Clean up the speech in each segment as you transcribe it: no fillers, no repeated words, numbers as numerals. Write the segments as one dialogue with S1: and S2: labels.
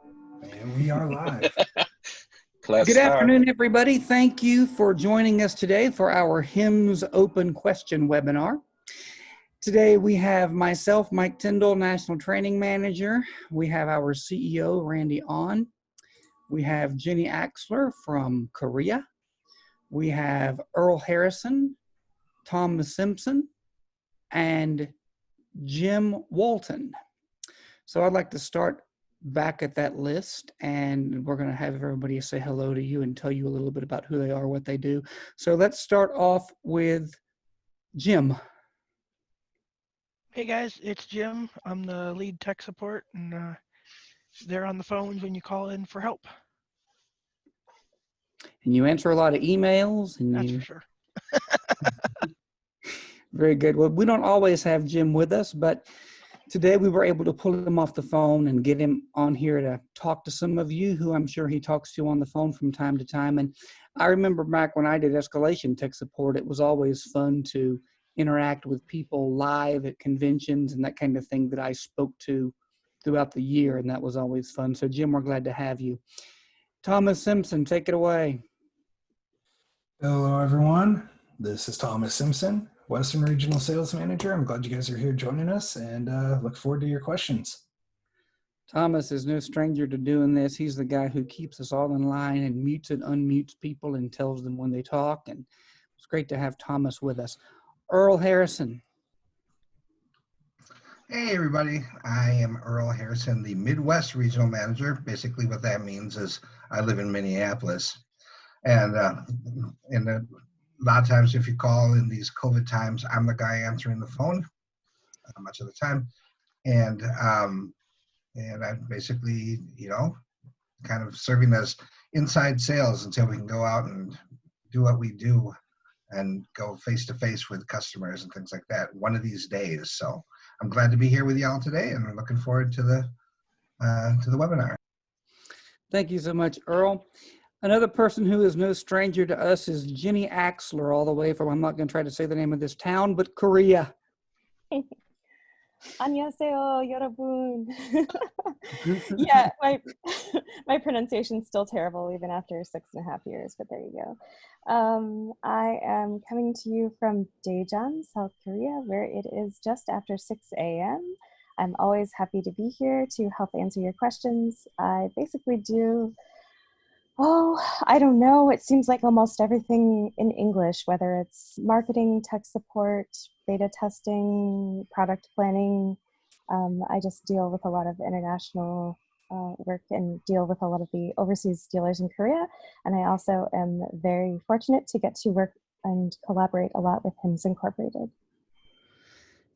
S1: And we are live.
S2: Good afternoon, everybody. Thank you for joining us today for our HIMS Open Question webinar. Today we have myself, Mike Tindall, National Training Manager. We have our CEO, Randy On. We have Ginny Axler from Korea. We have Earl Harrison, Thomas Simpson, and Jim Walton. So I'd like to start back at that list, and we're going to have everybody say hello to you and tell you a little bit about who they are, what they do. So let's start off with Jim.
S3: Hey guys, it's Jim. I'm the lead tech support, and they're on the phones when you call in for help.
S2: And you answer a lot of emails. And
S3: That's for sure.
S2: Very good. Well, we don't always have Jim with us, but today we were able to pull him off the phone and get him on here to talk to some of you who I'm sure he talks to on the phone from time to time. And I remember back when I did escalation tech support, it was always fun to interact with people live at conventions and that kind of thing that I spoke to throughout the year, and that was always fun. So Jim, we're glad to have you. Thomas Simpson, take it away.
S1: Hello, everyone. This is Thomas Simpson, Western Regional Sales Manager. I'm glad you guys are here joining us, and look forward to your questions.
S2: Thomas is no stranger to doing this. He's the guy who keeps us all in line and mutes and unmutes people and tells them when they talk. And it's great to have Thomas with us. Earl Harrison.
S4: Hey everybody, I am Earl Harrison, the Midwest Regional Manager. Basically what that means is I live in Minneapolis. And a lot of times if you call in these COVID times, I'm the guy answering the phone much of the time. And I'm basically, kind of serving as inside sales until we can go out and do what we do and go face to face with customers and things like that one of these days. So I'm glad to be here with y'all today, and I'm looking forward to the webinar.
S2: Thank you so much, Earl. Another person who is no stranger to us is Ginny Axler, all the way from, I'm not going to try to say the name of this town, but Korea.
S5: 안녕하세요, 여러분. Yeah, my pronunciation's still terrible even after 6.5 years, but there you go. I am coming to you from Daejeon, South Korea, where it is just after 6 a.m. I'm always happy to be here to help answer your questions. I basically do, I don't know, it seems like almost everything in English, whether it's marketing, tech support, beta testing, product planning. I just deal with a lot of international work and deal with a lot of the overseas dealers in Korea. And I also am very fortunate to get to work and collaborate a lot with HIMS Incorporated.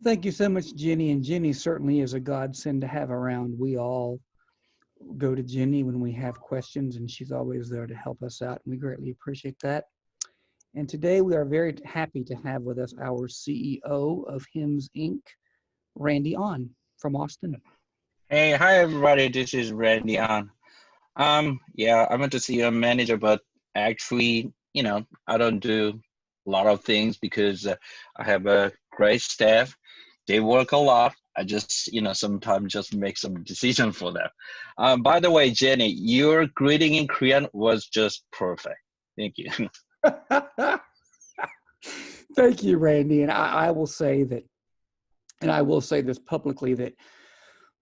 S2: Thank you so much, Ginny. And Ginny certainly is a godsend to have around. We all go to Ginny when we have questions, and she's always there to help us out. And we greatly appreciate that. And today we are very happy to have with us our CEO of HIMS Inc., Randy On from Austin.
S6: Hey, hi everybody. This is Randy On. Yeah, I'm a CEO manager, but actually, I don't do a lot of things because I have a great staff. They work a lot. I just, sometimes just make some decisions for them. By the way, Jenny, your greeting in Korean was just perfect. Thank you.
S2: Thank you, Randy. And I will say that, and I will say this publicly, that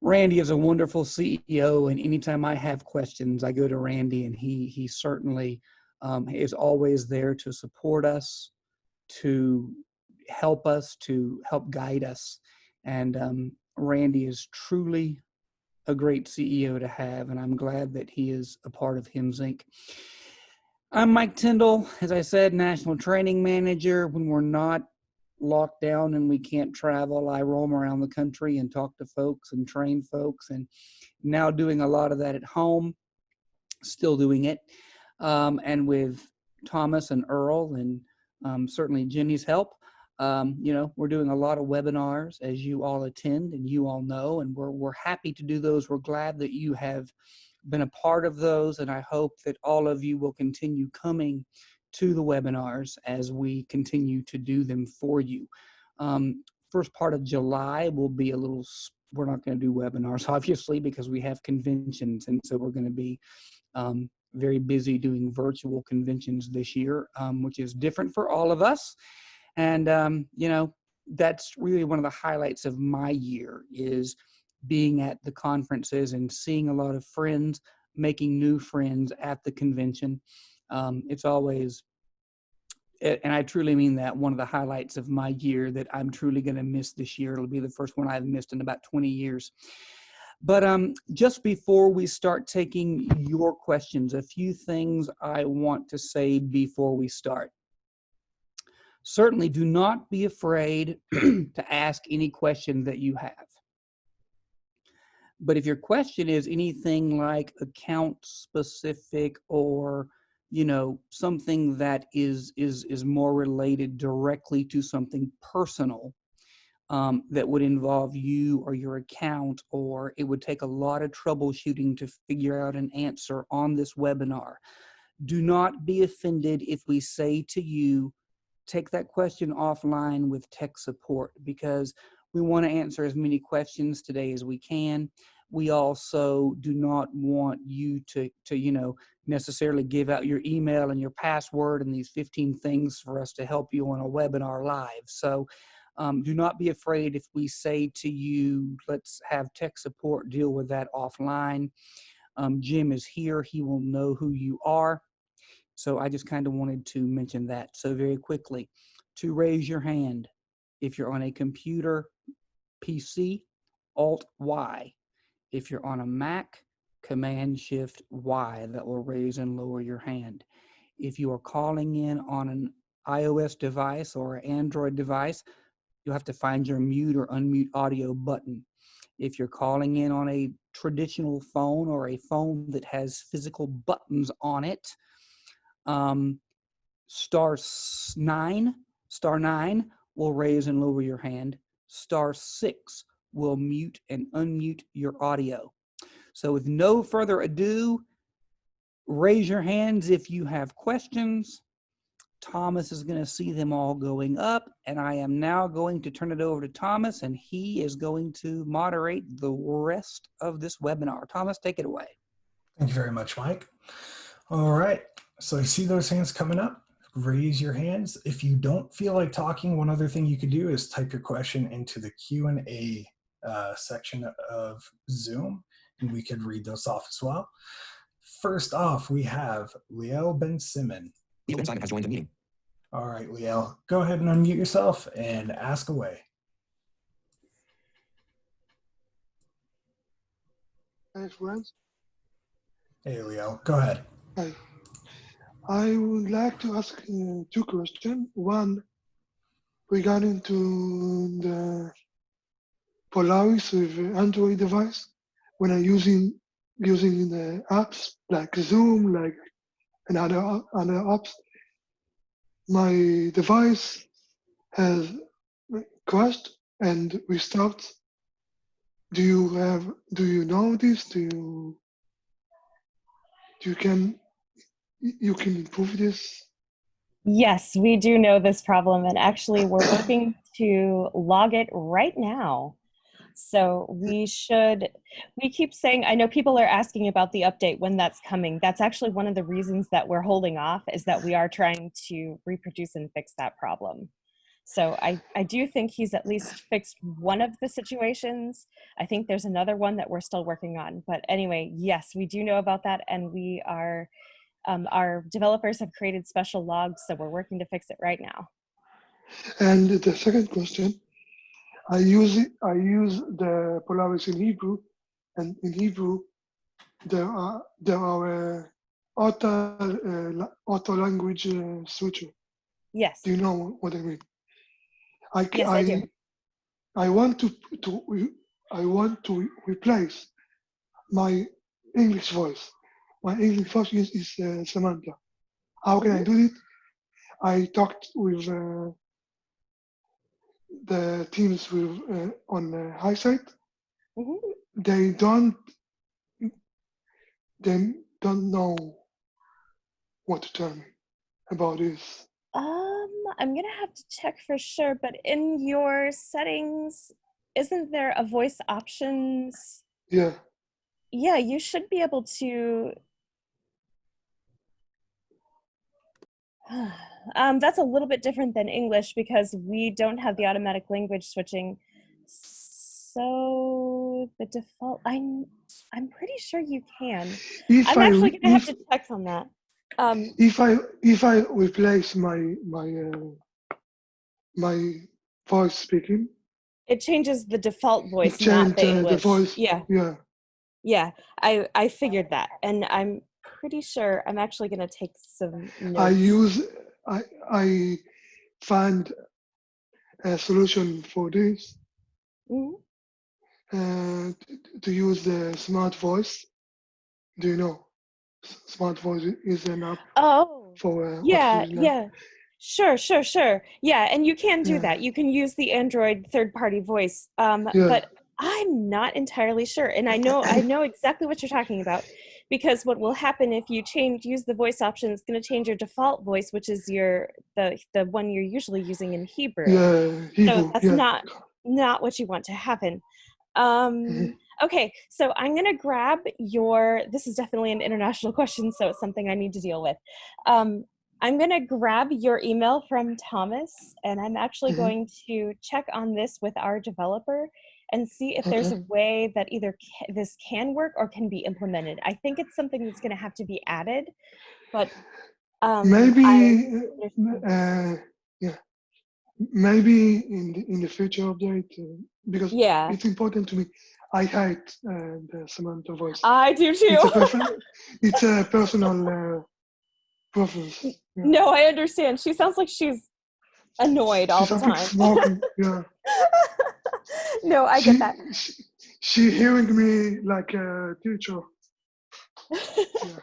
S2: Randy is a wonderful CEO, and anytime I have questions, I go to Randy, and he certainly is always there to support us, to help guide us. And Randy is truly a great CEO to have, and I'm glad that he is a part of HIMS Inc. I'm Mike Tindall, as I said, National Training Manager. When we're not locked down and we can't travel, I roam around the country and talk to folks and train folks, and now doing a lot of that at home, still doing it, and with Thomas and Earl and certainly Ginny's help. We're doing a lot of webinars, as you all attend and you all know, and we're happy to do those. We're glad that you have been a part of those, and I hope that all of you will continue coming to the webinars as we continue to do them for you. First part of July will be a little we're not going to do webinars, obviously, because we have conventions. And so we're going to be very busy doing virtual conventions this year, which is different for all of us. And, you know, that's really one of the highlights of my year, is being at the conferences and seeing a lot of friends, making new friends at the convention. It's always, and I truly mean that, one of the highlights of my year that I'm truly going to miss this year. It'll be the first one I've missed in about 20 years. But just before we start taking your questions, a few things I want to say before we start. Certainly do not be afraid to ask any question that you have. But if your question is anything like account specific, or, you know, something that is more related directly to something personal, that would involve you or your account, or it would take a lot of troubleshooting to figure out an answer on this webinar, do not be offended if we say to you, take that question offline with tech support, because we want to answer as many questions today as we can. We also do not want you to you know, necessarily give out your email and your password and these 15 things for us to help you on a webinar live. So do not be afraid if we say to you, let's have tech support deal with that offline. Jim is here. He will know who you are. So I just kind of wanted to mention that. So very quickly, to raise your hand, if you're on a computer, PC, Alt-Y. If you're on a Mac, Command-Shift-Y, that will raise and lower your hand. If you are calling in on an iOS device or an Android device, you'll have to find your mute or unmute audio button. If you're calling in on a traditional phone or a phone that has physical buttons on it, *9 will raise and lower your hand. *6 will mute and unmute your audio. So with no further ado, raise your hands if you have questions. Thomas is going to see them all going up, and I am now going to turn it over to Thomas, and he is going to moderate the rest of this webinar. Thomas, take it away.
S1: Thank you very much, Mike. All right, so I see those hands coming up. Raise your hands. If you don't feel like talking, one other thing you could do is type your question into the Q&A section of Zoom, and we could read those off as well. First off, we have Liel Ben Simon.
S7: Simon has joined the meeting.
S1: All right, Liel, go ahead and unmute yourself and ask away.
S8: Hi, friends.
S1: Hey, Liel, go ahead.
S8: Hi. I would like to ask two questions. One, regarding to the Polaris with Android device. When I'm using the apps like Zoom, like and other apps, my device has crashed and restarted. Do you know this? You can improve this?
S5: Yes, we do know this problem, and actually we're working to log it right now. So we keep saying, I know people are asking about the update, when that's coming. That's actually one of the reasons that we're holding off, is that we are trying to reproduce and fix that problem. So I do think he's at least fixed one of the situations. I think there's another one that we're still working on. But anyway, yes, we do know about that, and we are, our developers have created special logs, so we're working to fix it right now.
S8: And the second question, I use the Polaris in Hebrew, and in Hebrew there are auto language switcher.
S5: Yes.
S8: Do you know what I mean?
S5: Yes, I do.
S8: I want to replace my English voice. My English voice is Samantha. How can I do it? I talked with the teams on the high side.
S5: Mm-hmm.
S8: They don't know what to tell me about this.
S5: I'm gonna have to check for sure, but in your settings, isn't there a voice options?
S8: Yeah.
S5: Yeah, you should be able to. That's a little bit different than English because we don't have the automatic language switching. So the default, I'm pretty sure you can.
S8: If
S5: I'm
S8: I
S5: actually
S8: re-
S5: gonna have to check on that.
S8: if I replace my voice speaking,
S5: It changes the default
S8: it
S5: voice, not
S8: changed
S5: the
S8: the
S5: English.
S8: voice.
S5: Yeah,
S8: Yeah.
S5: yeah. I figured that, and I'm pretty sure I'm actually gonna take some
S8: I
S5: notes.
S8: I find a solution for this
S5: Mhm.
S8: to use the smart voice. Do you know? Smart voice is an app
S5: Oh,
S8: for
S5: yeah,
S8: artificial.
S5: yeah. Sure, sure, sure. Yeah, and you can do
S8: Yeah.
S5: that. You can use the Android third-party voice.
S8: Yeah.
S5: But I'm not entirely sure. And I know exactly what you're talking about because what will happen if you use the voice option, it's going to change your default voice, which is the one you're usually using in Hebrew.
S8: Yeah.
S5: So
S8: Hebrew.
S5: that's
S8: Yeah.
S5: not what you want to happen.
S8: Mhm.
S5: Okay, so I'm gonna grab this is definitely an international question, so it's something I need to deal with. I'm gonna grab your email from Thomas, and I'm actually
S8: Mhm.
S5: going to check on this with our developer and see if there's
S8: Okay.
S5: a way that either this can work or can be implemented. I think it's something that's gonna have to be added, but
S8: Maybe. Yeah. Maybe in the future update, because
S5: yeah,
S8: it's important to me. I hate the Samantha voice.
S5: I do too.
S8: It's a personal preference. Yeah.
S5: No, I understand. She sounds like she's annoyed all
S8: She's
S5: the
S8: something
S5: time.
S8: smoking. Yeah.
S5: No, I get that.
S8: She hearing me like a teacher. Yeah.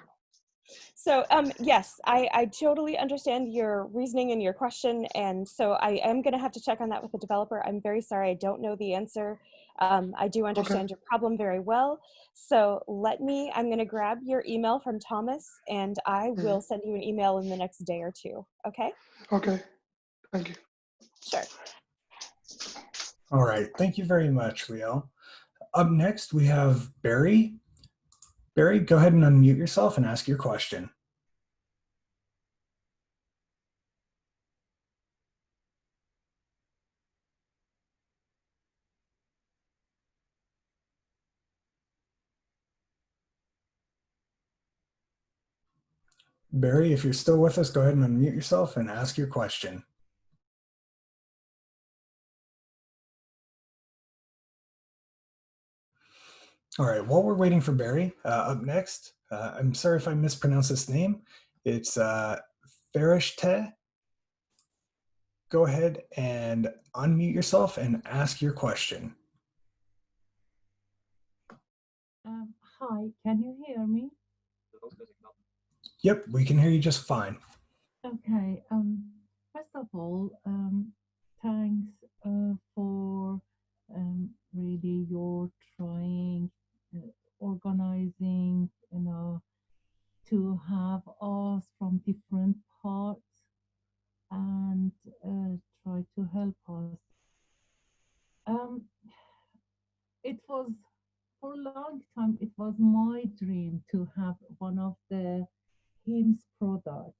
S5: So yes, I totally understand your reasoning and your question, and so I am going to have to check on that with the developer. I'm very sorry, I don't know the answer. I do
S8: Okay.
S5: understand your problem very well. So I'm going to grab your email from Thomas, and I will
S8: Mhm.
S5: send you an email in the next day or two. Okay?
S8: Okay. Thank you.
S5: Sure.
S1: All right. Thank you very much, Leo. Up next, we have Barry. Barry, go ahead and unmute yourself and ask your question. Barry, if you're still with us, go ahead and unmute yourself and ask your question. All right, while we're waiting for Barry, up next, I'm sorry if I mispronounced this name. It's Farishte. Go ahead and unmute yourself and ask your question.
S7: Hi, can you hear me?
S1: Yep, we can hear you just fine.
S7: Okay. First of all, thanks for really your trying, organizing, to have us from different parts and try to help us. Um, it was for a long time. It was my dream to have one of the HIMS products.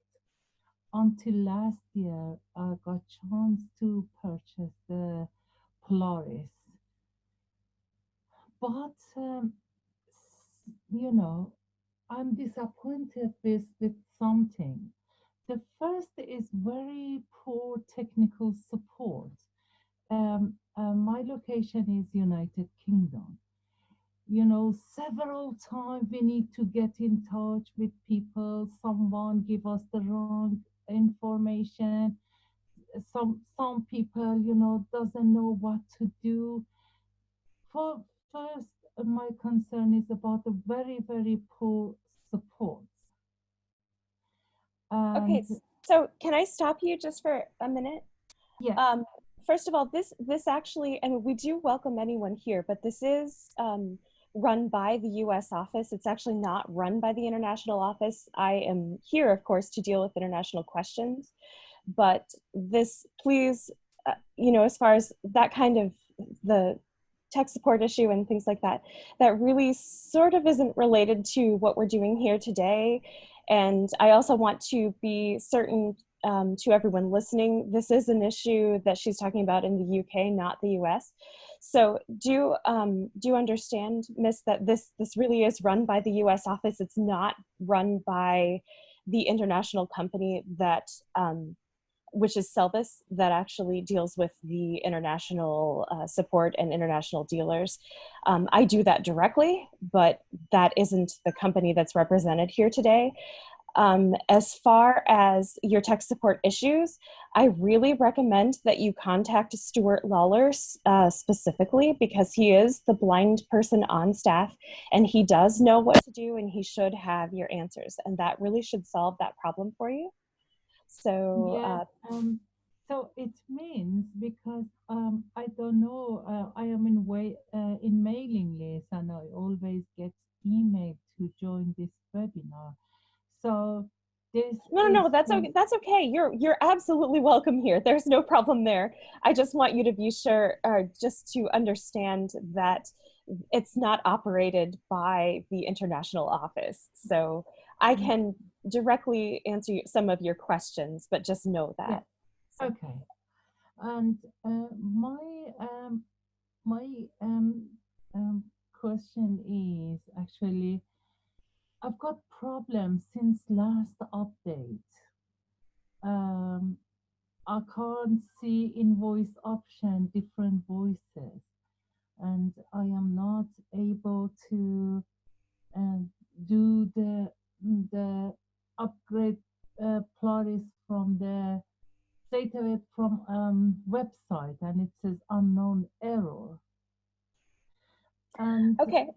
S7: Until last year, I got chance to purchase the Polaris. But, I'm disappointed with something. The first is very poor technical support. My location is United Kingdom. Several times we need to get in touch with people. Someone give us the wrong information. Some people, doesn't know what to do. For first, my concern is about the very, very poor support.
S5: Okay,
S7: And
S5: so can I stop you just for a minute?
S7: yeah,
S5: First of all, this actually, and we do welcome anyone here, but this is run by the U.S. office. It's actually not run by the international office. I am here, of course, to deal with international questions, but this, please, as far as that kind of tech support issue and things like that, that really sort of isn't related to what we're doing here today. And I also want to be certain to everyone listening, this is an issue that she's talking about in the UK, not the US. So do you understand, Miss, that this really is run by the US office? It's not run by the international company that, which is Selvis, that actually deals with the international support and international dealers. I do that directly, but that isn't the company that's represented here today. As far as your tech support issues, I really recommend that you contact Stuart Lawler specifically, because he is the blind person on staff and he does know what to do and he should have your answers, and that really should solve that problem for you. So,
S7: yeah, so it means, because I don't know, I am in mailing list and I always get emailed to join this webinar. So this
S5: no, that's okay. That's okay. You're absolutely welcome here. There's no problem there. I just want you to be sure, just to understand that it's not operated by the international office. So I can directly answer some of your questions, but just know that.
S7: Yeah. Okay. And my question is actually, I've got problems since last update. I can't see invoice option, different voices, and I am not able to do the upgrade Polaris from the straight away from website, and it says unknown error. And
S5: okay.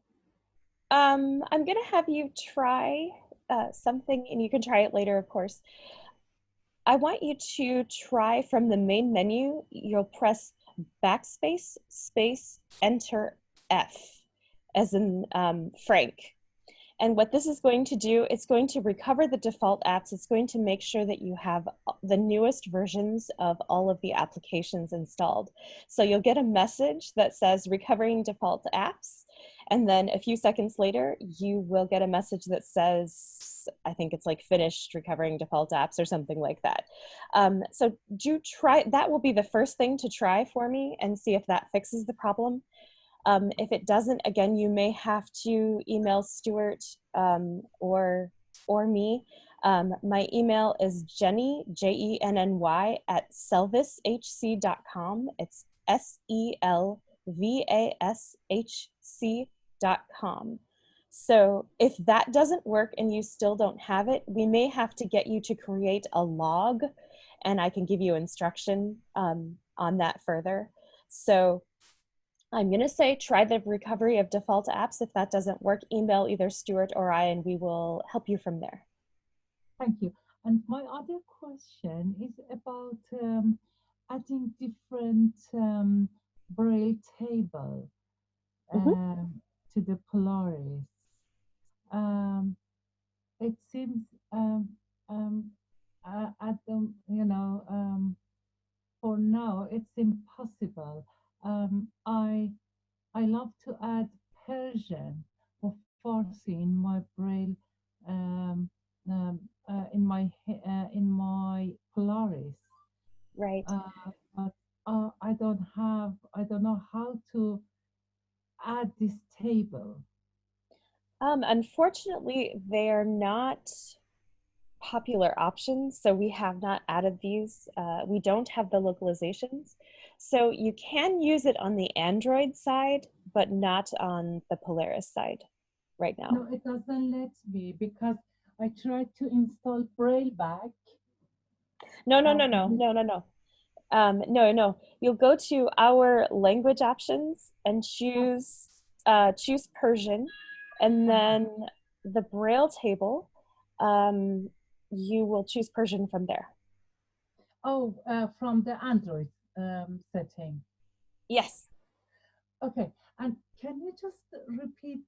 S5: I'm gonna have you try something, and you can try it later, of course. I want you to try from the main menu. You'll press backspace, space, enter F, as in Frank. And what this is going to do, it's going to recover the default apps. It's going to make sure that you have the newest versions of all of the applications installed. So you'll get a message that says recovering default apps. And then a few seconds later, you will get a message that says, I think it's like finished recovering default apps or something like that. So do try, that will be the first thing to try for me and see if that fixes the problem. If it doesn't, again, you may have to email Stuart or me. My email is Jenny, Jenny, at selvishc.com. It's selvashc.com. So if that doesn't work and you still don't have it, we may have to get you to create a log, and I can give you instruction on that further. So I'm going to say try the recovery of default apps. If that doesn't work, email either Stuart or I, and we will help you from there.
S7: Thank you. And my other question is about adding different Braille table to the Polaris. It seems at the, for now it's impossible. I love to add Persian or Farsi in my Braille in my Polaris.
S5: Right.
S7: But I don't know how to add this table.
S5: Unfortunately, they are not popular options, so we have not added these. We don't have the localizations. So you can use it on the Android side, but not on the Polaris side right now.
S7: No, it doesn't let me, because I tried to install Braille back.
S5: No. You'll go to our language options and choose Persian, and then the Braille table, you will choose Persian from there.
S7: Oh, from the Android setting.
S5: Yes.
S7: Okay, and can you just repeat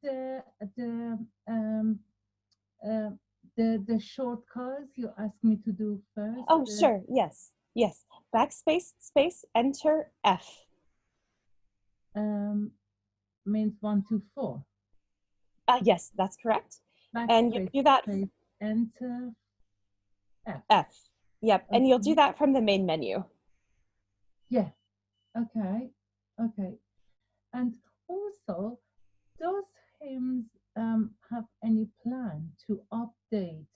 S7: the shortcuts you asked me to do first?
S5: Oh, sure. Yes. Backspace, space, enter F.
S7: means 1, 2, 4.
S5: Yes, that's correct. And you do that.
S7: Enter F.
S5: F. Yep. And you'll
S7: Okay.
S5: do that from the main menu.
S7: Yeah. Okay. Okay. And also, does HIMS have any plan to update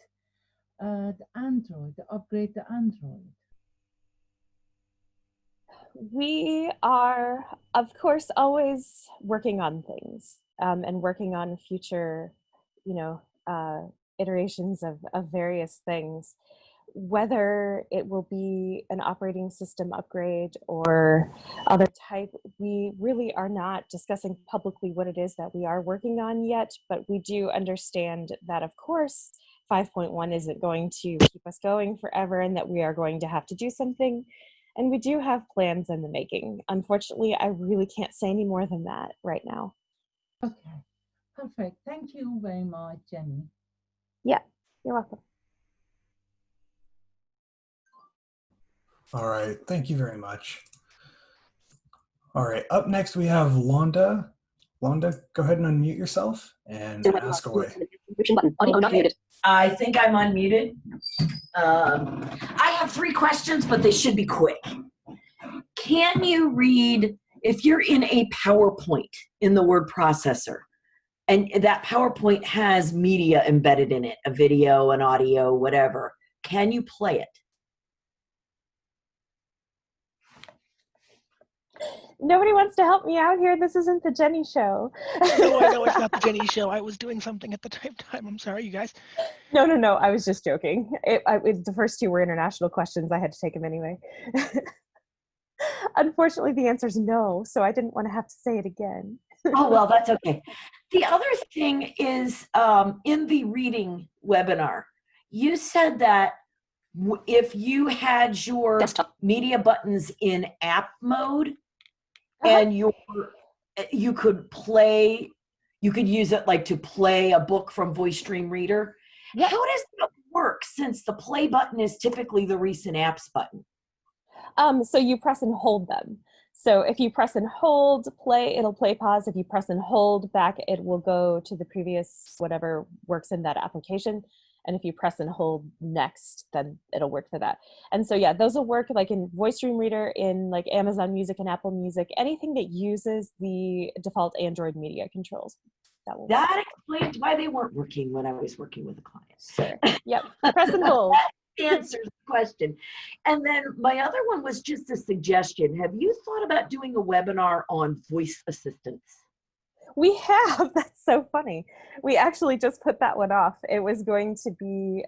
S7: the Android, upgrade the Android?
S5: We are, of course, always working on things and working on future, iterations of various things. Whether it will be an operating system upgrade or other type, we really are not discussing publicly what it is that we are working on yet, but we do understand that, of course, 5.1 isn't going to keep us going forever and that we are going to have to do something. And we do have plans in the making. Unfortunately, I really can't say any more than that right now.
S7: Okay, perfect. Thank you very much, Jenny.
S5: Yeah, you're welcome.
S1: All right, thank you very much. All right, up next we have Londa. Londa, go ahead and unmute yourself and ask away.
S9: Okay. I think I'm unmuted. I have 3 questions, but they should be quick. Can you read, if you're in a PowerPoint in the word processor, and that PowerPoint has media embedded in it, a video, an audio, whatever, can you play it?
S5: Nobody wants to help me out here. This isn't the Jenny show.
S3: No, I know it's not the Jenny show. I was doing something at the same time. I'm sorry, you guys.
S5: No. I was just joking. The first 2 were international questions. I had to take them anyway. Unfortunately, the answer is no, so I didn't want to have to say it again.
S9: Oh, well, that's okay. The other thing is, in the reading webinar, you said that if you had your desktop media buttons in app mode, and you could use it like to play a book from VoiceStream Reader. Yep. How does that work, since the play button is typically the recent apps button?
S5: So you press and hold them. So if you press and hold play, it'll play pause. If you press and hold back, it will go to the previous whatever works in that application. And if you press and hold next, then it'll work for that. And so, yeah, those will work like in VoiceStream Reader, in like Amazon Music and Apple Music, anything that uses the default Android media controls.
S9: That explains why they weren't working when I was working with a client.
S5: Sure. Yep. Press and hold.
S9: That answers the question. And then my other one was just a suggestion. Have you thought about doing a webinar on voice assistants?
S5: We have. That's so funny. We actually just put that one off. It was going to be,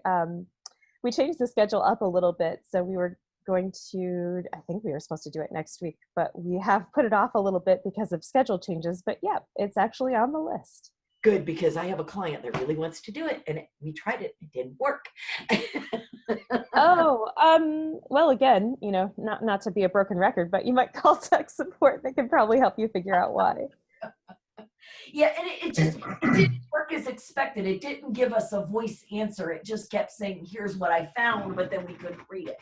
S5: we changed the schedule up a little bit. So we were going to, I think we were supposed to do it next week, but we have put it off a little bit because of schedule changes. But yeah, it's actually on the list.
S9: Good, because I have a client that really wants to do it, and we tried it. It didn't work.
S5: Well, again, not to be a broken record, but you might call tech support. They can probably help you figure out why.
S9: Yeah, and it didn't work as expected. It didn't give us a voice answer. It just kept saying, here's what I found, but then we couldn't read it.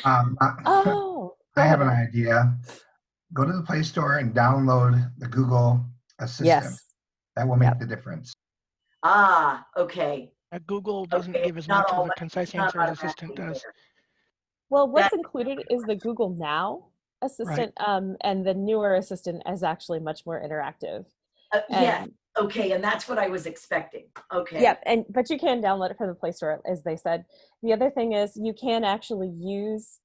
S4: I have an idea. Go to the Play Store and download the Google Assistant. Yes. That will make the difference.
S9: Ah, okay.
S3: Google doesn't give as much of a concise answer as Assistant does.
S5: Well, what's included is the Google Now Assistant, right. And the newer Assistant is actually much more interactive.
S9: Yeah. Okay, and that's what I was expecting. Okay.
S5: Yeah, but you can download it from the Play Store, as they said. The other thing is you can actually use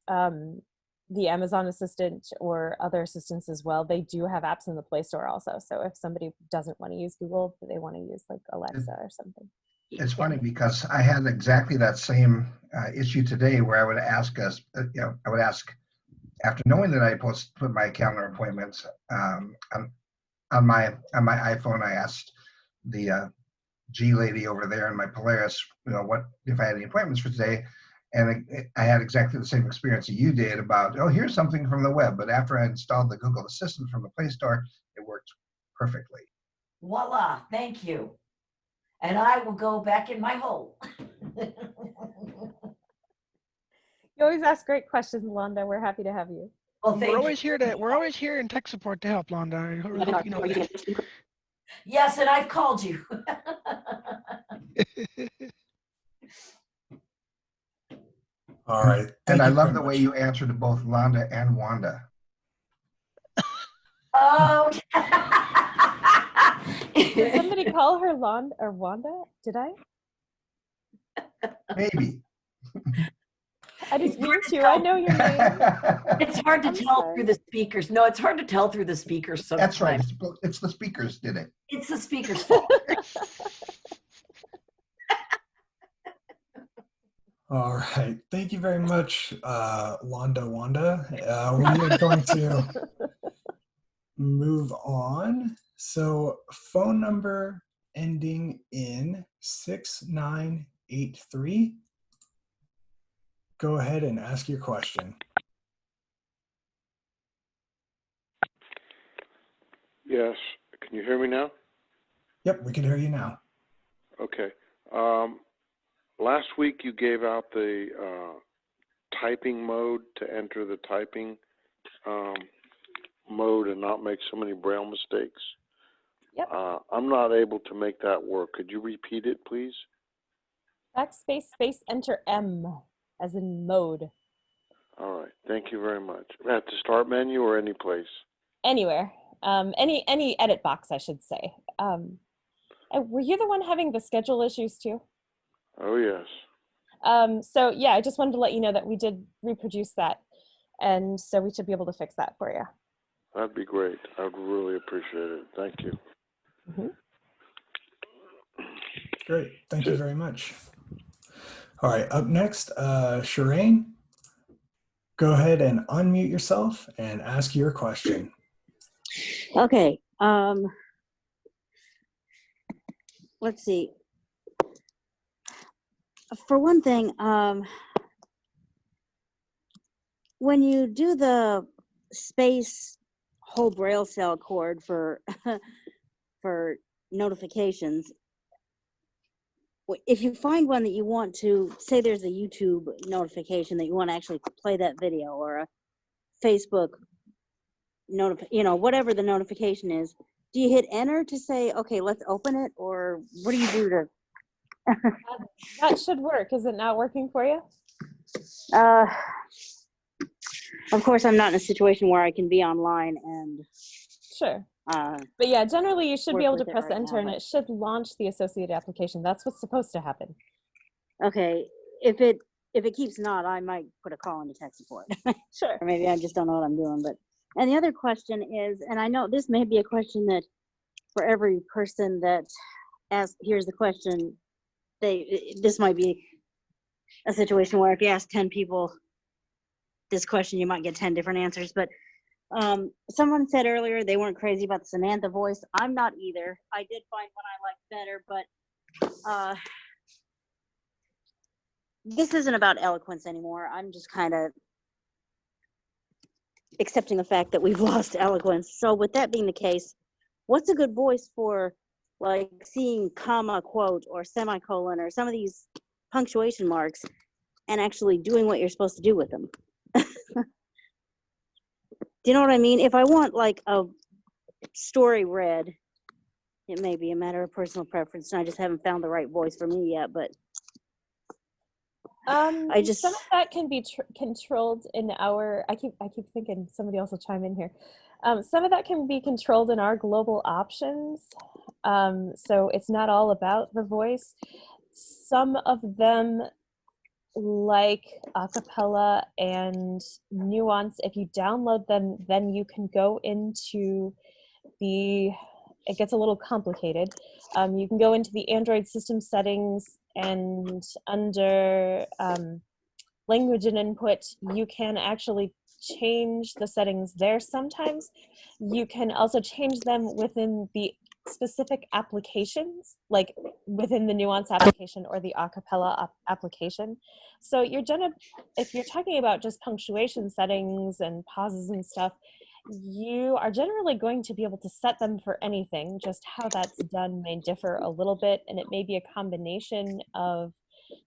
S5: the Amazon Assistant or other assistants as well. They do have apps in the Play Store also. So if somebody doesn't want to use Google, but they want to use like Alexa or something.
S4: It's funny because I had exactly that same issue today, where I would ask I would ask, after knowing that I put my calendar appointments on my iPhone, I asked the G lady over there in my Polaris, what if I had any appointments for today, and I had exactly the same experience that you did about, here's something from the web. But after I installed the Google Assistant from the Play Store, it worked perfectly.
S9: Voila! Thank you. And I will go back in my hole.
S5: You always ask great questions, Londa. We're happy to have you.
S3: Well, we're always here in tech support to help, Londa. I really hope you know that.
S9: Yes, and I've called you.
S1: All right.
S4: And
S1: Thank
S4: I
S1: you
S4: love
S1: very
S4: the way
S1: much.
S4: you answer to both Londa and Wanda.
S9: Oh.
S5: Did somebody call her Londa or Wanda? Did I?
S4: Maybe.
S5: I didn't mean to. I know your name.
S9: It's hard to
S5: I'm
S9: tell
S5: sorry.
S9: through the speakers. No, it's hard to tell through the speakers sometimes.
S4: That's right. It's the speakers did it.
S9: It's the speaker's fault.
S1: All right. Thank you very much, Wanda. We are going to move on. So phone number ending in 6983. Go ahead and ask your question.
S10: Yes. Can you hear me now?
S1: Yep, we can hear you now.
S10: Okay. Last week you gave out the typing mode to enter the typing mode and not make so many Braille mistakes.
S5: Yep.
S10: I'm not able to make that work. Could you repeat it, please?
S5: Backspace, space, enter M, as in mode.
S10: All right. Thank you very much. At the start menu or any place?
S5: Anywhere. Any edit box, I should say. Were you the one having the schedule issues too?
S10: Oh, yes.
S5: So yeah, I just wanted to let you know that we did reproduce that. And so we should be able to fix that for you.
S10: That'd be great. I would really appreciate it. Thank you.
S5: Mm-hmm.
S1: Great. Thank you very much. All right. Up next, Shireen, go ahead and unmute yourself and ask your question.
S11: Okay. Let's see. For one thing, when you do the space whole Braille cell cord for for notifications, if you find one that you want to, say there's a YouTube notification that you want to actually play that video, or a Facebook whatever the notification is, do you hit enter to say, okay, let's open it, or what do you do to?
S5: That should work. Is it not working for you?
S11: Of course, I'm not in a situation where I can be online and.
S5: Sure. But yeah, generally you should be able to press
S11: right
S5: enter
S11: now,
S5: and it should launch the associated application. That's what's supposed to happen.
S11: Okay, if it keeps not, I might put a call into tech support.
S5: Sure.
S11: Or maybe I just don't know what I'm doing. But and the other question is, and I know this may be a question that for every person that asks, here's the question. This might be a situation where if you ask 10 people this question, you might get 10 different answers. But someone said earlier they weren't crazy about the Samantha voice. I'm not either. I did find one I liked better, but this isn't about eloquence anymore. I'm just kind of accepting the fact that we've lost eloquence. So with that being the case, what's a good voice for like seeing comma, quote, or semicolon, or some of these punctuation marks and actually doing what you're supposed to do with them? Do you know what I mean? If I want like a story read, it may be a matter of personal preference, and I just haven't found the right voice for me yet, but
S5: some of that can be controlled in our, I keep thinking somebody else will chime in here. Some of that can be controlled in our global options. So it's not all about the voice. Some of them, like acapella and nuance, if you download them, then you can go into it gets a little complicated. You can go into the Android system settings, and under language and input, you can actually change the settings there. Sometimes you can also change them within the specific applications, like within the nuance application or the acapella application. So if you're talking about just punctuation settings and pauses and stuff, you are generally going to be able to set them for anything. Just how that's done may differ a little bit, and it may be a combination of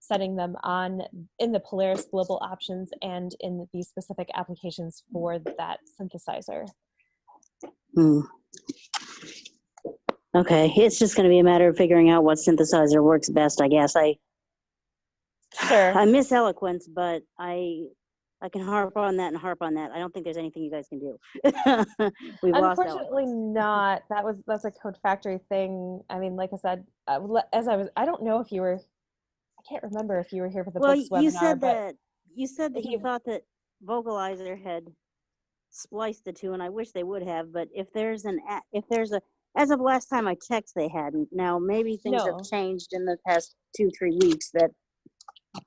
S5: setting them on in the Polaris global options and in the specific applications for that synthesizer.
S11: Okay, it's just going to be a matter of figuring out what synthesizer works best, I guess.
S5: Sure.
S11: I miss Eloquence, but I can harp on that and harp on that. I don't think there's anything you guys can do. We've lost
S5: Unfortunately
S11: Eloquence.
S5: not. That's a Code Factory thing. I mean, like I said, I don't know if you were, I can't remember if you were here for the
S11: Well,
S5: books
S11: you
S5: webinar,
S11: said
S5: but
S11: that you thought that Vocalizer had spliced the two, and I wish they would have. But if there's as of last time I checked, they hadn't. Now maybe things have changed in the past 2-3 weeks that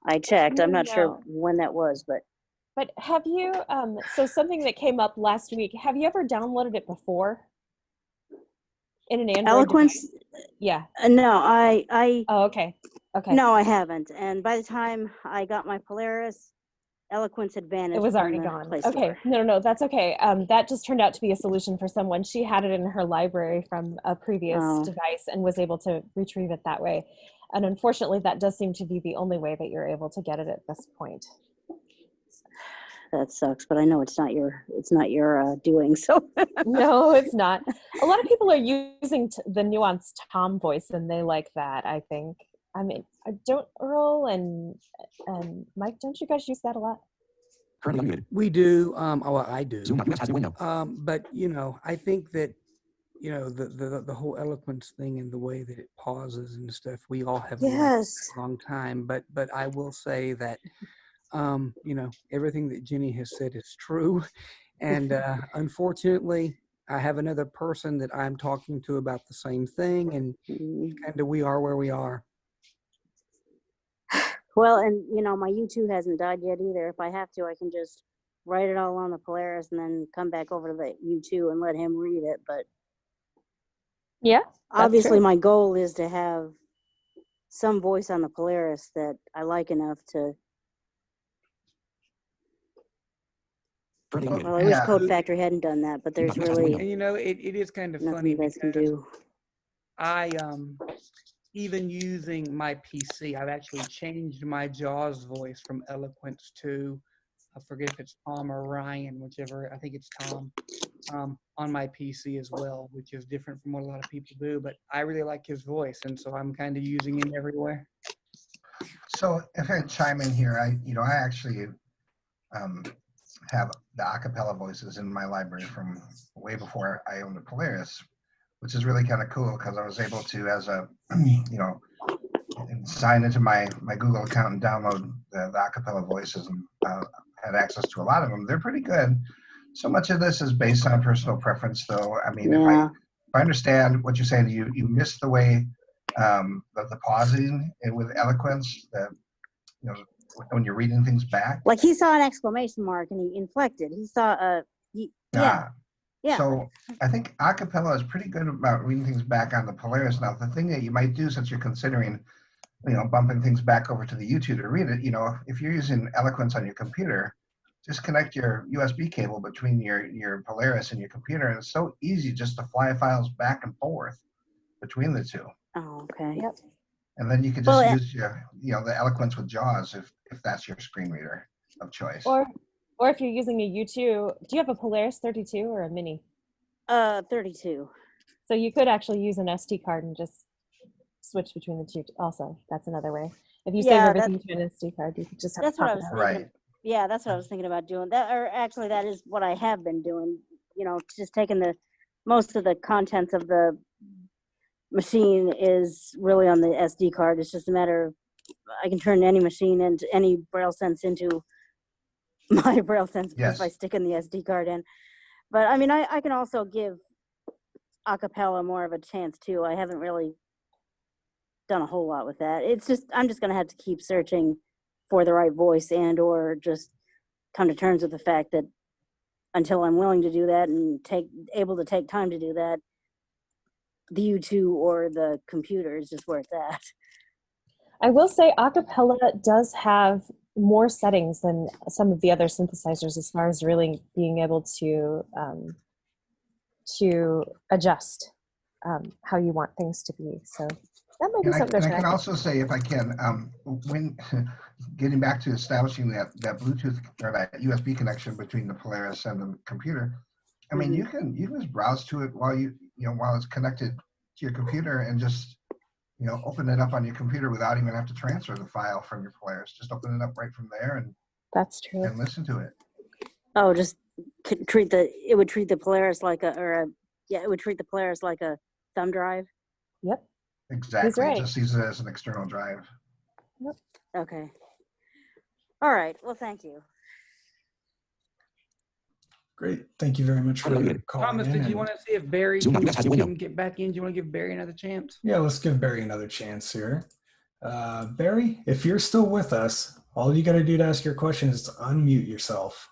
S11: I checked. I'm not sure when that was, but
S5: have you? So something that came up last week. Have you ever downloaded it before in an Android
S11: Eloquence?
S5: device? Yeah.
S11: No, I.
S5: Oh, okay. Okay.
S11: No, I haven't. And by the time I got my Polaris, Eloquence had vanished.
S5: It was already
S11: from the
S5: gone.
S11: Play
S5: Okay.
S11: Store.
S5: No, that's okay. That just turned out to be a solution for someone. She had it in her library from a previous device and was able to retrieve it that way. And unfortunately, that does seem to be the only way that you're able to get it at this point.
S11: That sucks, but I know it's not your doing. So
S5: no, it's not. A lot of people are using the nuanced Tom voice, and they like that. I think. I mean, don't Earl and Mike? Don't you guys use that a lot?
S2: We do. Well, I do. But I think that the whole Eloquence thing and the way that it pauses and stuff, we all have learned for a long time. But I will say that everything that Ginny has said is true, and unfortunately, I have another person that I'm talking to about the same thing, and kind of we are where we are.
S11: Well, and my U2 hasn't died yet either. If I have to, I can just write it all on the Polaris and then come back over to the U2 and let him read it. But
S5: yeah,
S11: obviously my goal is to have some voice on the Polaris that I like enough to. Well, I wish Code Factory hadn't done that, but there's really.
S2: And it is kind of funny
S11: you guys can do.
S2: I even using my PC, I've actually changed my JAWS voice from Eloquence to, I forget if it's Tom or Ryan, whichever, I think it's Tom, on my PC as well, which is different from what a lot of people do, but I really like his voice, and so I'm kind of using him everywhere.
S4: So if I chime in here, I actually have the acapella voices in my library from way before I owned a Polaris, which is really kind of cool because I was able to, as a, sign into my Google account and download the acapella voices and had access to a lot of them. They're pretty good. So much of this is based on personal preference, though. I mean, if I understand what you're saying, you miss the way the pausing with Eloquence, when you're reading things back.
S11: Like he saw an exclamation mark and he inflected. He saw yeah.
S4: So I think acapella is pretty good about reading things back on the Polaris. Now, the thing that you might do, since you're considering, bumping things back over to the YouTube to read it, if you're using Eloquence on your computer, just connect your USB cable between your Polaris and your computer, and it's so easy just to fly files back and forth between the two.
S11: Oh, okay.
S5: Yep.
S4: And then you can just use the Eloquence with JAWS if that's your screen reader of choice.
S5: Or if you're using a U2, do you have a Polaris 32 or a Mini?
S11: 32.
S5: So you could actually use an SD card and just switch between the two. Also, that's another way. If you save everything to an SD card, you could just have
S11: that's what I was
S5: thinking.
S11: Right. Yeah, that's what I was thinking about doing. That is what I have been doing. Just taking most of the contents of the machine is really on the SD card. It's just a matter of I can turn any machine into any Braille sense into my Braille sense just by sticking the SD card in. But I mean, I can also give acapella more of a chance too. I haven't really done a whole lot with that. I'm just going to have to keep searching for the right voice or just come to terms with the fact that until I'm willing to do that and able to take time to do that, the U2 or the computer is just where it's at.
S5: I will say acapella does have more settings than some of the other synthesizers as far as really being able to adjust how you want things to be. So that might be something to try.
S4: I can also say, if I can, when getting back to establishing that Bluetooth or that USB connection between the Polaris and the computer, I mean, you can just browse to it while while it's connected your computer and just, open it up on your computer without even have to transfer the file from your Polaris. Just open it up right from there
S5: That's true.
S4: and listen to it.
S11: Oh, just it would treat the Polaris like it would treat the Polaris like a thumb drive.
S5: Yep.
S4: Exactly.
S5: He's right.
S4: It just sees it as an external drive.
S5: Yep.
S11: Okay. All right. Well, thank you.
S1: Great. Thank you very much for calling
S2: Thomas,
S1: in.
S2: did you want to see if Barry can get back in? Do you want to give Barry another chance?
S1: Yeah, let's give Barry another chance here. Barry, if you're still with us, all you got to do to ask your question is to unmute yourself.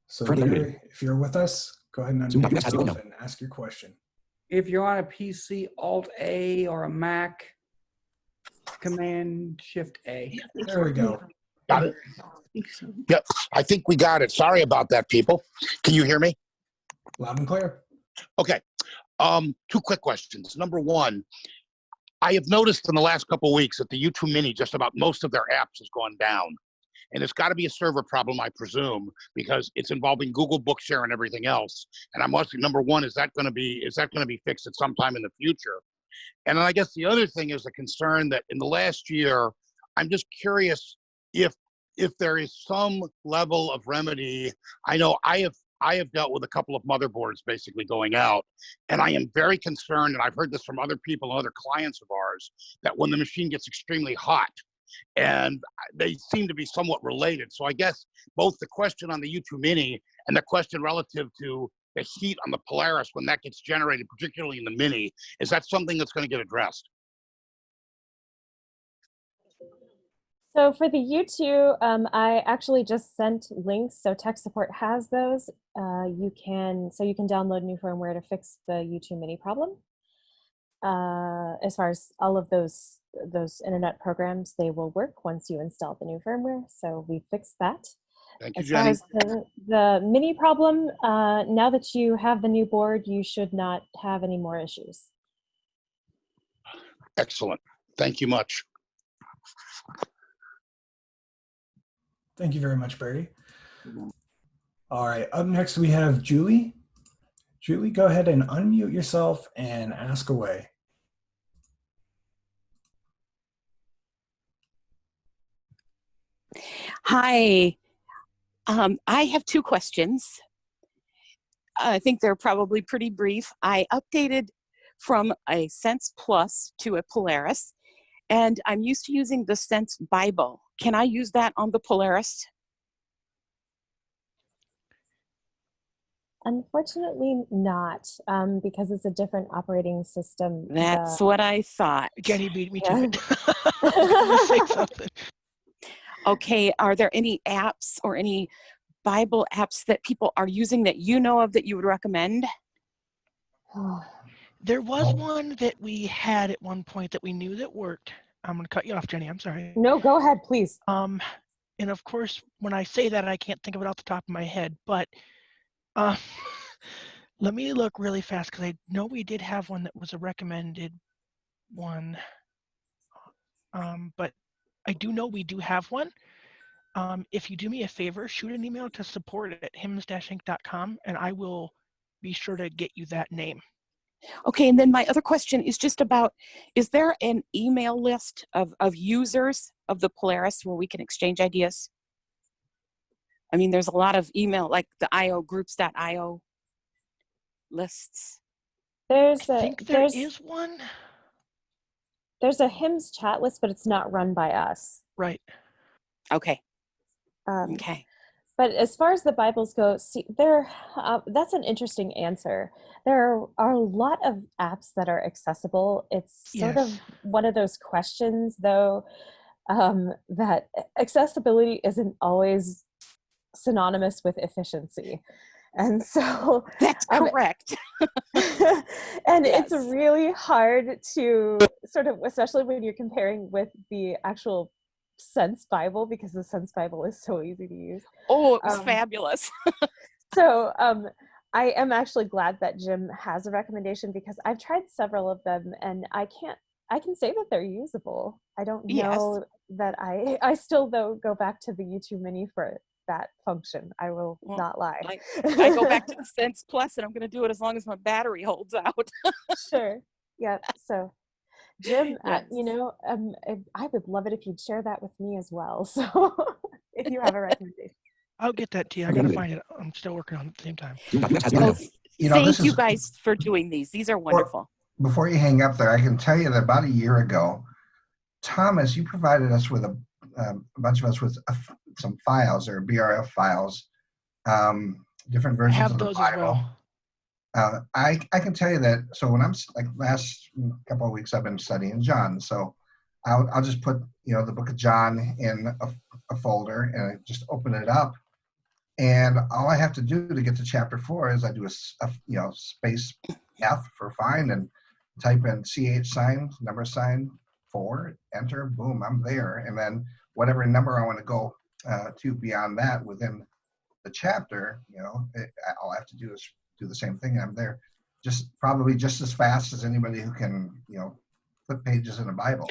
S1: So Barry, if you're with us, go ahead and unmute yourself and ask your question.
S2: If you're on a PC, Alt-A, or a Mac, Command-Shift-A.
S1: There we go.
S12: Got it. Yep, I think we got it. Sorry about that, people. Can you hear me?
S1: Loud and clear.
S12: Okay. 2 quick questions. Number one, I have noticed in the last couple of weeks that the U2 Mini, just about most of their apps has gone down. And it's got to be a server problem, I presume, because it's involving Google Bookshare and everything else. And I'm asking, number one, is that going to be fixed at some time in the future? And then I guess the other thing is a concern that in the last year, I'm just curious if there is some level of remedy. I know I have dealt with a couple of motherboards basically going out, and I am very concerned, and I've heard this from other people and other clients of ours, that when the machine gets extremely hot, and they seem to be somewhat related. So I guess both the question on the U2 Mini and the question relative to the heat on the Polaris when that gets generated, particularly in the Mini, is that something that's going to get addressed?
S5: So for the U2, I actually just sent links. So tech support has those. You can download new firmware to fix the U2 Mini problem. As far as all of those internet programs, they will work once you install the new firmware. So we fixed that.
S12: Thank you,
S5: as
S12: Jenny.
S5: As far as the Mini problem, now that you have the new board, you should not have any more issues.
S12: Excellent. Thank you much.
S1: Thank you very much, Barry. All right, up next we have Julie. Julie, go ahead and unmute yourself and ask away.
S13: Hi, I have 2 questions. I think they're probably pretty brief. I updated from a Sense Plus to a Polaris, and I'm used to using the Sense Bible. Can I use that on the Polaris?
S5: Unfortunately not, because it's a different operating system.
S13: That's what I thought.
S3: Jenny beat me to it. I was gonna say something.
S13: Okay, are there any apps or any Bible apps that people are using that you know of that you would recommend?
S3: There was one that we had at one point that we knew that worked. I'm going to cut you off, Jenny. I'm sorry.
S5: No, go ahead, please.
S3: And of course, when I say that, I can't think of it off the top of my head. But let me look really fast because I know we did have one that was a recommended one. But I do know we do have one. If you do me a favor, shoot an email to support@hims-inc.com, and I will be sure to get you that name.
S13: Okay, and then my other question is just about, is there an email list of users of the Polaris where we can exchange ideas? I mean, there's a lot of email, like the IO groups.io lists.
S5: I
S3: think there is one.
S5: There's a HIMS chat list, but it's not run by us.
S3: Right.
S13: Okay. Okay.
S5: But as far as the Bibles go, see, that's an interesting answer. There are a lot of apps that are accessible. It's sort of one of those questions, though, that accessibility isn't always synonymous with efficiency. And so
S13: that's correct.
S5: And it's really hard to sort of, especially when you're comparing with the actual Sense Bible, because the Sense Bible is so easy to use.
S13: Oh, it was fabulous.
S5: So I am actually glad that Jim has a recommendation, because I've tried several of them and I can say that they're usable. I don't know that I still though go back to the U2 Mini for that function. I will
S13: Well,
S5: not lie.
S13: I go back to the Sense Plus, and I'm going to do it as long as my battery holds out.
S5: Sure. Yep. So, Jim,
S13: Yes.
S5: I would love it if you'd share that with me as well. So, if you have a recommendation.
S3: I'll get that to you. I gotta find it. I'm still working on it at the same time.
S13: Thank you guys for doing these. These are wonderful.
S4: Before you hang up there, I can tell you that about a year ago, Thomas, you provided us with a bunch of us with some files or BRF files, different versions of the Bible. I can tell you that. So when I'm like last couple of weeks, I've been studying John. So I'll just put the book of John in a folder and I just open it up. And all I have to do to get to chapter 4 is I do a space F for find and type in CH sign, number sign, 4, enter, boom, I'm there. And then whatever number I want to go to beyond that within the chapter, all I have to do is do the same thing. I'm there probably just as fast as anybody who can, flip pages in a Bible.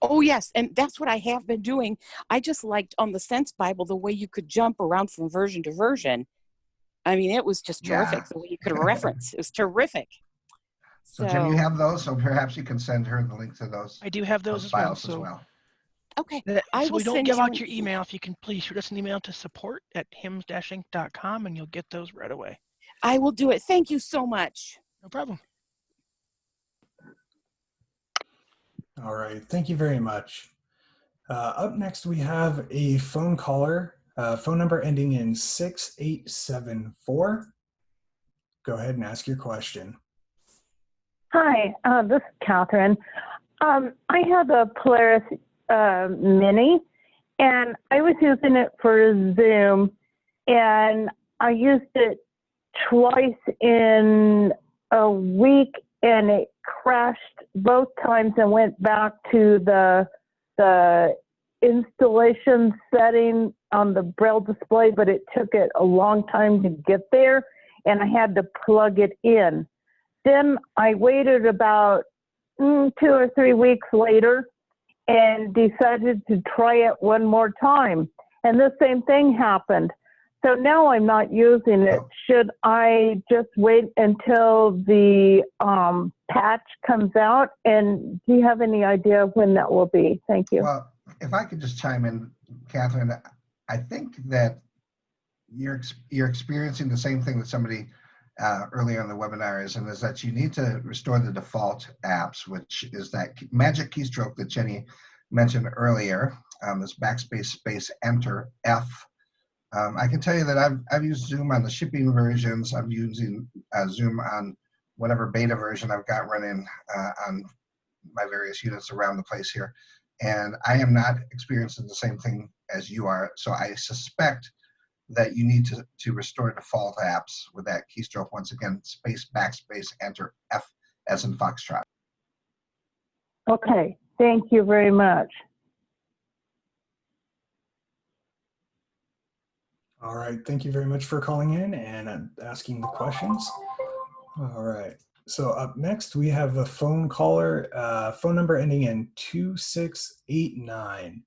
S13: Oh, yes. And that's what I have been doing. I just liked on the Sense Bible the way you could jump around from version to version. I mean, it was just terrific the way you could reference. It was terrific.
S4: So, Jim, you have those, so perhaps you can send her the link to those.
S3: I do have those
S4: files
S3: as well.
S13: Okay.
S3: So we don't give out your email. If you can please shoot us an email to support@hims-inc.com and you'll get those right away.
S13: I will do it. Thank you so much.
S3: No problem.
S1: All right, thank you very much. Up next, we have a phone caller, phone number ending in 6874. Go ahead and ask your question.
S14: Hi, this is Catherine. I have a Polaris Mini, and I was using it for Zoom, and I used it twice in a week, and it crashed both times and went back to the installation setting on the Braille display, but it took it a long time to get there, and I had to plug it in. Then I waited about 2 or 3 weeks later and decided to try it one more time, and the same thing happened. So now I'm not using it. Should I just wait until the patch comes out? And do you have any idea when that will be? Thank you.
S4: Well, if I could just chime in, Catherine, I think that you're experiencing the same thing that somebody earlier in the webinar is, and is that you need to restore the default apps, which is that magic keystroke that Jenny mentioned earlier, this backspace space enter F. I can tell you that I've used Zoom on the shipping versions. I'm using Zoom on whatever beta version I've got running on my various units around the place here. And I am not experiencing the same thing as you are. So I suspect that you need to restore default apps with that keystroke. Once again, space, backspace, enter, F as in Foxtrot.
S14: Okay, thank you very much.
S1: All right, thank you very much for calling in and asking the questions. All right, so up next we have a phone caller, phone number ending in 2689.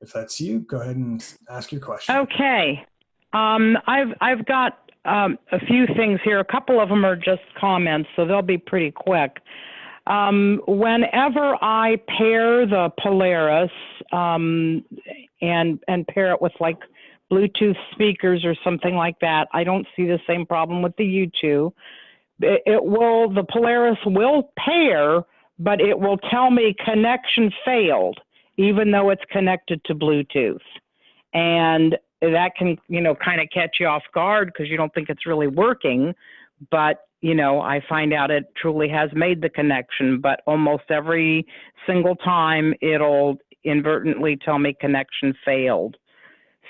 S1: If that's you, go ahead and ask your question.
S15: Okay, I've got a few things here. A couple of them are just comments, so they'll be pretty quick. Whenever I pair the Polaris and pair it with like Bluetooth speakers or something like that, I don't see the same problem with the U2. The Polaris will pair, but it will tell me connection failed, even though it's connected to Bluetooth. And that can, kind of catch you off guard because you don't think it's really working. But, I find out it truly has made the connection, but almost every single time it'll inadvertently tell me connection failed.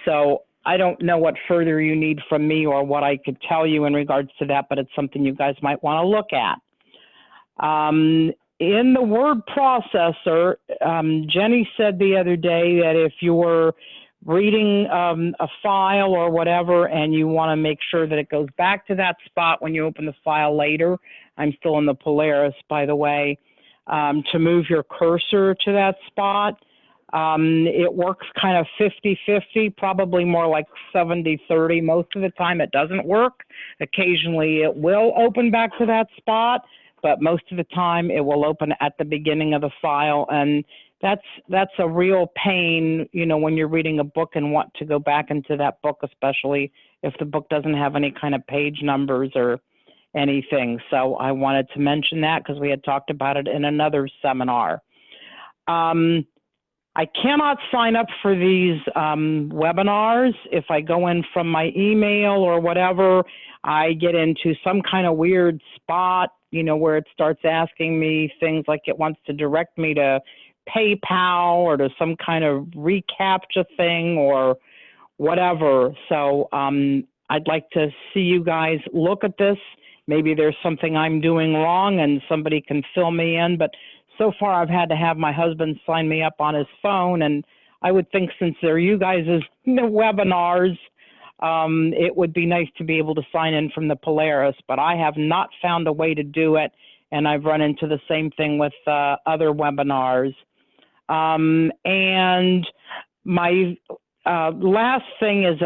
S15: So I don't know what further you need from me or what I could tell you in regards to that, but it's something you guys might want to look at. In the word processor, Jenny said the other day that if you were reading a file or whatever and you want to make sure that it goes back to that spot when you open the file later, I'm still in the Polaris, by the way, to move your cursor to that spot. It works kind of 50-50, probably more like 70-30. Most of the time it doesn't work. Occasionally it will open back to that spot, but most of the time it will open at the beginning of the file. And that's a real pain, you know, when you're reading a book and want to go back into that book, especially if the book doesn't have any kind of page numbers or anything. So I wanted to mention that because we had talked about it in another seminar. I cannot sign up for these webinars. If I go in from my email or whatever, I get into some kind of weird spot, you know, where it starts asking me things like it wants to direct me to PayPal or to some kind of reCAPTCHA thing or whatever. So I'd like to see you guys look at this. Maybe there's something I'm doing wrong and somebody can fill me in, but so far I've had to have my husband sign me up on his phone, and I would think since they're you guys' webinars, it would be nice to be able to sign in from the Polaris, but I have not found a way to do it, and I've run into the same thing with other webinars. And my last thing is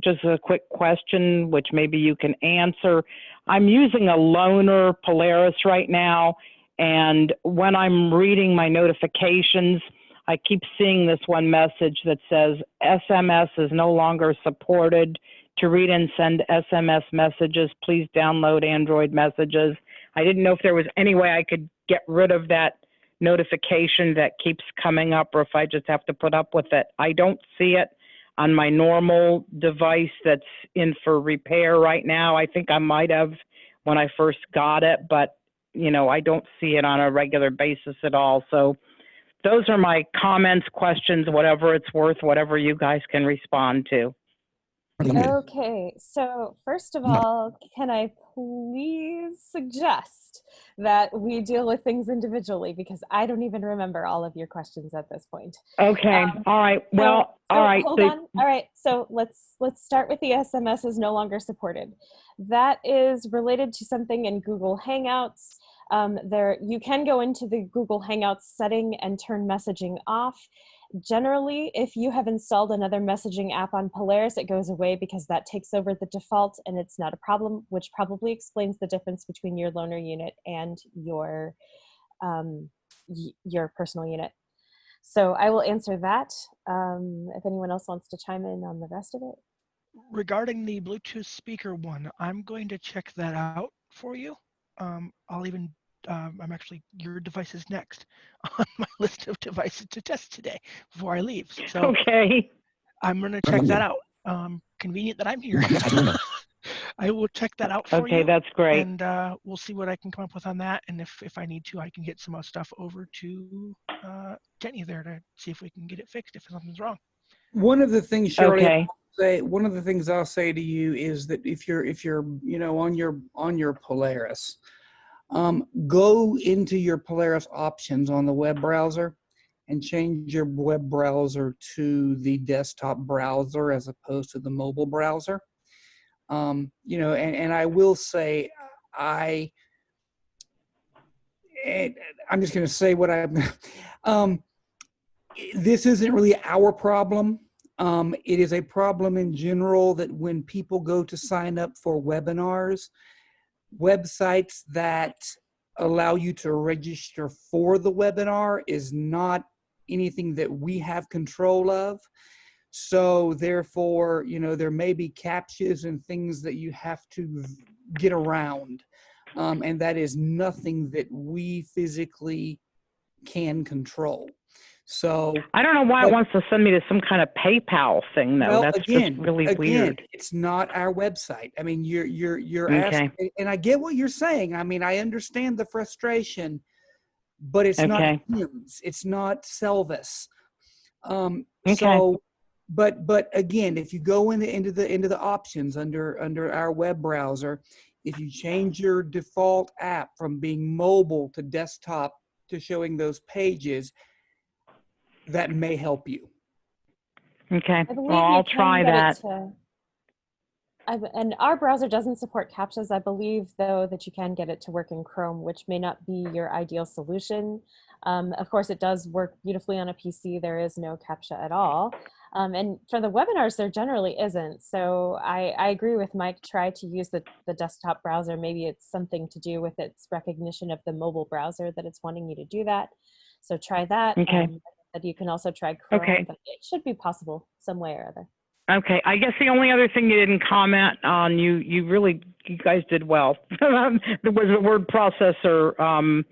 S15: just a quick question, which maybe you can answer. I'm using a loaner Polaris right now, and when I'm reading my notifications, I keep seeing this one message that says SMS is no longer supported. To read and send SMS messages, please download Android messages. I didn't know if there was any way I could get rid of that notification that keeps coming up, or if I just have to put up with it. I don't see it on my normal device that's in for repair right now. I think I might have when I first got it, but you know, I don't see it on a regular basis at all. So those are my comments, questions, whatever it's worth, whatever you guys can respond to.
S5: Okay, so first of all, can I please suggest that we deal with things individually, because I don't even remember all of your questions at this point.
S15: Okay, all right, well, all right.
S5: Hold on, all right, so let's start with the SMS is no longer supported. That is related to something in Google Hangouts. You can go into the Google Hangouts setting and turn messaging off. Generally, if you have installed another messaging app on Polaris, it goes away because that takes over the default and it's not a problem, which probably explains the difference between your loaner unit and your personal unit. So I will answer that. If anyone else wants to chime in on the rest of it.
S3: Regarding the Bluetooth speaker one, I'm going to check that out for you. I'll even I'm actually, your device is next on my list of devices to test today before I leave. So
S15: okay,
S3: I'm going to check that out. Convenient that I'm here. I will check that out for you.
S15: Okay, that's great.
S3: And we'll see what I can come up with on that. And if I need to, I can get some stuff over to Jenny there to see if we can get it fixed if something's wrong.
S2: One of the things, Shirley,
S15: okay.
S2: one of the things I'll say to you is that if you're you know on your Polaris, go into your Polaris options on the web browser and change your web browser to the desktop browser as opposed to the mobile browser. You know, and I will say, I'm just going to say what this isn't really our problem. It is a problem in general that when people go to sign up for webinars, websites that allow you to register for the webinar is not anything that we have control of. So therefore, you know, there may be CAPTCHAs and things that you have to get around. And that is nothing that we physically can control. So
S15: I don't know why it wants to send me to some kind of PayPal thing, though.
S2: Well,
S15: That's just really weird.
S2: It's not our website. I mean, you're
S15: okay.
S2: asking, and I get what you're saying. I mean, I understand the frustration, but it's not HIMS. It's not Selvis. So, but again, if you go into the options under our web browser, if you change your default app from being mobile to desktop to showing those pages, that may help you.
S15: Okay, well, I'll try that.
S5: And our browser doesn't support CAPTCHAs. I believe, though, that you can get it to work in Chrome, which may not be your ideal solution. Of course, it does work beautifully on a PC. There is no CAPTCHA at all. And for the webinars, there generally isn't. So I agree with Mike. Try to use the desktop browser. Maybe it's something to do with its recognition of the mobile browser that it's wanting you to do that. So try that.
S15: Okay.
S5: But you can also try Chrome.
S15: Okay.
S5: But it should be possible some way or other.
S15: Okay, I guess the only other thing you didn't comment on, you guys did well. There was a word processor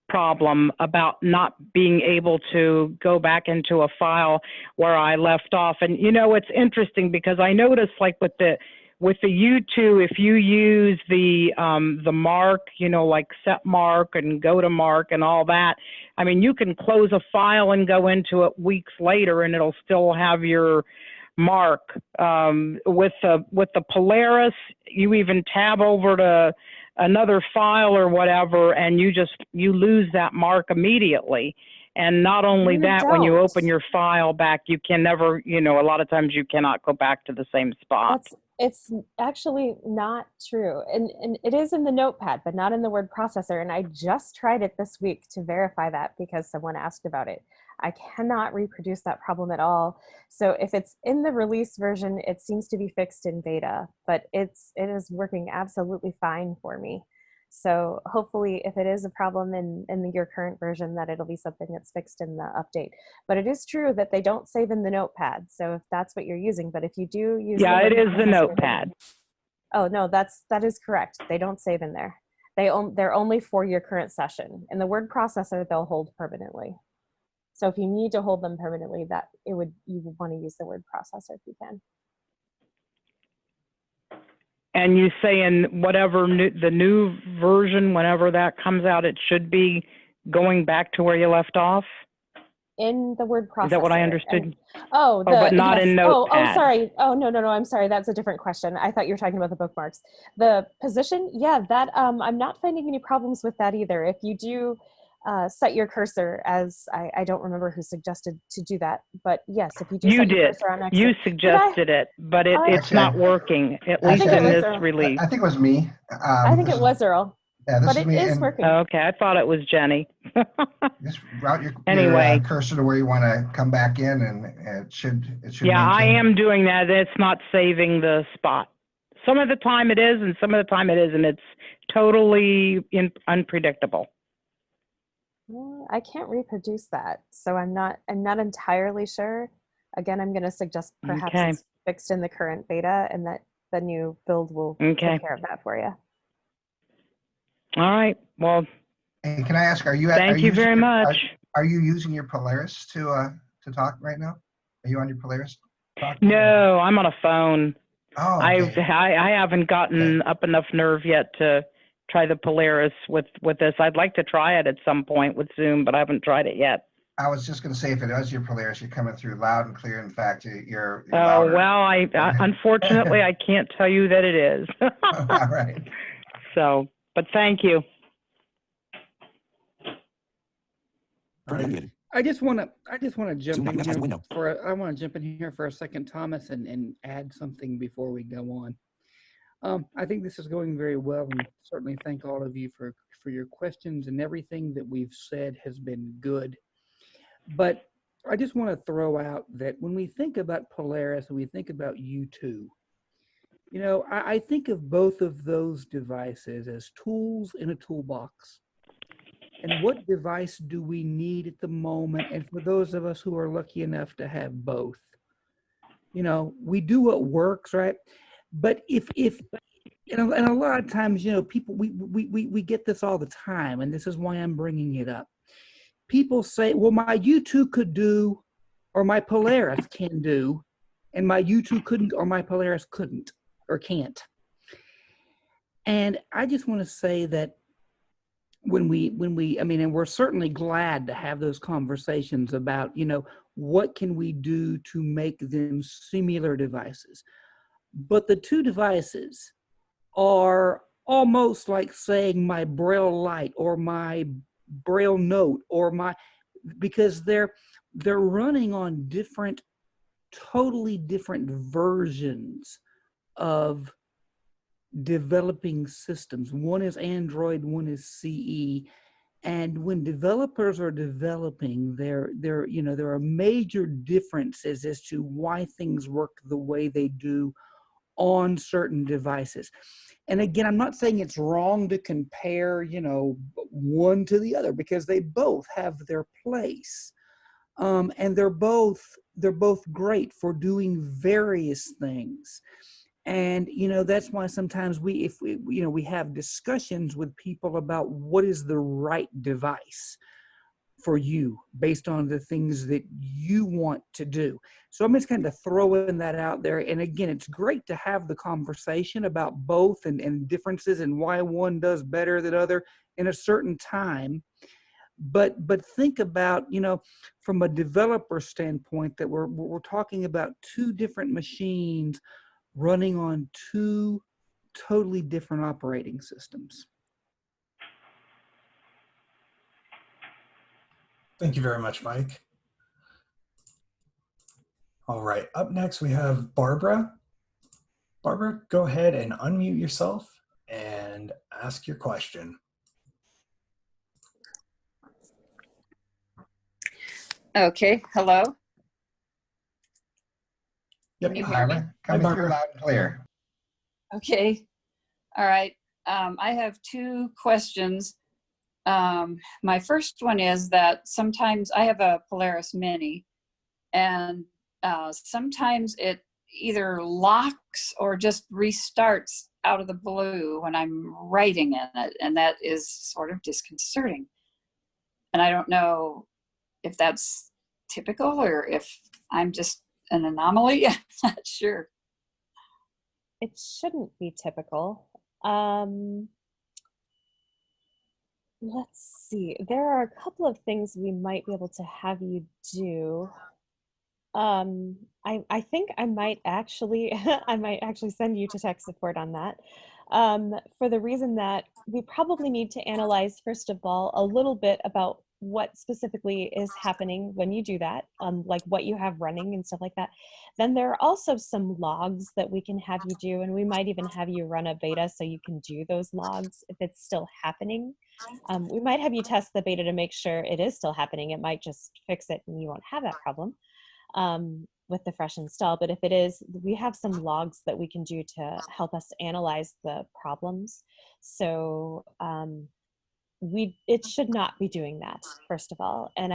S15: problem about not being able to go back into a file where I left off. And you know, it's interesting because I noticed, like with the U2, if you use the mark, you know, like set mark and go to mark and all that, I mean, you can close a file and go into it weeks later and it'll still have your mark. With the Polaris, you even tab over to another file or whatever, and you lose that mark immediately. And not only that, when you open your file back, you can never, you know, a lot of times you cannot go back to the same spot.
S5: It's actually not true. And it is in the notepad, but not in the word processor. And I just tried it this week to verify that because someone asked about it. I cannot reproduce that problem at all. So if it's in the release version, it seems to be fixed in beta, but it is working absolutely fine for me. So hopefully if it is a problem in your current version, that it'll be something that's fixed in the update. But it is true that they don't save in the notepad. So if that's what you're using, but if you do use
S15: it is the notepad.
S5: Oh no, that is correct. They don't save in there. They're only for your current session. In the word processor, they'll hold permanently. So if you need to hold them permanently, you would want to use the word processor if you can.
S15: And you say in whatever the new version, whenever that comes out, it should be going back to where you left off?
S5: In the word processor.
S15: Is that what I understood?
S5: And,
S15: but not in Notepad.
S5: Sorry. Oh, no, I'm sorry. That's a different question. I thought you were talking about the bookmarks. The position, yeah, that I'm not finding any problems with that either. If you do set your cursor, as I don't remember who suggested to do that, but yes, if you do set your cursor on exit.
S15: You suggested it, but it's not working, at least in this release.
S4: I think it was me.
S5: I think it was Earl.
S4: Yeah, this
S5: but
S4: is me.
S5: It is working.
S15: Okay, I thought it was Jenny.
S4: Just route your cursor to where you want to come back in, and it should.
S15: Yeah, I am doing that. It's not saving the spot. Some of the time it is, and some of the time it isn't. It's totally unpredictable.
S5: I can't reproduce that, so I'm not entirely sure. Again, I'm going to suggest perhaps it's fixed in the current beta, and that the new build will take care of that for you.
S15: All right. Well,
S4: hey, can I ask?
S15: Thank you very much.
S4: Are you using your Polaris to talk right now? Are you on your Polaris?
S15: No, I'm on a phone.
S4: Oh, okay.
S15: I haven't gotten up enough nerve yet to try the Polaris with this. I'd like to try it at some point with Zoom, but I haven't tried it yet.
S4: I was just going to say, if it was your Polaris, you're coming through loud and clear. In fact, you're
S15: oh,
S4: louder.
S15: well, I unfortunately, I can't tell you that it is.
S4: All right.
S15: So, but thank you.
S2: I just want to jump in here I want to jump in here for a second, Thomas, and add something before we go on. I think this is going very well, and certainly thank all of you for your questions, and everything that we've said has been good. But I just want to throw out that when we think about Polaris and we think about U2, you know, I think of both of those devices as tools in a toolbox. And what device do we need at the moment? And for those of us who are lucky enough to have both, you know, we do what works, right? But if and a lot of times, you know, people, we get this all the time, and this is why I'm bringing it up. People say, well, my U2 could do, or my Polaris can do, and my U2 couldn't, or my Polaris couldn't, or can't. And I just want to say that when we, I mean, and we're certainly glad to have those conversations about, you know, what can we do to make them similar devices? But the two devices are almost like saying my Braille Light or my Braille Note or because they're running on totally different versions of developing systems. One is Android, one is CE. And when developers are developing, there are major differences as to why things work the way they do on certain devices. And again, I'm not saying it's wrong to compare, one to the other, because they both have their place. And they're both great for doing various things. And that's why sometimes we have discussions with people about what is the right device for you based on the things that you want to do. So I'm just kind of throwing that out there. And again, it's great to have the conversation about both and differences and why one does better than other in a certain time. But think about, from a developer standpoint, that we're talking about two different machines running on two totally different operating systems.
S1: Thank you very much, Mike. All right, up next we have Barbara. Barbara, go ahead and unmute yourself and ask your question.
S16: Okay, hello?
S1: Yep.
S16: Can you hear me?
S4: Coming through loud and clear.
S16: Okay, all right. I have two questions. My first one is that sometimes I have a Polaris Mini, and sometimes it either locks or just restarts out of the blue when I'm writing in it, and that is sort of disconcerting. And I don't know if that's typical or if I'm just an anomaly. I'm not sure.
S5: It shouldn't be typical. Let's see. There are a couple of things we might be able to have you do. I think I might actually send you to tech support on that. For the reason that we probably need to analyze, first of all, a little bit about what specifically is happening when you do that, like what you have running and stuff like that. Then there are also some logs that we can have you do, and we might even have you run a beta so you can do those logs if it's still happening. We might have you test the beta to make sure it is still happening. It might just fix it and you won't have that problem with the fresh install. But if it is, we have some logs that we can do to help us analyze the problems. So it should not be doing that, first of all. And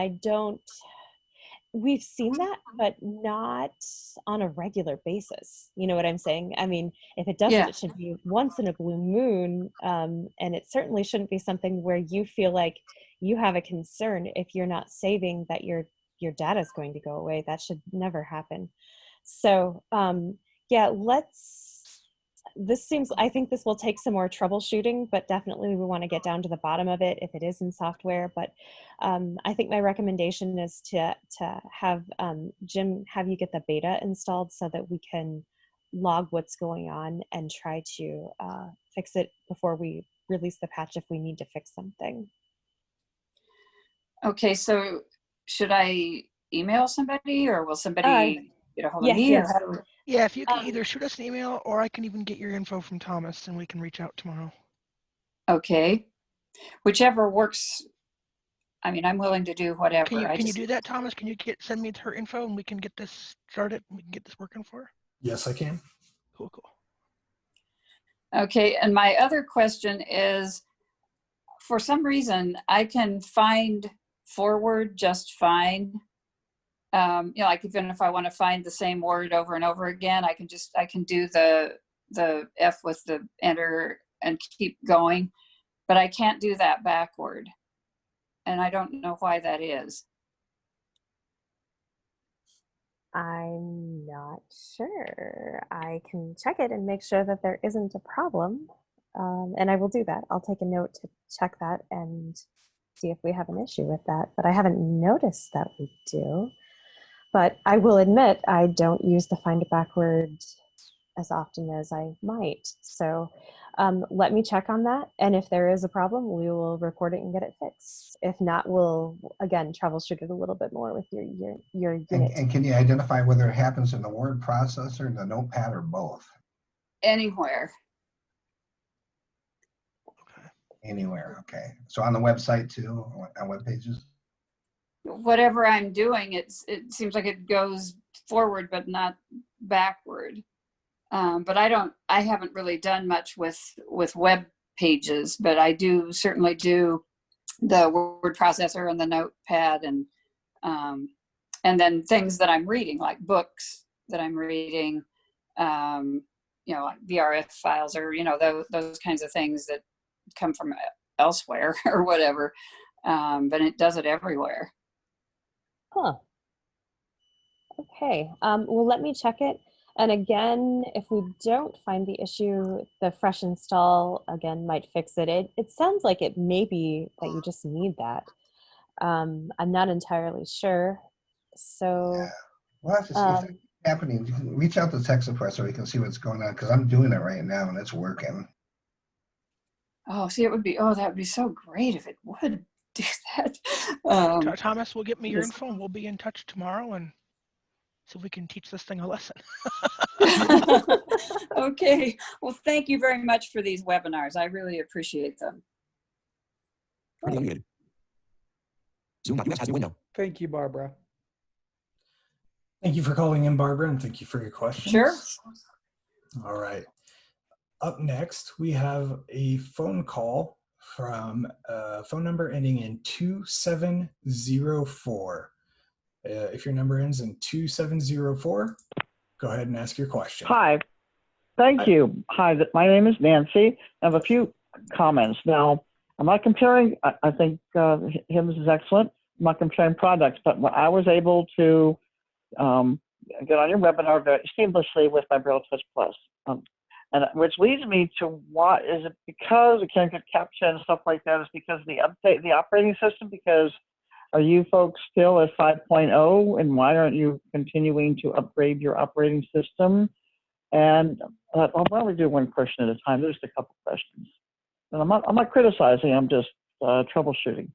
S5: we've seen that, but not on a regular basis. You know what I'm saying? I mean, if it does it should be once in a blue moon. And it certainly shouldn't be something where you feel like you have a concern if you're not saving that your data is going to go away. That should never happen. So yeah, I think this will take some more troubleshooting, but definitely we want to get down to the bottom of it if it is in software. But I think my recommendation is to have Jim have you get the beta installed so that we can log what's going on and try to fix it before we release the patch if we need to fix something.
S16: Okay, so should I email somebody, or will somebody get a hold of me?
S5: Yes.
S3: Yeah, if you can either shoot us an email, or I can even get your info from Thomas and we can reach out tomorrow.
S16: Okay, whichever works. I mean, I'm willing to do whatever.
S3: Can you do that, Thomas? Can you send me her info and we can get this started and we can get this working for her?
S1: Yes, I can.
S3: Cool, cool.
S16: Okay, and my other question is, for some reason, I can find forward just fine. Like even if I want to find the same word over and over again, I can do the F with the enter and keep going, but I can't do that backward. And I don't know why that is.
S5: I'm not sure. I can check it and make sure that there isn't a problem. And I will do that. I'll take a note to check that and see if we have an issue with that. But I haven't noticed that we do. But I will admit I don't use the find it backward as often as I might. So let me check on that. And if there is a problem, we will record it and get it fixed. If not, we'll, again, troubleshoot it a little bit more with your unit.
S4: And can you identify whether it happens in the word processor, the notepad, or both?
S16: Anywhere.
S4: anywhere. Okay. So on the website too, on web pages?
S16: Whatever I'm doing, it seems like it goes forward, but not backward. But I haven't really done much with web pages, but I certainly do the word processor and the notepad and then things that I'm reading, like books that I'm reading, like VRF files or, those kinds of things that come from elsewhere or whatever. But it does it everywhere.
S5: Huh. Okay. Well, let me check it. And again, if we don't find the issue, the fresh install again might fix it. It sounds like it may be that you just need that. I'm not entirely sure. So
S4: Yeah. We'll have to see if that's happening. You can reach out to tech support so we can see what's going on, because I'm doing it right now and it's working.
S16: Oh, see, that would be so great if it would do that.
S3: Thomas will get me your info and we'll be in touch tomorrow and see if we can teach this thing a lesson.
S16: Okay. Well, thank you very much for these webinars. I really appreciate them.
S2: Thank you, Barbara.
S1: Thank you for calling in, Barbara, and thank you for your questions.
S16: Sure.
S1: All right. Up next, we have a phone call from a phone number ending in 2704. If your number ends in 2704, go ahead and ask your question.
S17: Hi. Thank you. Hi, my name is Nancy. I have a few comments. Now, I'm not comparing, I think HIMS is excellent. I'm not comparing products, but when I was able to get on your webinar very seamlessly with my Braille Touch Plus, and which leads me to what is it because it can't get capture and stuff like that? Is because the update, the operating system? Because are you folks still at 5.0, and why aren't you continuing to upgrade your operating system? And why don't we do one question at a time? There's a couple questions, and I'm not criticizing. I'm just troubleshooting.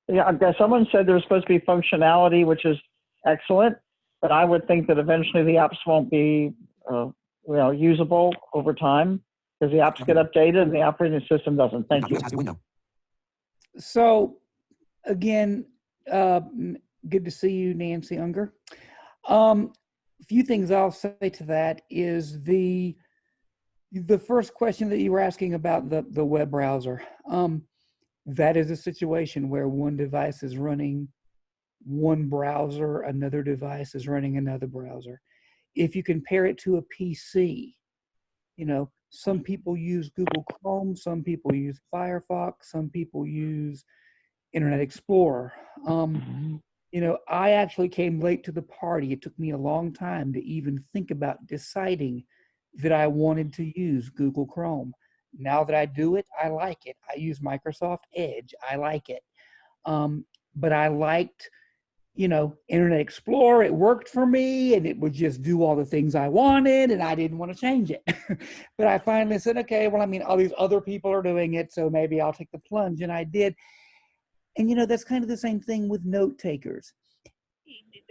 S17: Yeah, someone said there was supposed to be functionality, which is excellent, but I would think that eventually the apps won't be usable over time because the apps get updated and the operating system doesn't. Thank you.
S2: So, again, good to see you, Nancy Unger. A few things I'll say to that is the first question that you were asking about the web browser. That is a situation where one device is running one browser, another device is running another browser. If you compare it to a PC, some people use Google Chrome, some people use Firefox, some people use Internet Explorer. I actually came late to the party. It took me a long time to even think about deciding that I wanted to use Google Chrome. Now that I do it, I like it. I use Microsoft Edge. I like it. But I liked, Internet Explorer. It worked for me, and it would just do all the things I wanted, and I didn't want to change it. But I finally said, okay, well, all these other people are doing it, so maybe I'll take the plunge, and I did. And, that's kind of the same thing with note takers.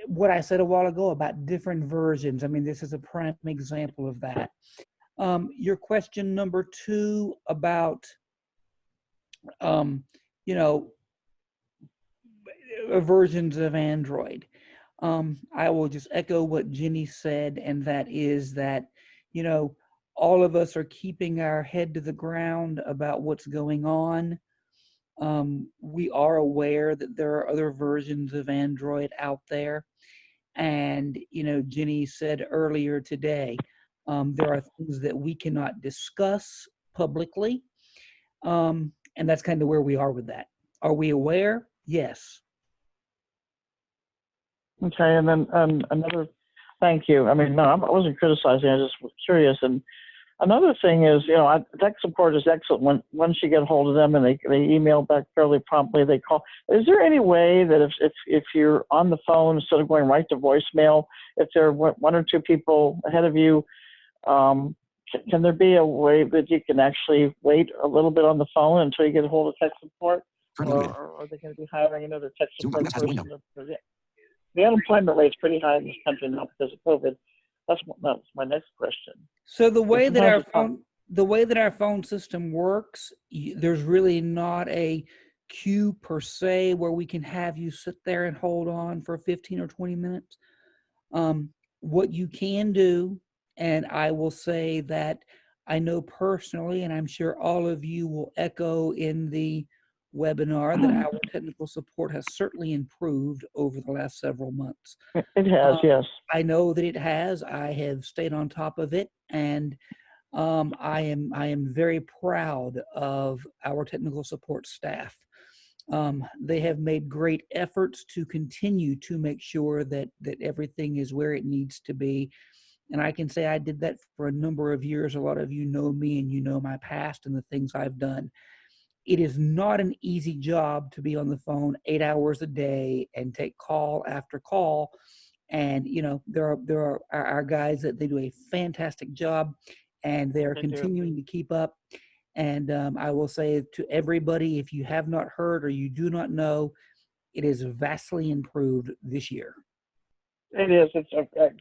S2: What I said a while ago about different versions, this is a prime example of that. Your question number 2 about, versions of Android. I will just echo what Ginny said, and that is that, all of us are keeping our head to the ground about what's going on. We are aware that there are other versions of Android out there. And, Ginny said earlier today, there are things that we cannot discuss publicly. And that's kind of where we are with that. Are we aware? Yes.
S17: Okay, and then another, thank you. I wasn't criticizing, I just was curious. And another thing is, tech support is excellent. Once you get a hold of them and they email back fairly promptly, they call. Is there any way that if you're on the phone, instead of going right to voicemail, if there are 1 or 2 people ahead of you, can there be a way that you can actually wait a little bit on the phone until you get a hold of tech support? Or are they going to be hiring another tech support person? The unemployment rate is pretty high in this country now because of COVID. That's my next question.
S2: So the way that our phone, The way that our phone system works, there's really not a queue per se where we can have you sit there and hold on for 15 or 20 minutes. What you can do, and I will say that I know personally, and I'm sure all of you will echo in the webinar, that our technical support has certainly improved over the last several months.
S17: It has, yes.
S2: I know that it has. I have stayed on top of it, and I am very proud of our technical support staff. They have made great efforts to continue to make sure that everything is where it needs to be. And I can say I did that for a number of years. A lot of you know me and you know my past and the things I've done. It is not an easy job to be on the phone 8 hours a day and take call after call. And, you know, there are our guys that they do a fantastic job, and they're continuing to keep up. And I will say to everybody, if you have not heard or you do not know, it is vastly improved this year.
S17: It is. It's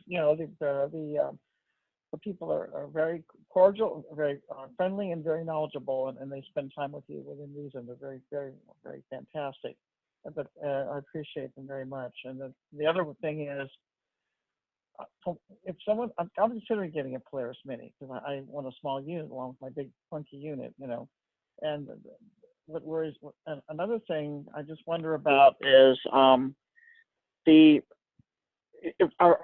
S17: you know, the people are very cordial, very friendly, and very knowledgeable, and they spend time with you within reason. They're very, very, very fantastic. But I appreciate them very much. And the other thing is, if someone, I'm considering getting a Polaris Mini because I want a small unit along with my big clunky unit, you know. And what worries, another thing I just wonder about is are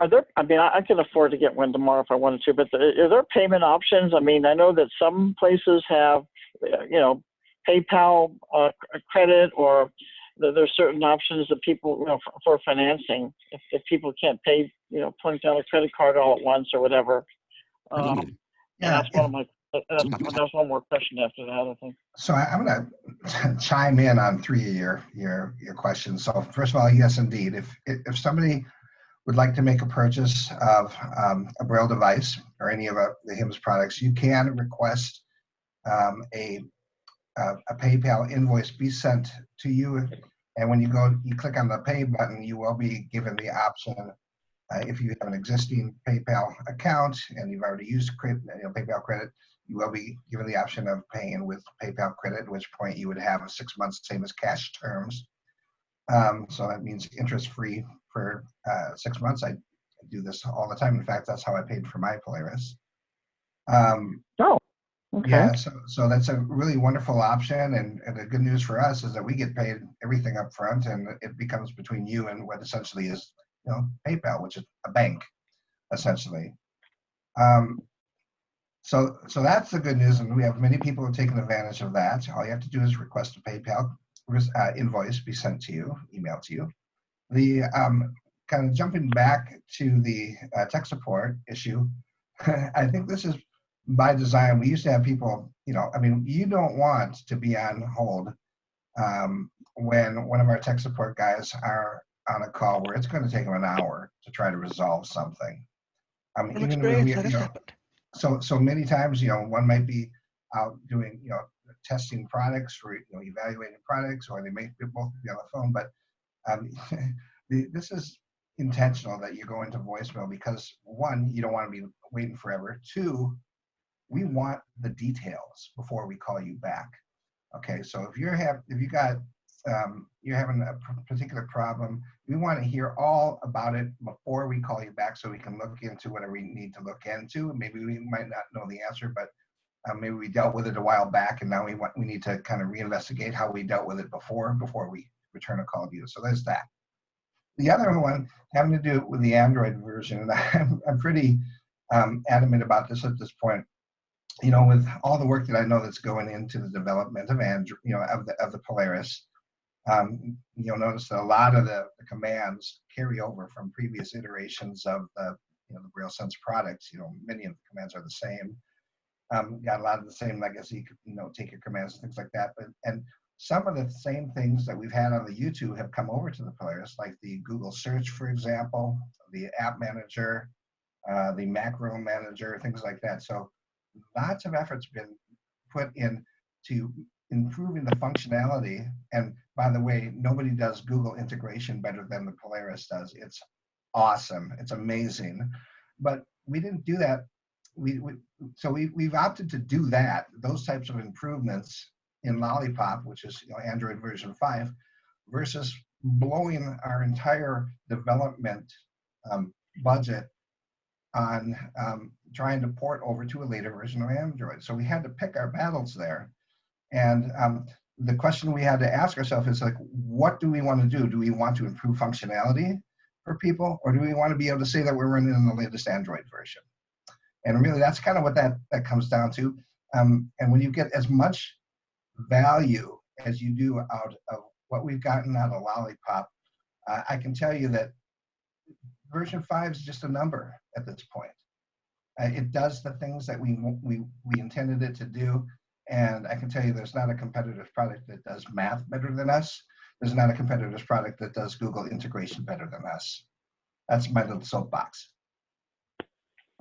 S17: there, I mean, I can afford to get one tomorrow if I wanted to, but are there payment options? I mean, I know that some places have, you know, PayPal credit, or there's certain options that people, you know, for financing, if people can't pay, you know, $20 credit card all at once or whatever.
S4: Yeah,
S17: that's one of my, that's one more question after that, I think.
S4: So I'm going to chime in on three of your questions. So first of all, yes, indeed. If somebody would like to make a purchase of a Braille device or any of the HIMS products, you can request a PayPal invoice be sent to you. And when you click on the pay button, you will be given the option, if you have an existing PayPal account and you've already used PayPal credit, you will be given the option of paying with PayPal credit, at which point you would have 6 months, same as cash terms. So that means interest-free for 6 months. I do this all the time. In fact, that's how I paid for my Polaris.
S17: Okay.
S4: Yeah, so that's a really wonderful option, and the good news for us is that we get paid everything up front, and it becomes between you and what essentially is, you know, PayPal, which is a bank, essentially. So that's the good news, and we have many people who have taken advantage of that. All you have to do is request a PayPal invoice be sent to you, emailed to you. The kind of jumping back to the tech support issue, I think this is by design. We used to have people, you know, I mean, you don't want to be on hold when one of our tech support guys are on a call where it's going to take them an hour to try to resolve something.
S3: From experience, that has happened.
S4: So many times, you know, one might be out doing, you know, testing products or, you know, evaluating products, or they may both be on the phone. But this is intentional that you go into voicemail because, one, you don't want to be waiting forever. Two, we want the details before we call you back. Okay, so if you're having a particular problem, we want to hear all about it before we call you back, so we can look into whatever we need to look into. Maybe we might not know the answer, but maybe we dealt with it a while back, and now we need to kind of reinvestigate how we dealt with it before we return a call to you. So there's that. The other one having to do with the Android version, and I'm pretty adamant about this at this point. You know, with all the work that I know that's going into the development of Android, you know, of the Polaris, you'll notice that a lot of the commands carry over from previous iterations of the Braille Sense products. You know, many of the commands are the same. Got a lot of the same legacy, you know, take your commands and things like that. And some of the same things that we've had on the YouTube have come over to the Polaris, like the Google search, for example, the app manager, the macro manager, things like that. So lots of effort's been put into improving the functionality. And by the way, nobody does Google integration better than the Polaris does. It's awesome. It's amazing. But we didn't do that we've opted to do that, those types of improvements in Lollipop, which is Android version 5, versus blowing our entire development budget on trying to port over to a later version of Android. So we had to pick our battles there. And the question we had to ask ourselves is like, what do we want to do? Do we want to improve functionality for people, or do we want to be able to say that we're running in the latest Android version? And really, that's kind of what that comes down to. And when you get as much value as you do out of what we've gotten out of Lollipop, I can tell you that version 5 is just a number at this point. It does the things that we intended it to do. And I can tell you there's not a competitive product that does math better than us. There's not a competitive product that does Google integration better than us. That's my little soapbox.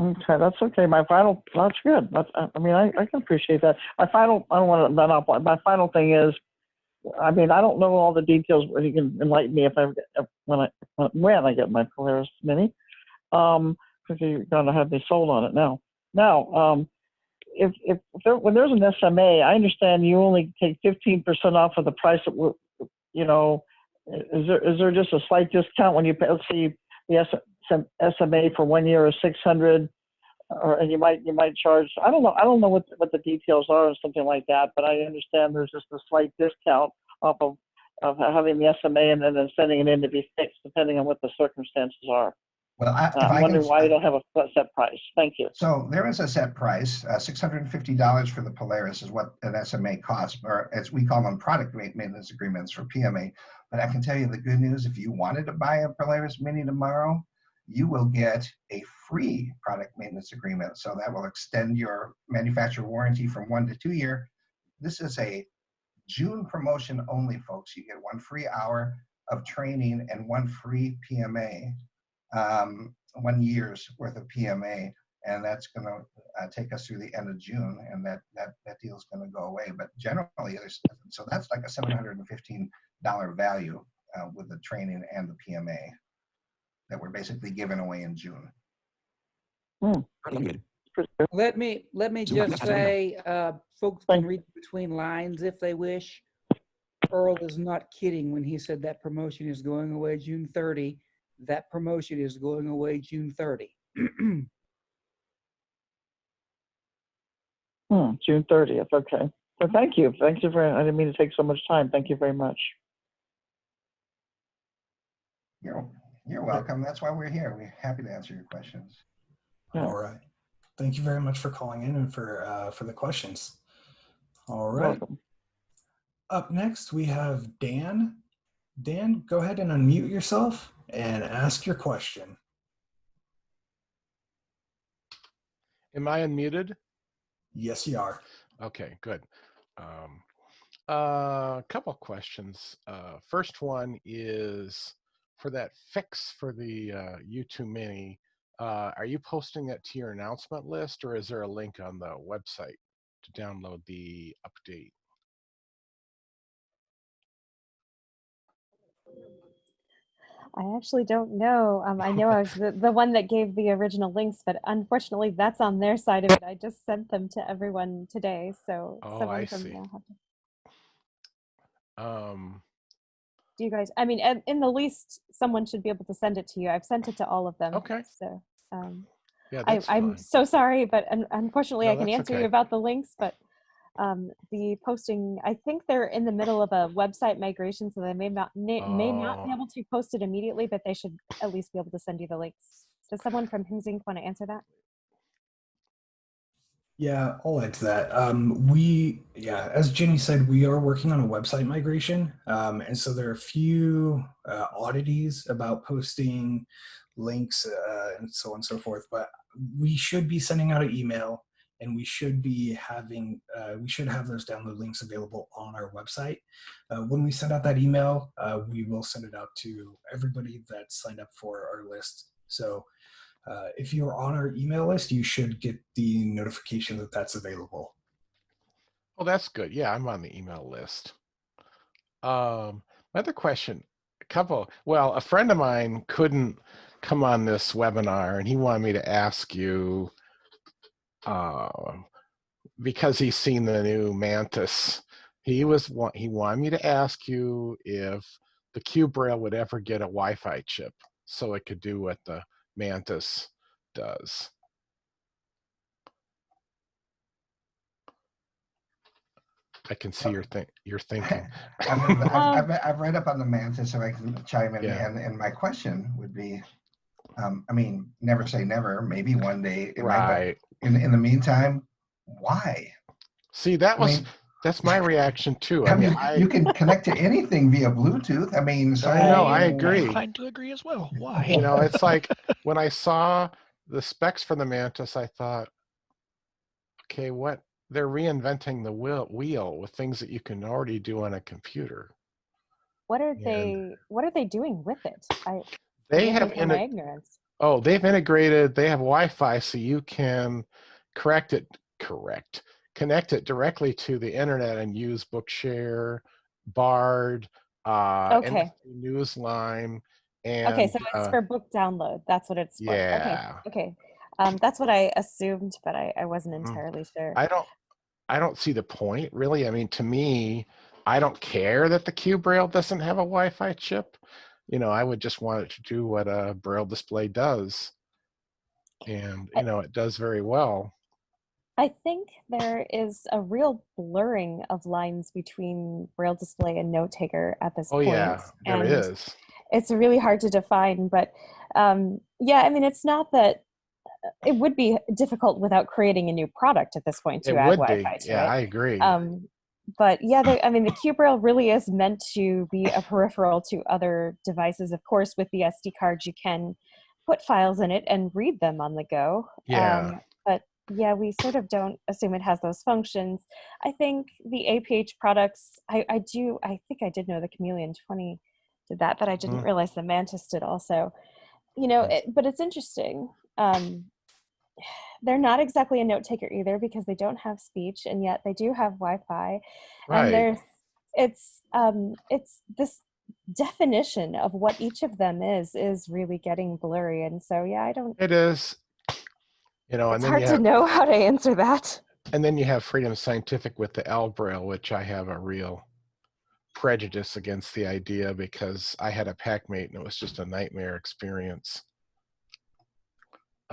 S17: Okay, that's okay. That's good. I mean, I can appreciate that. I don't want to run off. My final thing is, I mean, I don't know all the details, but you can enlighten me when I get my Polaris Mini, because you're going to have me sold on it now. Now, when there's an SMA, I understand you only take 15% off of the price that is there just a slight discount when you pay, let's see, the SMA for 1 year is 600, and you might charge, I don't know what the details are or something like that, but I understand there's just a slight discount off of having the SMA and then sending it in to be fixed depending on what the circumstances are.
S4: Well,
S17: I'm wondering why you don't have a set price. Thank you.
S4: So there is a set price. $650 for the Polaris is what an SMA costs, or as we call them, product maintenance agreements for PMA. But I can tell you the good news, if you wanted to buy a Polaris Mini tomorrow, you will get a free product maintenance agreement. So that will extend your manufacturer warranty from 1 to 2 years. This is a June promotion only, folks. You get 1 free hour of training and 1 free PMA. 1 year's worth of PMA, and that's going to take us through the end of June, and that deal is going to go away. But generally, so that's like a $715 value with the training and the PMA that we're basically giving away in June.
S2: Let me just say, folks can read between lines if they wish. Earl is not kidding when he said that promotion is going away June 30. That promotion is going away June 30.
S17: June 30th. Okay. Well, thank you. Thank you I didn't mean to take so much time. Thank you very much.
S4: You're welcome. That's why we're here. We're happy to answer your questions.
S1: Yeah. All right. Thank you very much for calling in and for the questions. All right.
S17: Welcome.
S1: Up next, we have Dan. Dan, go ahead and unmute yourself and ask your question.
S18: Am I unmuted?
S1: Yes, you are.
S18: Okay, good. A couple of questions. First one is for that fix for the U2 Mini. Are you posting that to your announcement list, or is there a link on the website to download the update?
S5: I actually don't know. I know I was the one that gave the original links, but unfortunately that's on their side of it. I just sent them to everyone today, so someone from there have to. Do you guys, I mean, in the least, someone should be able to send it to you. I've sent it to all of them.
S18: Okay.
S5: So
S18: yeah,
S5: I'm so sorry, but unfortunately I can answer
S18: okay.
S5: you about the links, but the posting, I think they're in the middle of a website migration, so they may not be able to post it immediately, but they should at least be able to send you the links. Does someone from HIMS Inc. want to answer that?
S1: Yeah, I'll add to that. As Ginny said, we are working on a website migration. And so there are a few oddities about posting links and so on and so forth, but we should be sending out an email, and we should be having, we should have those download links available on our website. When we send out that email, we will send it out to everybody that signed up for our list. So if you're on our email list, you should get the notification that that's available.
S18: Well, that's good. Yeah, I'm on the email list. My other question, a friend of mine couldn't come on this webinar, and he wanted me to ask you because he's seen the new Mantis, he wanted me to ask you if the Q Braille would ever get a Wi-Fi chip so it could do what the Mantis does. I can see you're thinking.
S4: I've read up on the Mantis, so I can chime in.
S18: Yeah.
S4: And my question would be, I mean, never say never. Maybe one day it
S18: Right.
S4: might, but in the meantime, why?
S18: See, that's my reaction too.
S4: I mean, you can connect to anything via Bluetooth. I mean, so
S18: I know, I agree.
S3: I'm inclined to agree as well. Why?
S18: You know, it's like when I saw the specs for the Mantis, I thought, okay, what? They're reinventing the wheel with things that you can already do on a computer.
S5: What are they doing with it?
S18: They have
S5: my ignorance.
S18: Oh, they've integrated. They have Wi-Fi, so you can connect it directly to the internet and use Bookshare, Bard,
S5: Okay.
S18: Newsline, and
S5: Okay, so it's for book download. That's what it's for.
S18: Yeah.
S5: Okay. That's what I assumed, but I wasn't entirely sure.
S18: I don't see the point, really. I mean, to me, I don't care that the Q Braille doesn't have a Wi-Fi chip. You know, I would just want it to do what a Braille display does. And, you know, it does very well.
S5: I think there is a real blurring of lines between Braille display and note taker at this point.
S18: Yeah, there is.
S5: It's really hard to define, but yeah, I mean, it's not that it would be difficult without creating a new product at this point to add Wi-Fi to it.
S18: Yeah, I agree.
S5: But yeah, I mean, the Q Braille really is meant to be a peripheral to other devices. Of course, with the SD cards, you can put files in it and read them on the go.
S18: Yeah.
S5: But yeah, we sort of don't assume it has those functions. I think the APH products, I think I did know the Chameleon 20 did that, but I didn't realize the Mantis did also. You know, but it's interesting. They're not exactly a note taker either because they don't have speech, and yet they do have Wi-Fi.
S18: Right.
S5: And it's this definition of what each of them is really getting blurry. And so yeah, I don't.
S18: It is. You know,
S5: It's
S18: and then
S5: hard to know how to answer that.
S18: And then you have Freedom Scientific with the L Braille, which I have a real prejudice against the idea because I had a packmate and it was just a nightmare experience.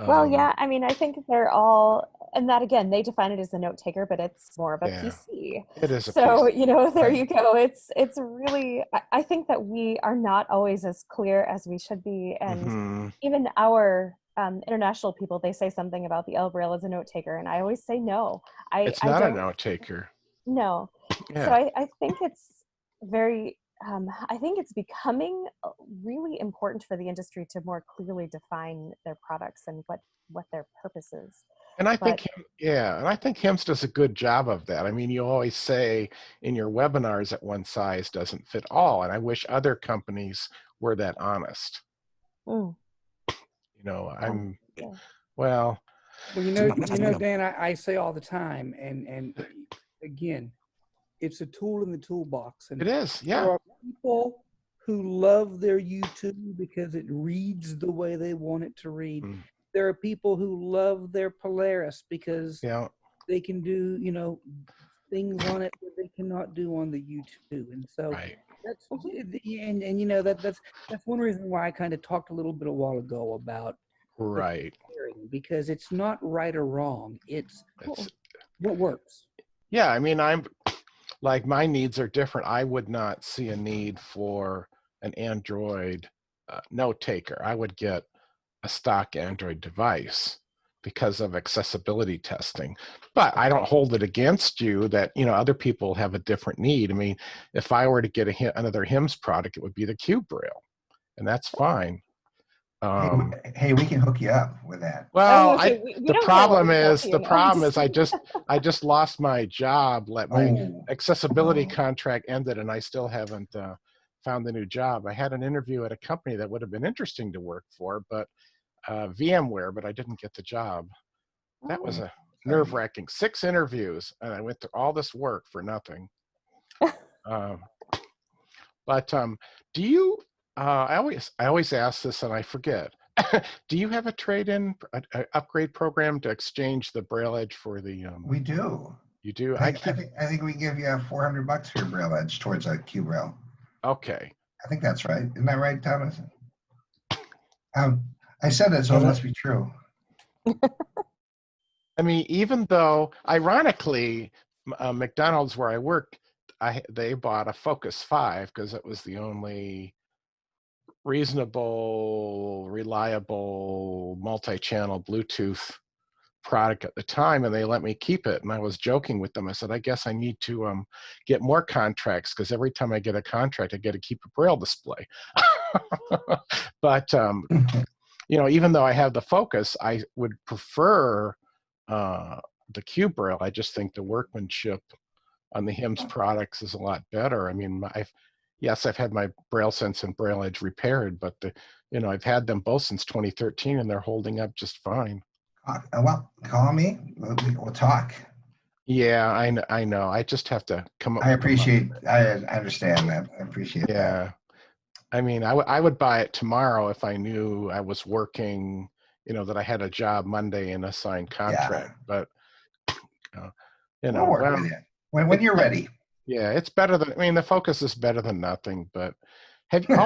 S5: Well, yeah, I mean, I think they're all, and that again, they define it as a note taker, but it's more of a PC.
S18: It is a
S5: so,
S18: PC.
S5: You know, there you go. It's really, I think that we are not always as clear as we should be. And even our international people, they say something about the L Braille as a note taker. And I always say, no,
S18: it's not a note taker.
S5: No.
S18: Yeah.
S5: So I think it's very, I think it's becoming really important for the industry to more clearly define their products and what their purpose is.
S18: And I think, and I think HIMS does a good job of that. I mean, you always say in your webinars that one size doesn't fit all, and I wish other companies were that honest. You know, well,
S2: you know, Dan, I say all the time, and again, it's a tool in the toolbox. And
S18: it is, yeah.
S2: There are people who love their YouTube because it reads the way they want it to read. There are people who love their Polaris because they can do, you know, things on it that they cannot do on the YouTube. And so that's, and you know, that's one reason why I kind of talked a little bit a while ago about because it's not right or wrong. It's what works.
S18: Yeah, I mean, I'm like, my needs are different. I would not see a need for an Android note taker. I would get a stock Android device because of accessibility testing. But I don't hold it against you that, you know, other people have a different need. I mean, if I were to get another HIMS product, it would be the Q Braille, and that's fine.
S4: Hey, we can hook you up with that.
S18: Well, the problem is I just lost my job. My accessibility contract ended, and I still haven't found a new job. I had an interview at a company that would have been interesting to work for, but VMware, but I didn't get the job. That was a nerve-wracking 6 interviews, and I went through all this work for nothing. But do you? I always ask this, and I forget. Do you have a trade-in, a upgrade program to exchange the Braille Edge for the?
S4: We do.
S18: You do.
S4: I think we give you $400 for your Braille Edge towards a Q Braille.
S18: Okay.
S4: I think that's right. Isn't that right, Thomas? I said it, so it must be true.
S18: I mean, even though, ironically, McDonald's where I work, they bought a Focus 5 because it was the only reasonable, reliable, multi-channel Bluetooth product at the time, and they let me keep it. And I was joking with them. I said, I guess I need to get more contracts because every time I get a contract, I get to keep a Braille display. But you know, even though I have the Focus, I would prefer the Q Braille. I just think the workmanship on the HIMS products is a lot better. I mean, yes, I've had my Braille Sense and Braille Edge repaired, but you know, I've had them both since 2013, and they're holding up just fine.
S4: Well, call me. We'll talk.
S18: Yeah, I know. I just have to come up.
S4: I understand that. I appreciate that.
S18: Yeah. I mean, I would buy it tomorrow if I knew I was working, you know, that I had a job Monday and a signed contract. But, you know,
S4: we'll work with you when you're ready.
S18: Yeah, it's better than, I mean, the Focus is better than nothing. But have you,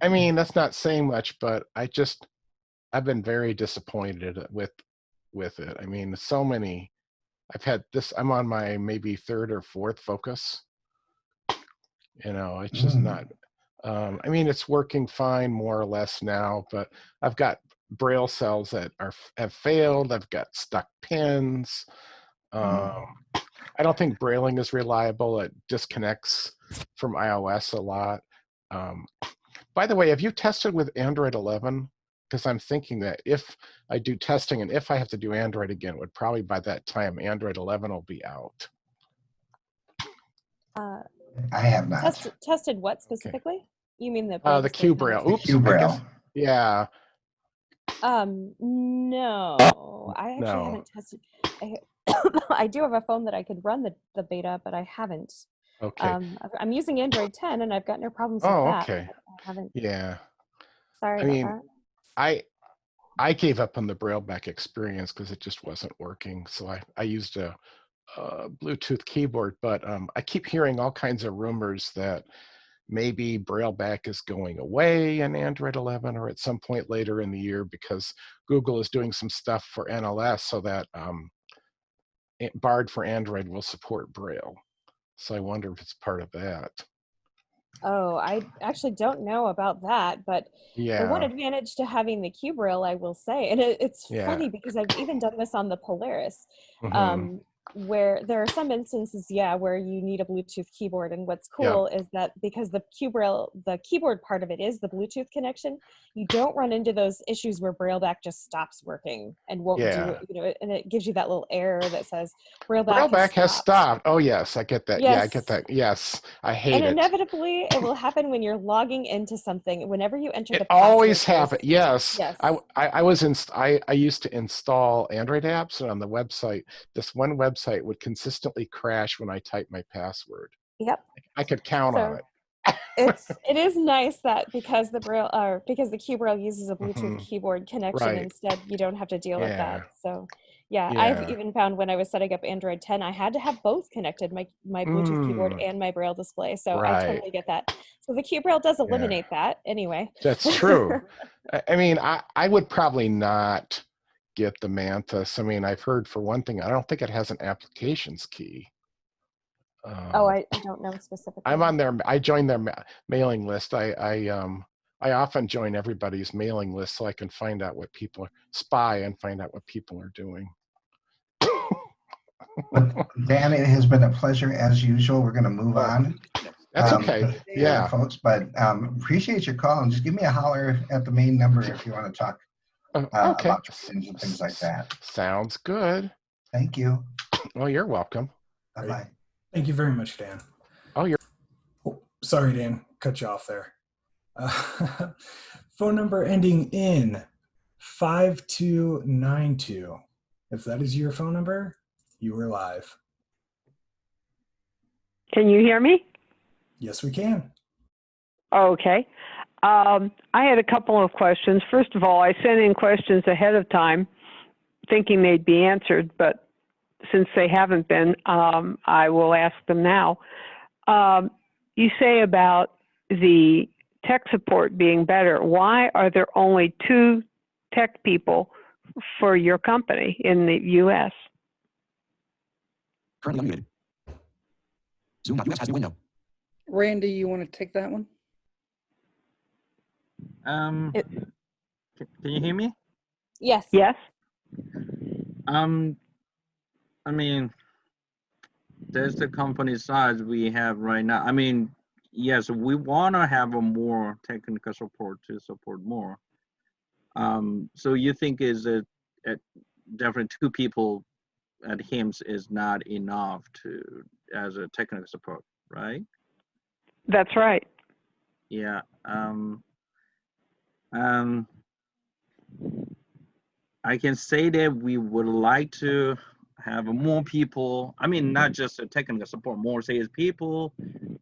S18: I mean, that's not saying much, but I've been very disappointed with it. I mean, so many, I'm on my maybe third or fourth Focus. You know, it's just not, I mean, it's working fine more or less now, but I've got Braille cells that have failed. I've got stuck pins. I don't think Brailing is reliable. It disconnects from iOS a lot. By the way, have you tested with Android 11? Because I'm thinking that if I do testing and if I have to do Android again, it would probably by that time Android 11 will be out.
S4: I have not.
S5: Tested what specifically? Okay. You mean the
S18: Q Braille? Oops.
S4: Q Braille.
S18: Yeah.
S5: No, I actually haven't tested. I do have a phone that I could run the beta, but I haven't.
S18: Okay.
S5: I'm using Android 10, and I've got no problems with that.
S18: Okay.
S5: I haven't.
S18: Yeah.
S5: Sorry about
S18: that. I gave up on the BrailleBack experience because it just wasn't working. So I used a Bluetooth keyboard, but I keep hearing all kinds of rumors that maybe BrailleBack is going away in Android 11 or at some point later in the year because Google is doing some stuff for NLS so that Bard for Android will support Braille. So I wonder if it's part of that.
S5: Oh, I actually don't know about that, but the one advantage to having the Q Braille, I will say, and it's funny because I've even done this on the Polaris, where there are some instances, where you need a Bluetooth keyboard, and what's cool is that because the Q Braille, the keyboard part of it is the Bluetooth connection, you don't run into those issues where BrailleBack just stops working and won't do it, you know, and it gives you that little error that says BrailleBack
S18: has stopped. Oh yes, I get that.
S5: Yes.
S18: Yeah, I get that. Yes, I hate it.
S5: And inevitably, it will happen when you're logging into something. Whenever you enter the
S18: password. It always happens. Yes.
S5: Yes.
S18: I used to install Android apps, and on the website, this one website would consistently crash when I type my password.
S5: Yep.
S18: I could count on it.
S5: It is nice that because the Q Braille uses a Bluetooth keyboard connection instead, you don't have to deal with that. So I've even found when I was setting up Android 10, I had to have both connected, my Bluetooth keyboard and my Braille display. So I totally get that. So the Q Braille does eliminate that anyway.
S18: That's true. I mean, I would probably not get the Mantis. I mean, I've heard for one thing, I don't think it has an applications key.
S5: I don't know specifically.
S18: I'm on their, I joined their mailing list. I often join everybody's mailing list so I can find out what people spy and find out what people are doing.
S4: Dan, it has been a pleasure as usual. We're going to move on.
S18: That's okay.
S4: Folks, but appreciate your call, and just give me a holler at the main number if you want to talk about trade-ins and things like that.
S18: Sounds good.
S4: Thank you.
S18: Well, you're welcome.
S4: Bye-bye.
S1: Thank you very much, Dan.
S18: Oh,
S1: sorry, Dan. Cut you off there. Phone number ending in 5292. If that is your phone number, you are live.
S14: Can you hear me?
S1: Yes, we can.
S14: Okay.
S19: I had a couple of questions. First of all, I sent in questions ahead of time thinking they'd be answered, but since they haven't been, I will ask them now. You say about the tech support being better. Why are there only 2 tech people for your company in the U.S.?
S20: Currently unmuted. Zoom.us has new window.
S2: Randy, you want to take that one?
S6: Can you hear me?
S5: Yes.
S19: Yes.
S6: I mean, there's the company size we have right now. I mean, yes, we want to have a more technical support to support more. So you think is that definitely 2 people at HIMS is not enough to as a technical support, right?
S19: That's right.
S6: Yeah. I can say that we would like to have more people. I mean, not just a technical support, more sales people,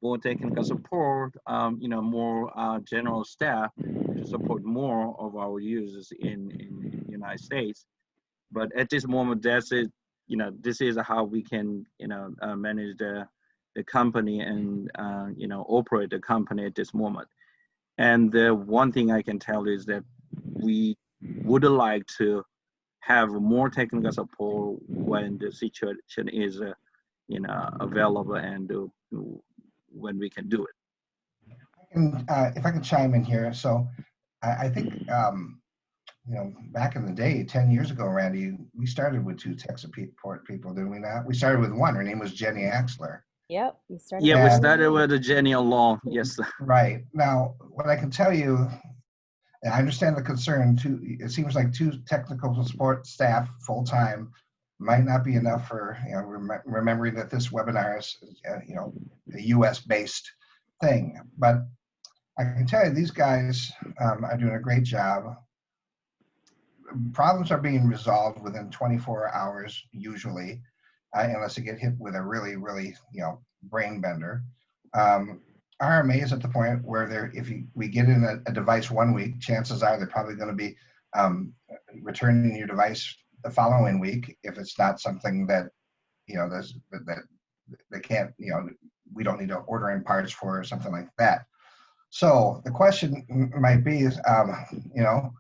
S6: more technical support, you know, more general staff to support more of our users in the United States. But at this moment, that's it. You know, this is how we can, you know, manage the company and, you know, operate the company at this moment. And the one thing I can tell is that we would like to have more technical support when the situation is, you know, available and when we can do it.
S4: And if I can chime in here, so I think you know, back in the day, 10 years ago, Randy, we started with 2 tech support people, didn't we not? We started with 1. Her name was Ginny Axler.
S5: Yep, you started.
S6: Yeah, we started with Jenny along. Yes.
S4: Right. Now, what I can tell you, and I understand the concern too. It seems like 2 technical support staff full time might not be enough for, you know, remembering that this webinar is, you know, a U.S. based thing. But I can tell you, these guys are doing a great job. Problems are being resolved within 24 hours usually, unless you get hit with a really, you know, brain bender. RMA is at the point where we get in a device 1 week, chances are they're probably going to be returning your device the following week if it's not something that, you know, that they can't, you know, we don't need to order in parts for or something like that. So the question might be is, you know,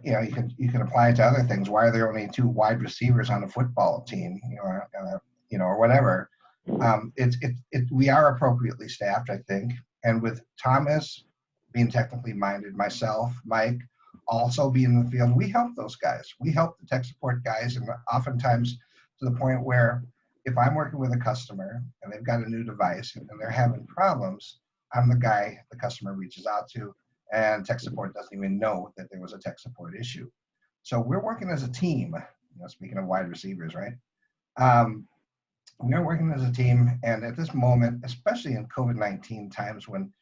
S4: you can apply it to other things. Why are there only 2 wide receivers on a football team, you know, or whatever? We are appropriately staffed, I think. And with Thomas being technically minded, myself, Mike, also being in the field, we help those guys. We help the tech support guys, and oftentimes to the point where if I'm working with a customer and they've got a new device and they're having problems, I'm the guy the customer reaches out to, and tech support doesn't even know that there was a tech support issue. So we're working as a team, you know, speaking of wide receivers, right? We're working as a team, and at this moment, especially in COVID-19 times when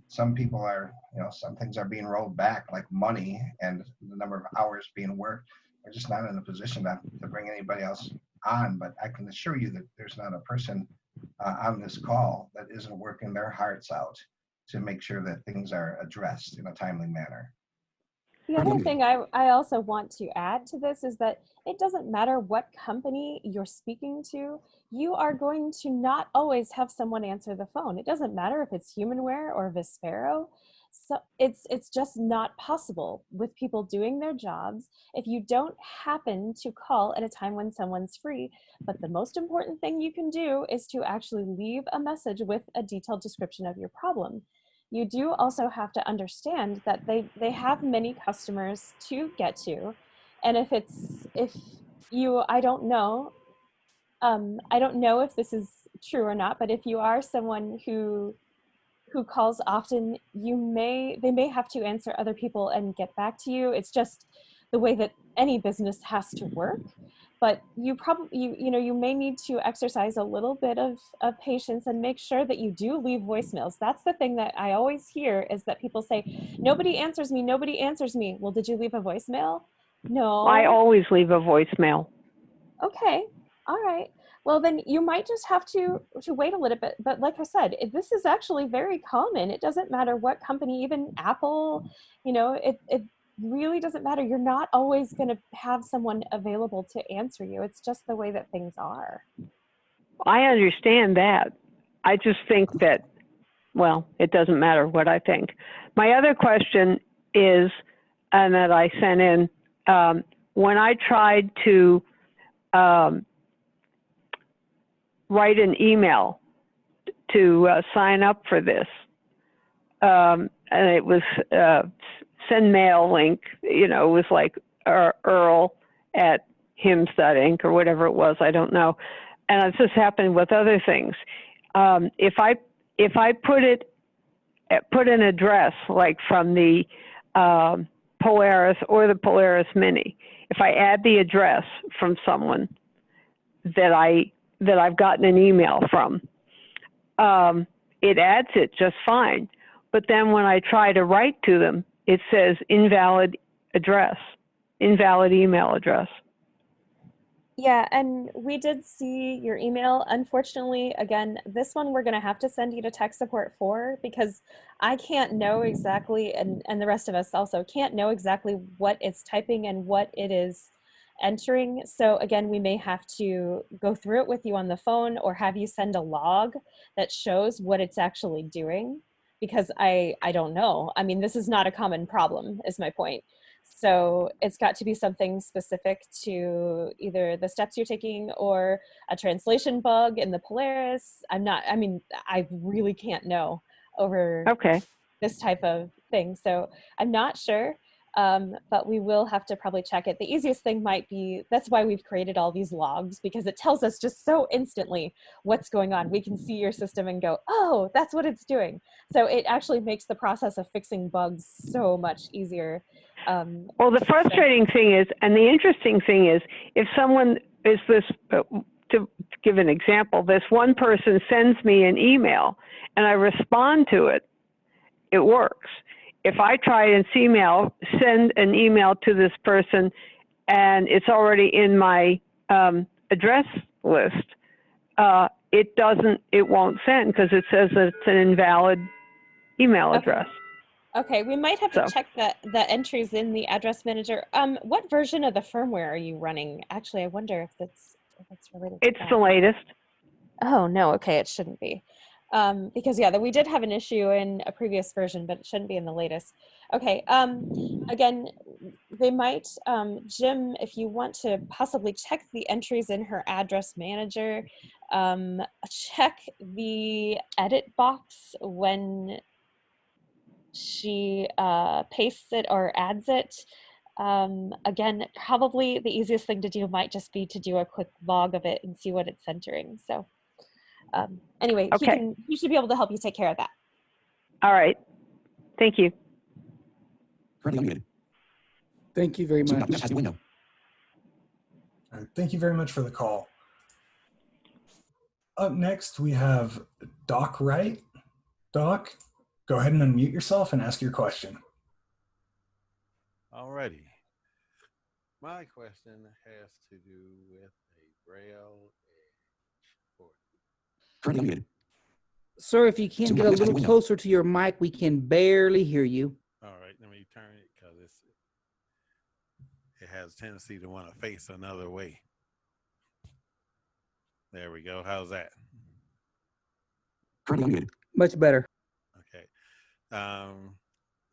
S4: some people are, you know, some things are being rolled back, like money and the number of hours being worked, we're just not in a position to bring anybody else on. But I can assure you that there's not a person on this call that isn't working their hearts out to make sure that things are addressed in a timely manner.
S5: The other thing I also want to add to this is that it doesn't matter what company you're speaking to, you are going to not always have someone answer the phone. It doesn't matter if it's Humanware or Vispero. So it's just not possible with people doing their jobs if you don't happen to call at a time when someone's free. But the most important thing you can do is to actually leave a message with a detailed description of your problem. You do also have to understand that they have many customers to get to. And I don't know if this is true or not, but if you are someone who calls often, they may have to answer other people and get back to you. It's just the way that any business has to work. But you may need to exercise a little bit of patience and make sure that you do leave voicemails. That's the thing that I always hear, is that people say, nobody answers me, nobody answers me. Well, did you leave a voicemail? No.
S19: I always leave a voicemail.
S5: Okay, all right. well, then you might just have to wait a little bit. But like I said, this is actually very common. It doesn't matter what company, even Apple, you know, it really doesn't matter. You're not always going to have someone available to answer you. It's just the way that things are.
S19: I understand that. I just think that, well, it doesn't matter what I think. My other question is, and that I sent in, when I tried to write an email to sign up for this, and it was send mail link, you know, it was like Earl at HIMS.inc or whatever it was, I don't know. And it's just happened with other things. If I put an address like from the Polaris or the Polaris Mini, if I add the address from someone that I've gotten an email from, it adds it just fine. But then when I try to write to them, it says invalid address, invalid email address.
S5: Yeah, and we did see your email. Unfortunately, again, this one we're going to have to send you to tech support for, because I can't know exactly, and the rest of us also can't know exactly what it's typing and what it is entering. So again, we may have to go through it with you on the phone or have you send a log that shows what it's actually doing, because I don't know. I mean, this is not a common problem, is my point. So it's got to be something specific to either the steps you're taking or a translation bug in the Polaris. I really can't know over this type of thing. So I'm not sure, but we will have to probably check it. The easiest thing might be, that's why we've created all these logs, because it tells us just so instantly what's going on. We can see your system and go, oh, that's what it's doing. So it actually makes the process of fixing bugs so much easier.
S19: Well, the frustrating thing is, and the interesting thing is, if someone is this, to give an example, this one person sends me an email and I respond to it, it works. If I try and send an email to this person and it's already in my address list, it won't send because it says that it's an invalid email address.
S5: Okay, we might have to check the entries in the address manager. What version of the firmware are you running? Actually, I wonder if it's related to
S19: It's the latest.
S5: Oh, no, okay, it shouldn't be. Because yeah, we did have an issue in a previous version, but it shouldn't be in the latest. Okay, again, they might, Jim, if you want to possibly check the entries in her address manager, check the edit box when she pastes it or adds it. Again, probably the easiest thing to do might just be to do a quick log of it and see what it's entering. So anyway, he should be able to help you take care of that.
S19: All right. Thank you.
S2: Thank you very much.
S1: All right, thank you very much for the call. Up next, we have Doc Wright. Doc, go ahead and unmute yourself and ask your question.
S21: Alrighty. My question has to do with a Braille edge.
S2: Sir, if you can get a little closer to your mic, we can barely hear you.
S21: All right, let me turn it because it has a tendency to want to face another way. There we go. How's that?
S2: Much better.
S21: Okay.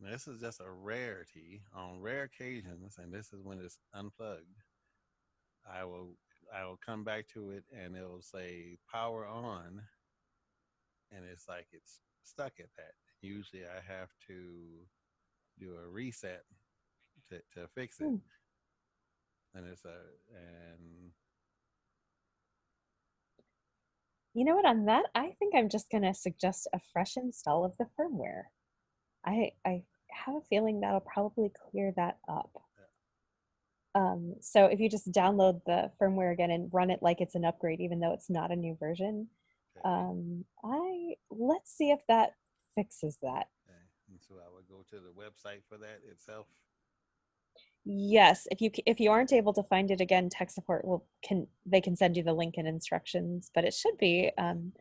S21: This is just a rarity. On rare occasions, and this is when it's unplugged, I will come back to it and it will say power on, and it's like it's stuck at that. Usually I have to do a reset to fix it. And
S5: you know what, on that, I think I'm just going to suggest a fresh install of the firmware. I have a feeling that'll probably clear that up. So if you just download the firmware again and run it like it's an upgrade, even though it's not a new version, let's see if that fixes that.
S21: Okay. And so I would go to the website for that itself.
S5: Yes, if you aren't able to find it again, tech support they can send you the link and instructions, but it should be on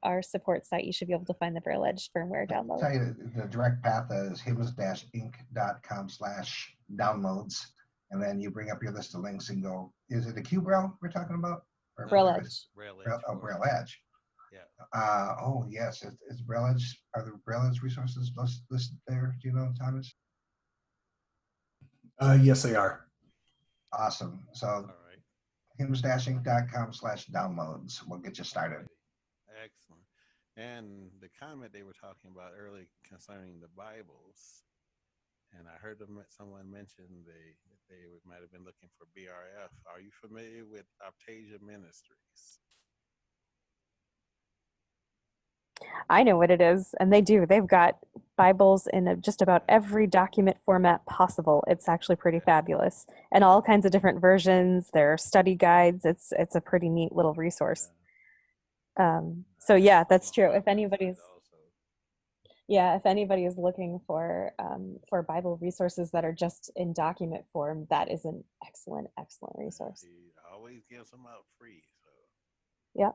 S5: our support site. You should be able to find the Braille Edge firmware
S4: I'll
S5: download.
S4: tell you the direct path is hims-inc.com/downloads, and then you bring up your list of links and go. Is it a Q Braille we're talking about? Or
S5: Braille Edge.
S21: Braille Edge.
S4: Braille Edge.
S21: Yeah.
S4: Oh yes, it's Braille Edge. Are the Braille Edge resources listed there? Do you know, Thomas?
S1: Yes, they are.
S4: Awesome. So hims-inc.com/downloads will get you started.
S21: Excellent. And the comment they were talking about earlier concerning the Bibles, and I heard someone mention they might have been looking for BRF. Are you familiar with Optasia Ministries?
S5: I know what it is, and they do. They've got Bibles in just about every document format possible. It's actually pretty fabulous, and all kinds of different versions. There are study guides. It's a pretty neat little resource. So yeah, that's true. If anybody is looking for Bible resources that are just in document form, that is an excellent resource.
S21: He always gives them out free. So.
S5: Yeah.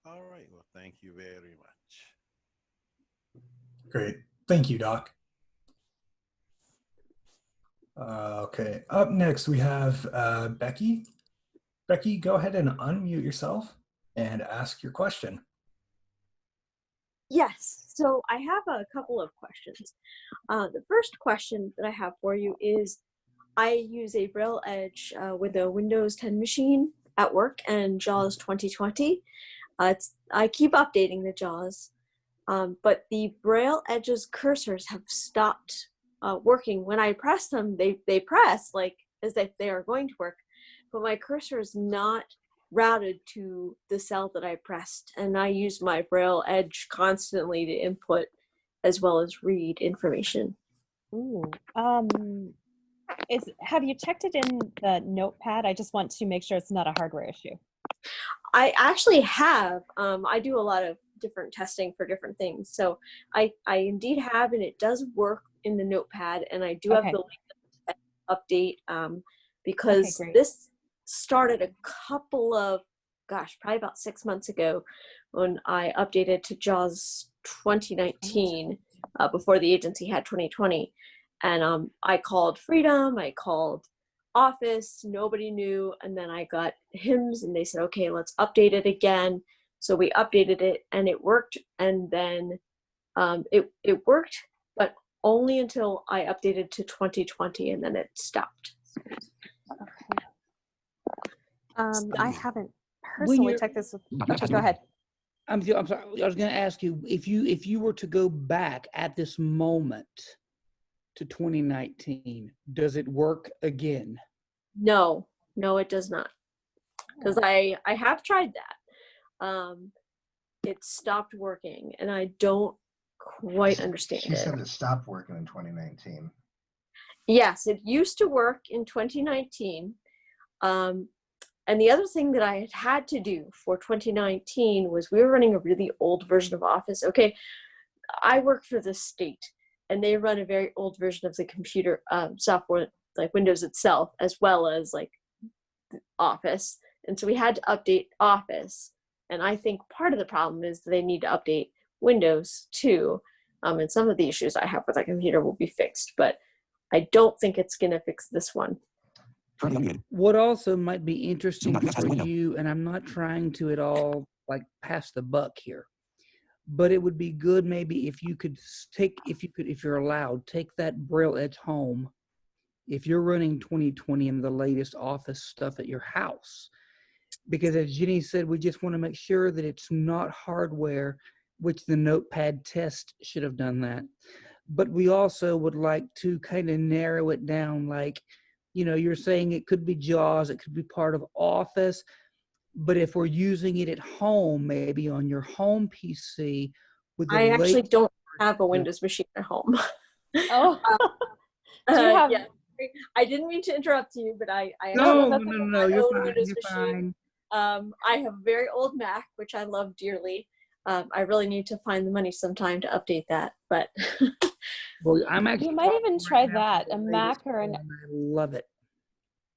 S21: All right. Well, thank you very much.
S1: Great. Thank you, Doc. Okay. Up next, we have Becky. Becky, go ahead and unmute yourself and ask your question.
S8: Yes. So I have a couple of questions. The first question that I have for you is, I use a Braille Edge with a Windows 10 machine at work and JAWS 2020. I keep updating the JAWS, but the Braille Edge's cursors have stopped working. When I press them, they press like as if they are going to work, but my cursor is not routed to the cell that I pressed, and I use my Braille Edge constantly to input as well as read information.
S5: Ooh. Have you checked it in the notepad? I just want to make sure it's not a hardware issue.
S8: I actually have. I do a lot of different testing for different things. So I indeed have, and it does work in the notepad, and I do have the link update because this started a couple of, probably about 6 months ago when I updated to JAWS 2019 before the agency had 2020. And I called Freedom, I called Office, nobody knew, and then I got HIMS and they said, okay, let's update it again. So we updated it and it worked, and then it worked, but only until I updated to 2020, and then it stopped.
S5: I haven't personally checked this. Okay, go ahead.
S2: I'm sorry. I was going to ask you, if you were to go back at this moment to 2019, does it work again?
S8: No, it does not. Because I have tried that. It stopped working, and I don't quite understand it.
S4: She said it stopped working in 2019.
S8: Yes, it used to work in 2019. And the other thing that I had to do for 2019 was we were running a really old version of Office. Okay, I work for the state, and they run a very old version of the computer software, like Windows itself, as well as like Office. And so we had to update Office. And I think part of the problem is they need to update Windows too. And some of the issues I have with that computer will be fixed, but I don't think it's going to fix this one.
S2: What also might be interesting for you, and I'm not trying to at all like pass the buck here, but it would be good maybe if you could if you're allowed, take that Braille Edge home. If you're running 2020 and the latest Office stuff at your house, because as Ginny said, we just want to make sure that it's not hardware, which the notepad test should have done that. But we also would like to kind of narrow it down, like, you know, you're saying it could be JAWS, it could be part of Office, but if we're using it at home, maybe on your home PC, with the
S8: I actually don't have a Windows machine at home.
S5: Oh, do you have?
S8: Yeah. I didn't mean to interrupt you, but I
S2: No,
S8: have
S2: you're fine.
S8: Windows
S2: You're
S8: machine.
S2: fine.
S8: I have a very old Mac, which I love dearly. I really need to find the money sometime to update that, but
S2: Well, I'm actually.
S5: You might even try that, a
S2: Latest
S5: Mac or an.
S2: phone. I love it.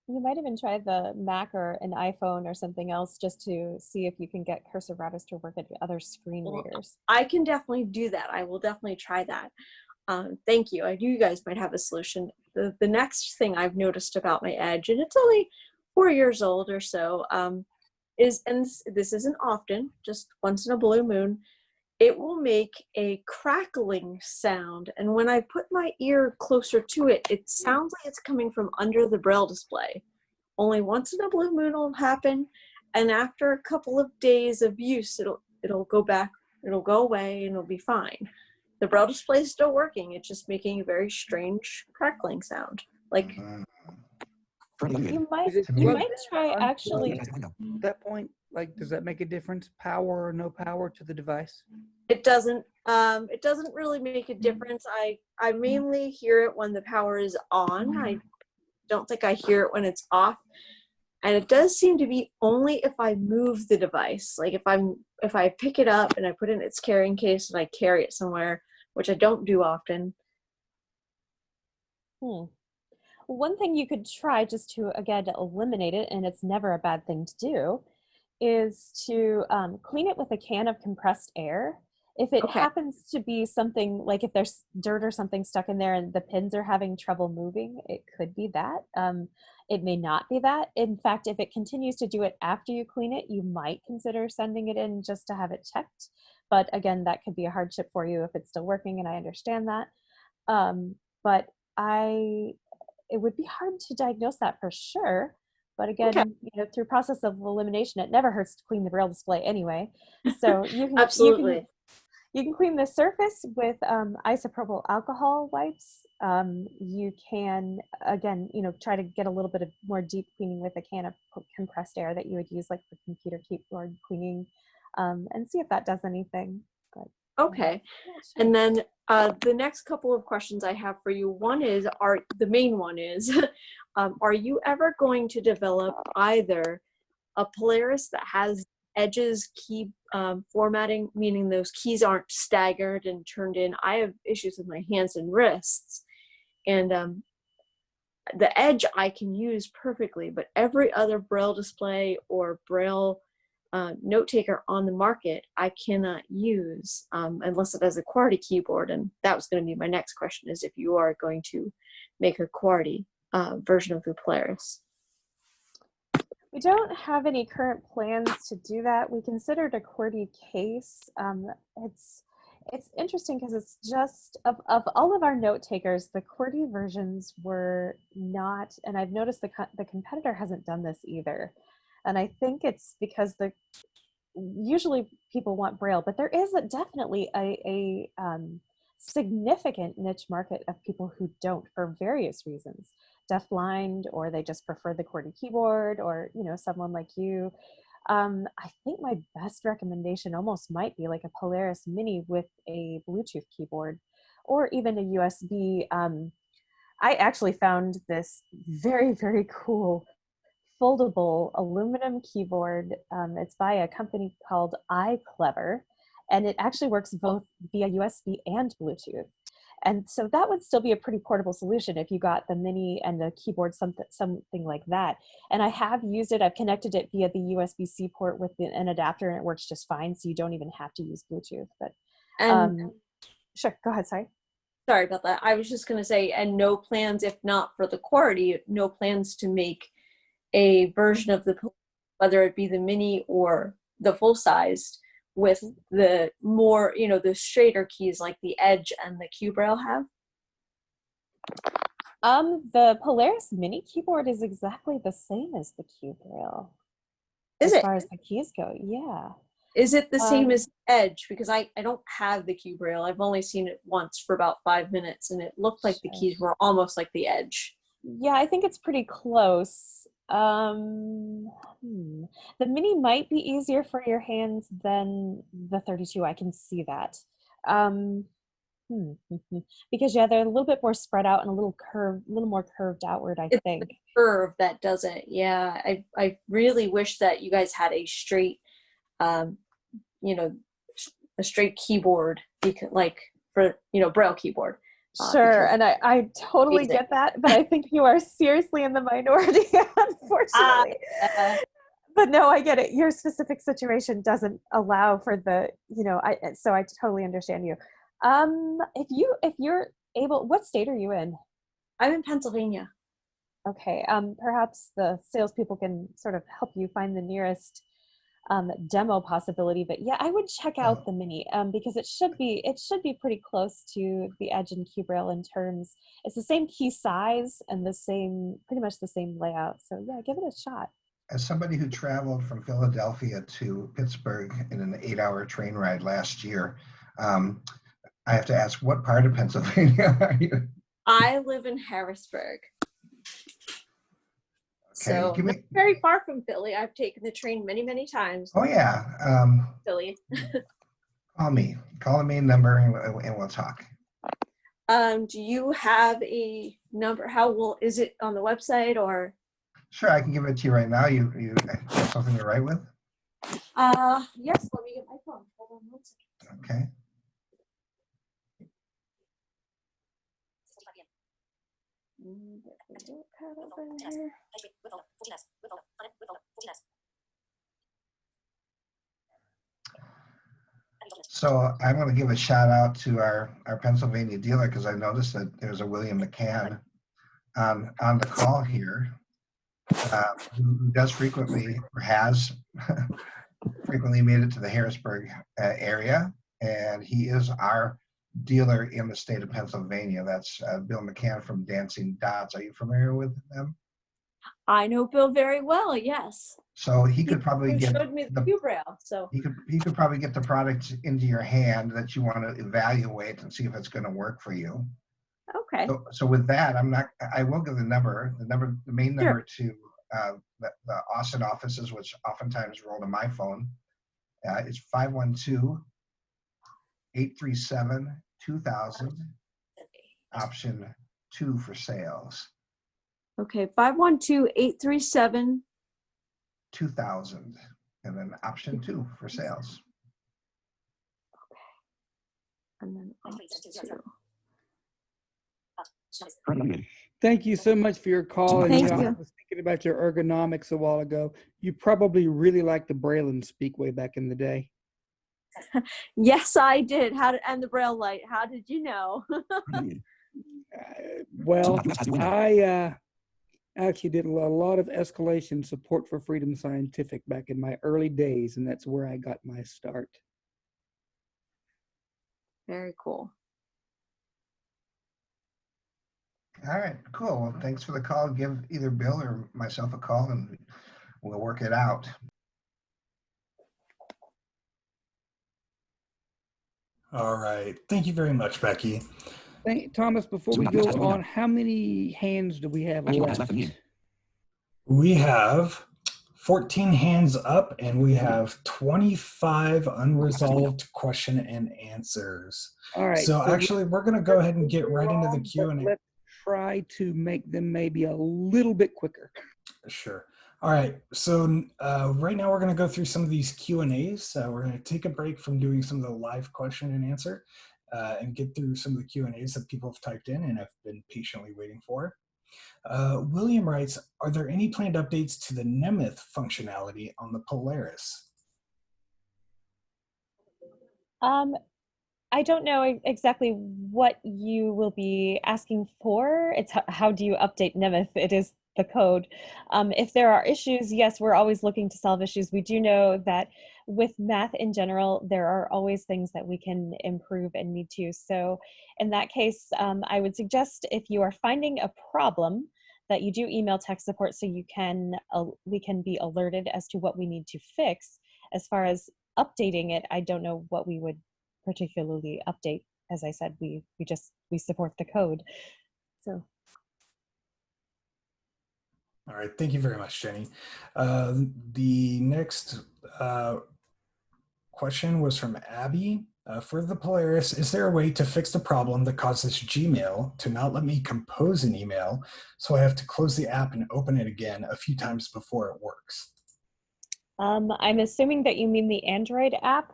S5: You might even try the Mac or an iPhone or something else just to see if you can get Cursive Routers to work at other screen readers.
S8: I can definitely do that. I will definitely try that. Thank you. I knew you guys might have a solution. The next thing I've noticed about my Edge, and it's only 4 years old or so, is, and this isn't often, just once in a blue moon, it will make a crackling sound. And when I put my ear closer to it, it sounds like it's coming from under the Braille display. Only once in a blue moon it'll happen. And after a couple of days of use, it'll go back, it'll go away, and it'll be fine. The Braille display is still working. It's just making a very strange crackling sound. Like,
S5: you might try actually.
S2: At that point, like, does that make a difference? Power or no power to the device?
S8: It doesn't really make a difference. I mainly hear it when the power is on. I don't think I hear it when it's off. And it does seem to be only if I move the device. Like if I pick it up and I put it in its carrying case and I carry it somewhere, which I don't do often.
S5: One thing you could try just to, again, eliminate it, and it's never a bad thing to do, is to clean it with a can of compressed air. If it happens to be something like if there's dirt or something stuck in there and the pins are having trouble moving, it could be that. It may not be that. In fact, if it continues to do it after you clean it, you might consider sending it in just to have it checked. But again, that could be a hardship for you if it's still working, and I understand that. But it would be hard to diagnose that for sure. But again, through process of elimination, it never hurts to clean the Braille display anyway. So you can
S8: absolutely.
S5: You can clean the surface with isopropyl alcohol wipes. You can, again, try to get a little bit of more deep cleaning with a can of compressed air that you would use like for computer keyboard cleaning, and see if that does anything. But,
S8: okay. And then the next couple of questions I have for you, one is, the main one is, are you ever going to develop either a Polaris that has edges key formatting, meaning those keys aren't staggered and turned in? I have issues with my hands and wrists, and the Edge I can use perfectly, but every other Braille display or Braille note taker on the market I cannot use unless it has a QWERTY keyboard. And that was going to be my next question, is if you are going to make a QWERTY version of the Polaris.
S5: We don't have any current plans to do that. We considered a QWERTY case. It's interesting because it's just, of all of our note takers, the QWERTY versions were not, and I've noticed the competitor hasn't done this either. And I think it's because usually people want Braille, but there is definitely a significant niche market of people who don't, for various reasons. Deafblind, or they just prefer the QWERTY keyboard, or someone like you. I think my best recommendation almost might be like a Polaris Mini with a Bluetooth keyboard, or even a USB. I actually found this very, very cool foldable aluminum keyboard. It's by a company called iClever, and it actually works both via USB and Bluetooth. And so that would still be a pretty portable solution if you got the Mini and a keyboard, something like that. And I have used it. I've connected it via the USB-C port with an adapter, and it works just fine. So you don't even have to use Bluetooth. But sure, go ahead.
S8: Sorry about that. I was just going to say, and no plans, if not for the QWERTY, no plans to make a version of the, whether it be the Mini or the full-sized, with the more, the straighter keys like the Edge and the Q Braille have?
S5: The Polaris Mini keyboard is exactly the same as the Q Braille.
S8: Is it?
S5: As far as the keys go, yeah.
S8: Is it the same as Edge? Because I don't have the Q Braille. I've only seen it once for about 5 minutes, and it looked like the keys were almost like the Edge.
S5: Yeah, I think it's pretty close. The Mini might be easier for your hands than the 32. I can see that. Because they're a little bit more spread out and a little more curved outward, I think.
S8: It's the curve that does it. Yeah, I really wish that you guys had a straight, a straight keyboard, like for Braille keyboard.
S5: Sure,
S9: because
S5: and I totally
S9: reason.
S5: get that, but I think you are seriously in the minority, unfortunately. But no, I get it. Your specific situation doesn't allow for the, so I totally understand you. If you're able, what state are you in?
S8: I'm in Pennsylvania.
S5: Okay, perhaps the salespeople can sort of help you find the nearest demo possibility. But yeah, I would check out the Mini because it should be pretty close to the Edge and QBraille in terms. It's the same key size and pretty much the same layout. So yeah, give it a shot.
S4: As somebody who traveled from Philadelphia to Pittsburgh in an 8-hour train ride last year, I have to ask, what part of Pennsylvania are you?
S8: I live in Harrisburg.
S4: Okay,
S8: So not very far from Philly. I've taken the train many, many times.
S4: Oh yeah.
S8: Philly.
S4: Call the main number and we'll talk.
S8: Do you have a number? Is it on the website or?
S4: Sure, I can give it to you right now. You have something to write with?
S8: Yes, let me get my phone. Hold on one second.
S4: Okay. So I'm going to give a shout out to our Pennsylvania dealer because I noticed that there's a William McCann on the call here who does frequently or has frequently made it to the Harrisburg area, and he is our dealer in the state of Pennsylvania. That's Bill McCann from Dancing Dots. Are you familiar with them?
S8: I know Bill very well. Yes.
S4: So he could probably get
S8: showed me the QBraille. So
S4: he could probably get the product into your hand that you want to evaluate and see if it's going to work for you.
S8: Okay.
S4: So with that, I will give the main number to the Austin offices, which oftentimes roll to my phone. It's 512-837-2000, option 2 for sales.
S8: Okay, 512-837.
S4: 2000, and then option 2 for sales.
S8: Okay. And then option 2.
S2: Thank you so much for your call. And
S8: Thank
S2: I
S8: you.
S2: was thinking about your ergonomics a while ago. You probably really liked the Braille and Speak way back in the day.
S8: Yes, I did. And the Braille light. How did you know?
S2: Well, I actually did a lot of escalation support for Freedom Scientific back in my early days, and that's where I got my start.
S8: Very cool.
S4: All right, cool. Well, thanks for the call. Give either Bill or myself a call and we'll work it out.
S1: All right. Thank you very much, Becky.
S2: Thomas, before we go on, how many hands do we have left?
S1: We have 14 hands up, and we have 25 unresolved question and answers.
S2: All right.
S1: So actually, we're going to go ahead and get right into the Q&A.
S2: Let's try to make them maybe a little bit quicker.
S1: Sure. All right. So right now we're going to go through some of these Q&As. We're going to take a break from doing some of the live question and answer and get through some of the Q&As that people have typed in and have been patiently waiting for. William writes, are there any planned updates to the Nimeth functionality on the Polaris?
S5: I don't know exactly what you will be asking for. It's how do you update Nimeth? It is the code. If there are issues, yes, we're always looking to solve issues. We do know that with math in general, there are always things that we can improve and need to. So in that case, I would suggest if you are finding a problem, that you do email tech support so we can be alerted as to what we need to fix. As far as updating it, I don't know what we would particularly update. As I said, we support the code. So.
S1: All right, thank you very much, Jenny. The next question was from Abby. For the Polaris, is there a way to fix the problem that causes Gmail to not let me compose an email, so I have to close the app and open it again a few times before it works?
S5: I'm assuming that you mean the Android app.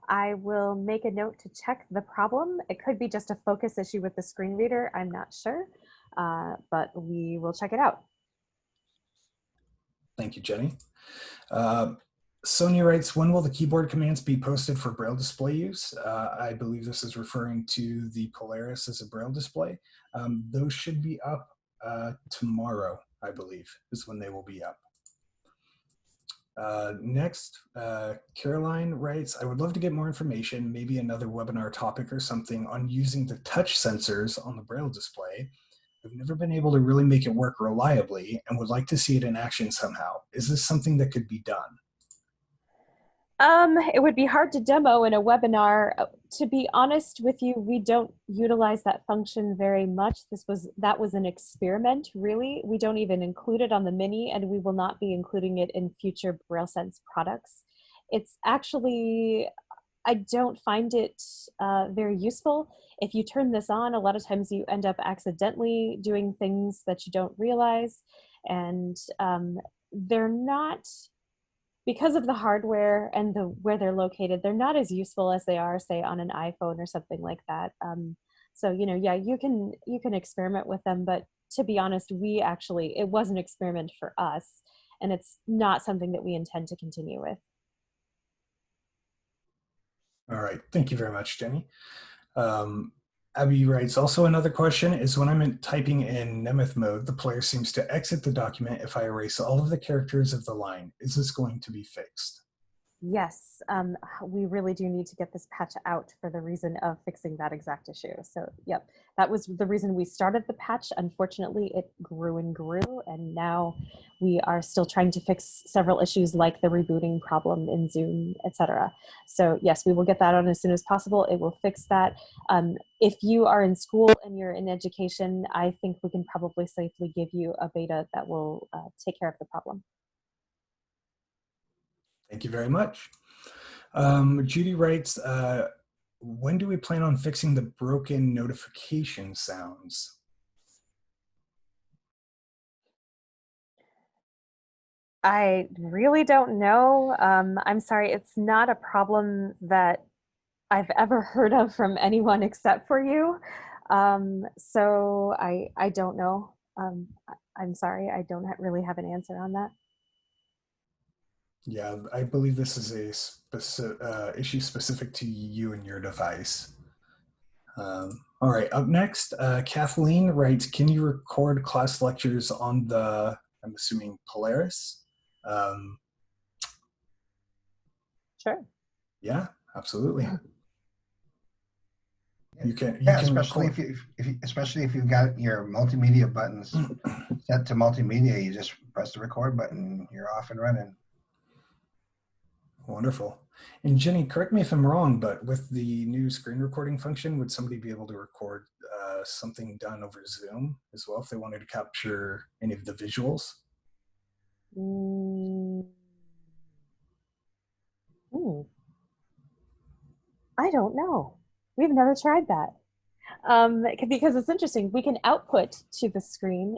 S5: I will make a note to check the problem. It could be just a focus issue with the screen reader. I'm not sure, but we will check it out.
S1: Thank you, Jenny. Sonia writes, when will the keyboard commands be posted for Braille display use? I believe this is referring to the Polaris as a Braille display. Those should be up tomorrow, I believe, is when they will be up. Next, Caroline writes, I would love to get more information, maybe another webinar topic or something, on using the touch sensors on the Braille display. I've never been able to really make it work reliably and would like to see it in action somehow. Is this something that could be done?
S5: It would be hard to demo in a webinar. To be honest with you, we don't utilize that function very much. That was an experiment, really. We don't even include it on the Mini, and we will not be including it in future BrailleSense products. It's actually, I don't find it very useful. If you turn this on, a lot of times you end up accidentally doing things that you don't realize, and they're not, because of the hardware and where they're located, they're not as useful as they are, say, on an iPhone or something like that. So, you know, yeah, you can experiment with them, but to be honest, it was an experiment for us, and it's not something that we intend to continue with.
S1: All right, thank you very much, Jenny. Abby writes, also another question is, when I'm typing in Nimeth mode, the player seems to exit the document if I erase all of the characters of the line. Is this going to be fixed?
S5: Yes, we really do need to get this patch out for the reason of fixing that exact issue. So, yep, that was the reason we started the patch. Unfortunately, it grew and grew, and now we are still trying to fix several issues like the rebooting problem in Zoom, etc. So, yes, we will get that on as soon as possible. It will fix that. If you are in school and you're in education, I think we can probably safely give you a beta that will take care of the problem.
S1: Thank you very much. Judy writes, when do we plan on fixing the broken notification sounds?
S5: I really don't know. I'm sorry, it's not a problem that I've ever heard of from anyone except for you. So I don't know. I'm sorry, I don't really have an answer on that.
S1: Yeah, I believe this is a issue specific to you and your device. All right, up next, Kathleen writes, can you record class lectures on the, I'm assuming, Polaris?
S5: Sure.
S1: Yeah, absolutely. You can
S4: especially especially if you've got your multimedia buttons set to multimedia, you just press the record button, you're off and running.
S1: Wonderful. And Jenny, correct me if I'm wrong, but with the new screen recording function, would somebody be able to record something done over Zoom as well if they wanted to capture any of the visuals?
S5: I don't know. We've never tried that. Because it's interesting. We can output to the screen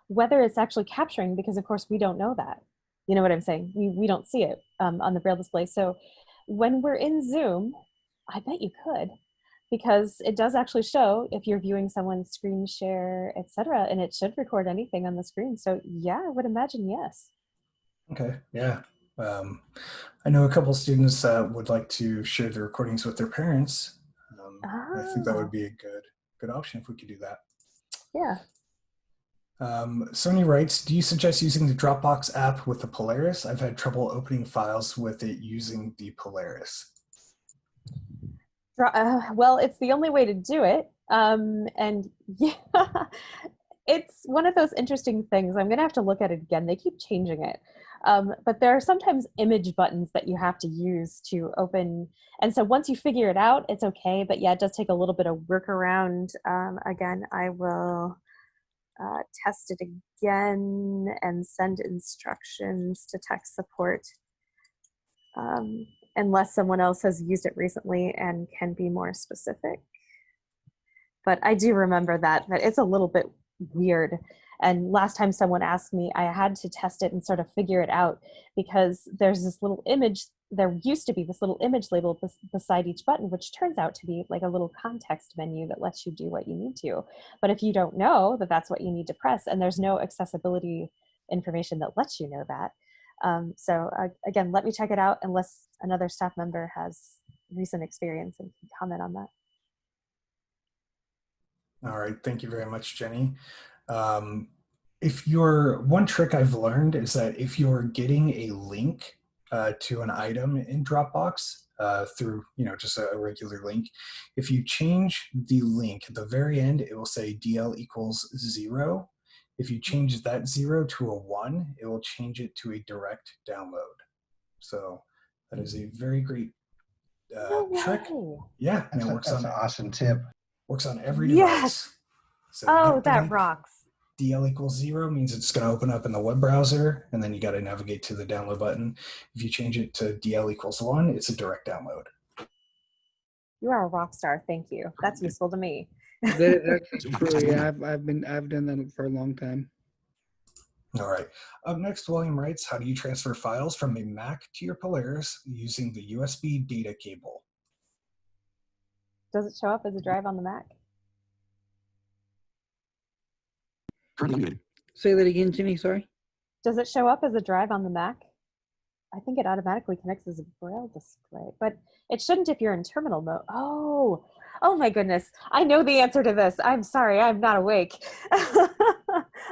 S5: whether it's actually capturing, because of course we don't know that. You know what I'm saying? We don't see it on the Braille display. So when we're in Zoom, I bet you could, because it does actually show if you're viewing someone's screen share, etc., and it should record anything on the screen. So yeah, I would imagine yes.
S1: Okay, yeah. I know a couple students would like to share the recordings with their parents. I think that would be a good option if we could do that.
S5: Yeah.
S1: Sony writes, do you suggest using the Dropbox app with the Polaris? I've had trouble opening files with it using the Polaris.
S5: Well, it's the only way to do it. And yeah, it's one of those interesting things. I'm going to have to look at it again. They keep changing it. But there are sometimes image buttons that you have to use to open. And so once you figure it out, it's okay. But yeah, it does take a little bit of workaround. Again, I will test it again and send instructions to tech support. Unless someone else has used it recently and can be more specific. But I do remember that it's a little bit weird. And last time someone asked me, I had to test it and sort of figure it out, because there's this little image there used to be this little image label beside each button, which turns out to be like a little context menu that lets you do what you need to. But if you don't know that that's what you need to press, and there's no accessibility information that lets you know that. Again, let me check it out unless another staff member has recent experience and can comment on that.
S1: All right, thank you very much, Jenny. One trick I've learned is that if you're getting a link to an item in Dropbox through, just a regular link, if you change the link at the very end, it will say DL equals 0. If you change that 0 to a 1, it will change it to a direct download. So that is a very great trick. Yeah, and it works
S4: That's
S1: on
S4: an awesome tip.
S1: Works on every device.
S5: Yes.
S1: So
S5: oh, that rocks.
S1: DL equals 0 means it's going to open up in the web browser, and then you got to navigate to the download button. If you change it to DL equals 1, it's a direct download.
S5: You are a rock star. Thank you. That's useful to me.
S2: That's true. Yeah, I've done that for a long time.
S1: All right. Up next, William writes, how do you transfer files from a Mac to your Polaris using the USB data cable?
S5: Does it show up as a drive on the Mac?
S2: Say that again, Ginny, sorry.
S5: Does it show up as a drive on the Mac? I think it automatically connects as a Braille display, but it shouldn't if you're in terminal mode. Oh my goodness. I know the answer to this. I'm sorry, I'm not awake.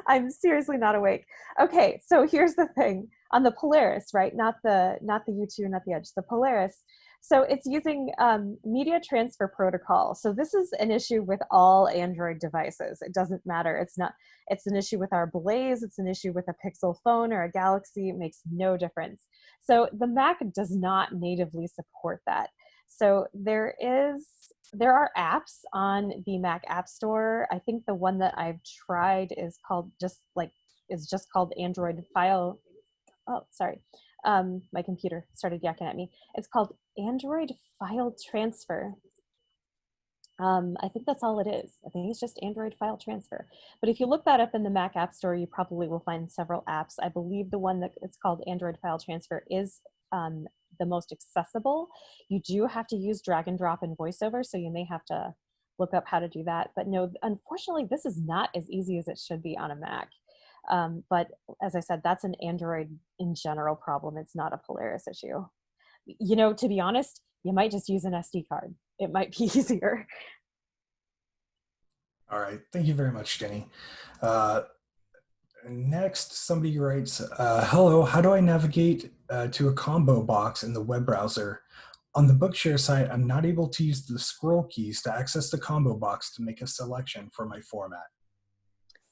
S5: I'm seriously not awake. Okay, so here's the thing. On the Polaris, right? Not the U2, not the Edge, the Polaris. So it's using media transfer protocol. So this is an issue with all Android devices. It doesn't matter. It's an issue with our Blaze. It's an issue with a Pixel phone or a Galaxy. It makes no difference. So the Mac does not natively support that. So there are apps on the Mac App Store. I think the one that I've tried is just called Android File. Oh, sorry. My computer started yakking at me. It's called Android File Transfer. I think that's all it is. I think it's just Android File Transfer. But if you look that up in the Mac App Store, you probably will find several apps. I believe the one that it's called Android File Transfer is the most accessible. You do have to use drag and drop in VoiceOver, so you may have to look up how to do that. But no, unfortunately, this is not as easy as it should be on a Mac. But as I said, that's an Android in general problem. It's not a Polaris issue. To be honest, you might just use an SD card. It might be easier.
S1: All right, thank you very much, Jenny. Next, somebody writes, hello, how do I navigate to a combo box in the web browser? On the Bookshare site, I'm not able to use the scroll keys to access the combo box to make a selection for my format.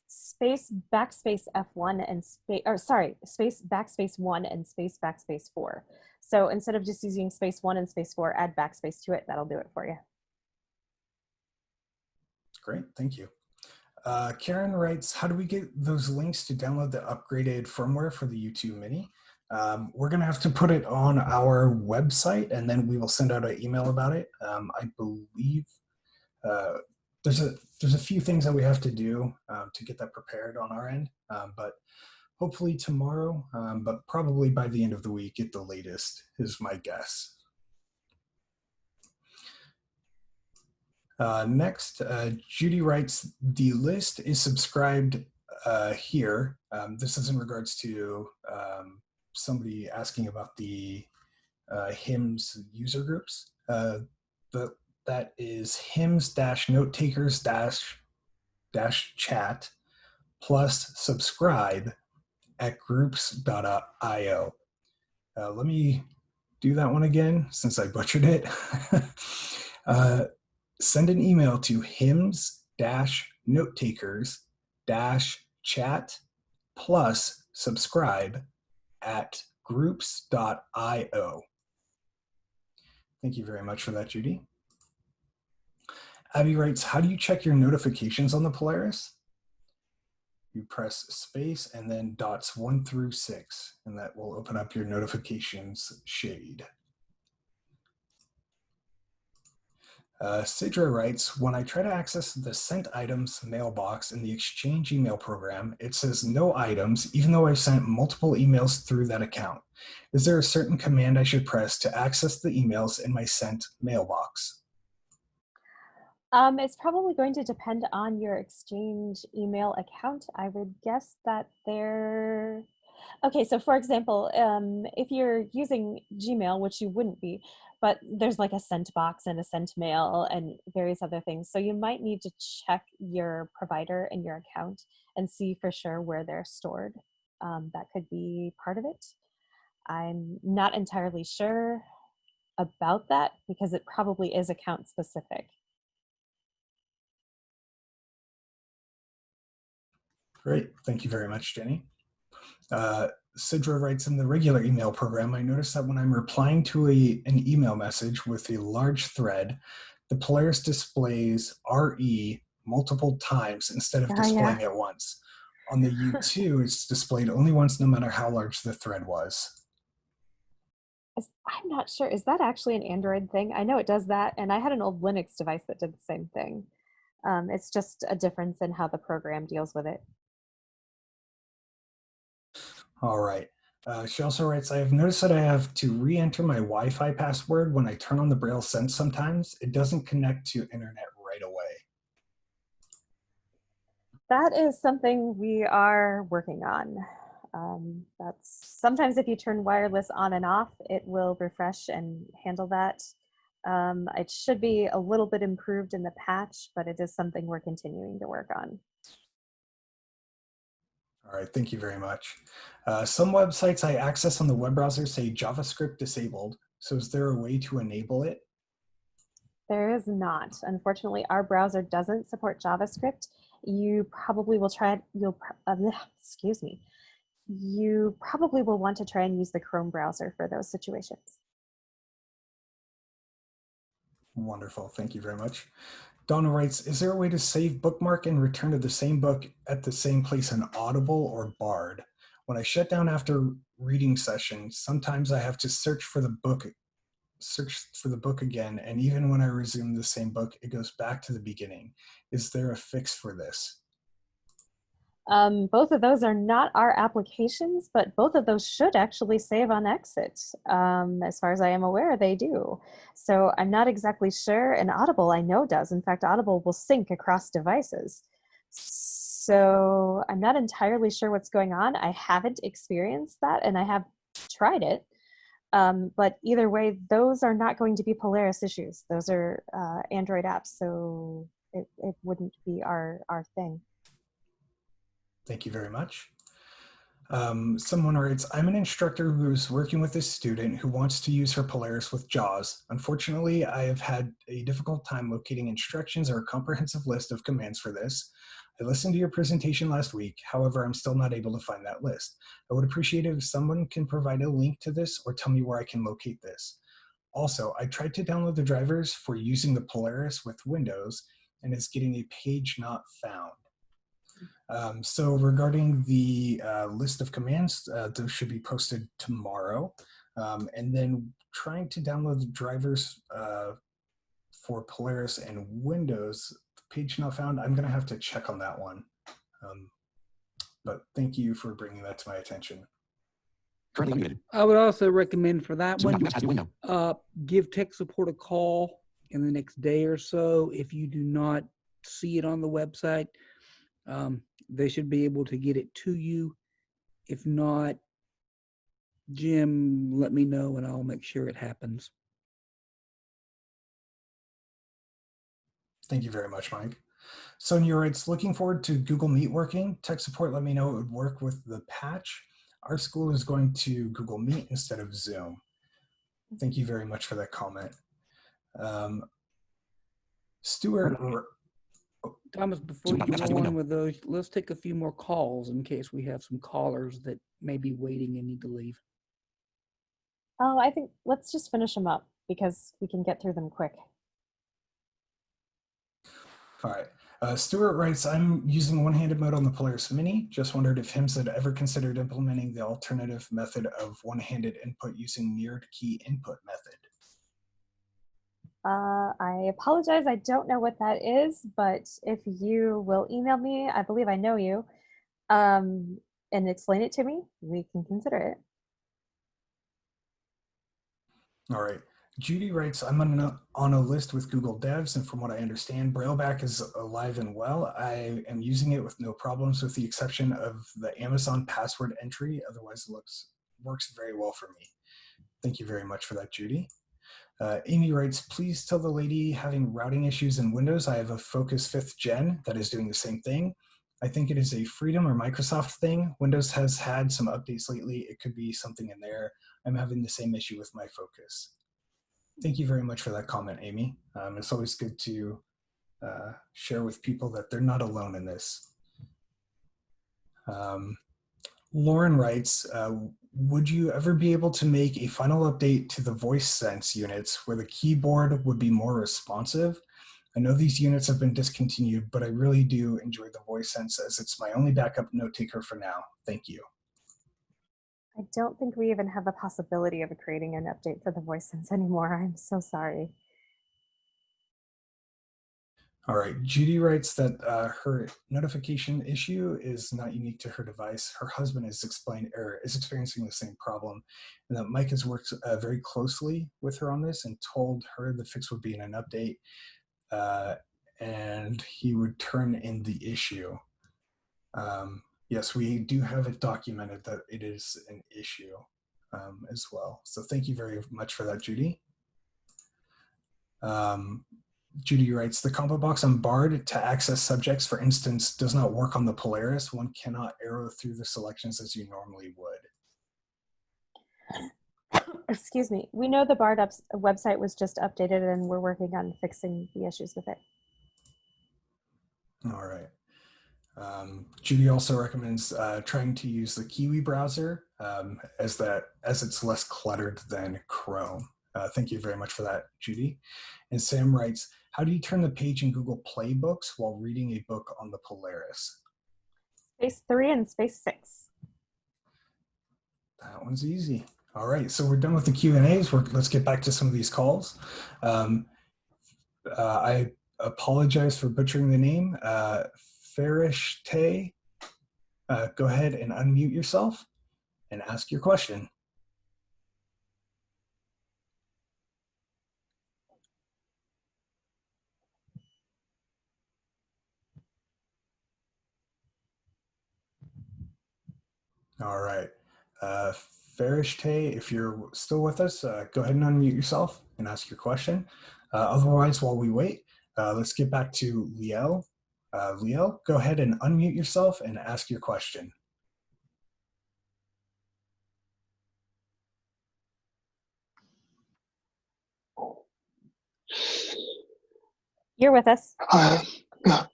S5: Space backspace F1 and space backspace 1 and space backspace 4. So instead of just using space 1 and space 4, add backspace to it. That'll do it for you.
S1: Great, thank you. Karen writes, how do we get those links to download the upgraded firmware for the U2 Mini? We're going to have to put it on our website, and then we will send out an email about it. I believe there's a few things that we have to do to get that prepared on our end, but hopefully tomorrow, but probably by the end of the week at the latest is my guess. Next, Judy writes, the list is subscribed here. This is in regards to somebody asking about the HIMS user groups. That is HIMS-note-takers-chat plus subscribe at groups.io. Let me do that one again since I butchered it. Send an email to HIMS-note-takers-chat plus subscribe at groups.io. Thank you very much for that, Judy. Abby writes, how do you check your notifications on the Polaris? You press space and then dots 1 through 6, and that will open up your notifications shade. Sidra writes, when I try to access the sent items mailbox in the Exchange email program, it says no items, even though I sent multiple emails through that account. Is there a certain command I should press to access the emails in my sent mailbox?
S5: It's probably going to depend on your Exchange email account. I would guess that they're... Okay, so for example, if you're using Gmail, which you wouldn't be, but there's like a sent box and a sent mail and various other things. So you might need to check your provider and your account and see for sure where they're stored. That could be part of it. I'm not entirely sure about that because it probably is account specific.
S1: Great, thank you very much, Jenny. Sidra writes, in the regular email program, I noticed that when I'm replying to an email message with a large thread, the Polaris displays RE multiple times instead of displaying it once. On the U2, it's displayed only once no matter how large the thread was.
S5: I'm not sure. Is that actually an Android thing? I know it does that, and I had an old Linux device that did the same thing. It's just a difference in how the program deals with it.
S1: All right. She also writes, I have noticed that I have to re-enter my Wi-Fi password when I turn on the Braille Sense sometimes. It doesn't connect to internet right away.
S5: That is something we are working on. That's sometimes if you turn wireless on and off, it will refresh and handle that. It should be a little bit improved in the patch, but it is something we're continuing to work on.
S1: All right, thank you very much. Some websites I access on the web browser say JavaScript disabled. So is there a way to enable it?
S5: There is not. Unfortunately, our browser doesn't support JavaScript. You probably will try, excuse me. You probably will want to try and use the Chrome browser for those situations.
S1: Wonderful, thank you very much. Donna writes, is there a way to save bookmark and return to the same book at the same place in Audible or Bard? When I shut down after reading sessions, sometimes I have to search for the book again, and even when I resume the same book, it goes back to the beginning. Is there a fix for this?
S5: Both of those are not our applications, but both of those should actually save on exit. As far as I am aware, they do. So I'm not exactly sure, and Audible I know does. In fact, Audible will sync across devices. So I'm not entirely sure what's going on. I haven't experienced that, and I have tried it. But either way, those are not going to be Polaris issues. Those are Android apps, so it wouldn't be our thing.
S1: Thank you very much. Someone writes, I'm an instructor who's working with a student who wants to use her Polaris with JAWS. Unfortunately, I have had a difficult time locating instructions or a comprehensive list of commands for this. I listened to your presentation last week. However, I'm still not able to find that list. I would appreciate it if someone can provide a link to this or tell me where I can locate this. Also, I tried to download the drivers for using the Polaris with Windows and it's getting a page not found. So regarding the list of commands, those should be posted tomorrow. And then trying to download the drivers for Polaris and Windows, page not found, I'm going to have to check on that one. But thank you for bringing that to my attention.
S2: I would also recommend for that one, give tech support a call in the next day or so. If you do not see it on the website, they should be able to get it to you. If not, Jim, let me know and I'll make sure it happens.
S1: Thank you very much, Mike. Sonia writes, looking forward to Google Meet working. Tech support let me know it would work with the patch. Our school is going to Google Meet instead of Zoom. Thank you very much for that comment. Stuart.
S2: Thomas, before you go on with those, let's take a few more calls in case we have some callers that may be waiting and need to leave.
S5: Oh, I think let's just finish them up because we can get through them quick.
S1: All right. Stuart writes, I'm using one-handed mode on the Polaris Mini. Just wondered if HIMS had ever considered implementing the alternative method of one-handed input using mirrored key input method.
S5: I apologize. I don't know what that is, but if you will email me, I believe I know you, and explain it to me, we can consider it.
S1: All right. Judy writes, I'm on a list with Google Devs, and from what I understand, Brailleback is alive and well. I am using it with no problems, with the exception of the Amazon password entry. Otherwise, it works very well for me. Thank you very much for that, Judy. Amy writes, please tell the lady having routing issues in Windows, I have a Focus 5th Gen that is doing the same thing. I think it is a Freedom or Microsoft thing. Windows has had some updates lately. It could be something in there. I'm having the same issue with my Focus. Thank you very much for that comment, Amy. It's always good to share with people that they're not alone in this. Lauren writes, would you ever be able to make a final update to the voice sense units where the keyboard would be more responsive? I know these units have been discontinued, but I really do enjoy the voice sense as it's my only backup note taker for now. Thank you.
S5: I don't think we even have the possibility of creating an update for the voice sense anymore. I'm so sorry.
S1: All right, Judy writes that her notification issue is not unique to her device. Her husband is experiencing the same problem, and that Mike has worked very closely with her on this and told her the fix would be in an update, and he would turn in the issue. Yes, we do have it documented that it is an issue as well. So thank you very much for that, Judy. Judy writes, the combo box on Bard to access subjects, for instance, does not work on the Polaris. One cannot arrow through the selections as you normally would.
S5: Excuse me. We know the Bard website was just updated and we're working on fixing the issues with it.
S1: All right. Judy also recommends trying to use the Kiwi browser as it's less cluttered than Chrome. Thank you very much for that, Judy. And Sam writes, how do you turn the page in Google Play Books while reading a book on the Polaris?
S5: Space 3 and space 6.
S1: That one's easy. All right, so we're done with the Q&As. Let's get back to some of these calls. I apologize for butchering the name. Farish Tay, go ahead and unmute yourself and ask your question. All right. Farish Tay, if you're still with us, go ahead and unmute yourself and ask your question. Otherwise, while we wait, let's get back to Liel. Liel, go ahead and unmute yourself and ask your question.
S5: You're with us.
S7: Yeah,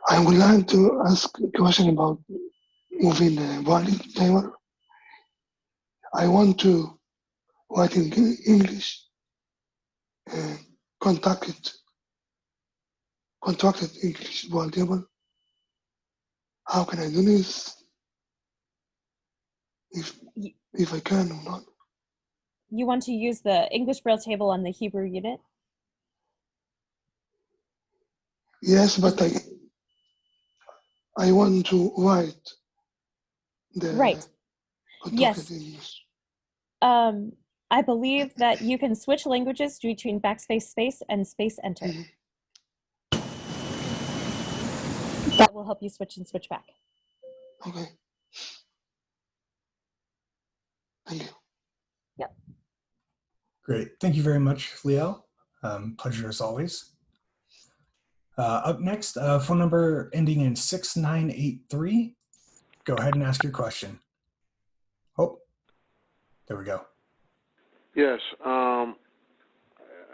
S7: I would like to ask a question about moving the volume timer. I want to write in English and contracted English volume. How can I do this? If I can or not.
S5: You want to use the English Braille table on the Hebrew unit?
S7: Yes, but I want to write the
S5: right. Yes.
S7: English.
S5: I believe that you can switch languages between backspace space and space enter. Mm-hmm. That will help you switch and switch back.
S7: Okay. Thank you.
S5: Yep.
S1: Great. Thank you very much, Liel. Pleasure as always. Up next, phone number ending in 6983. Go ahead and ask your question. Oh, there we go.
S10: Yes.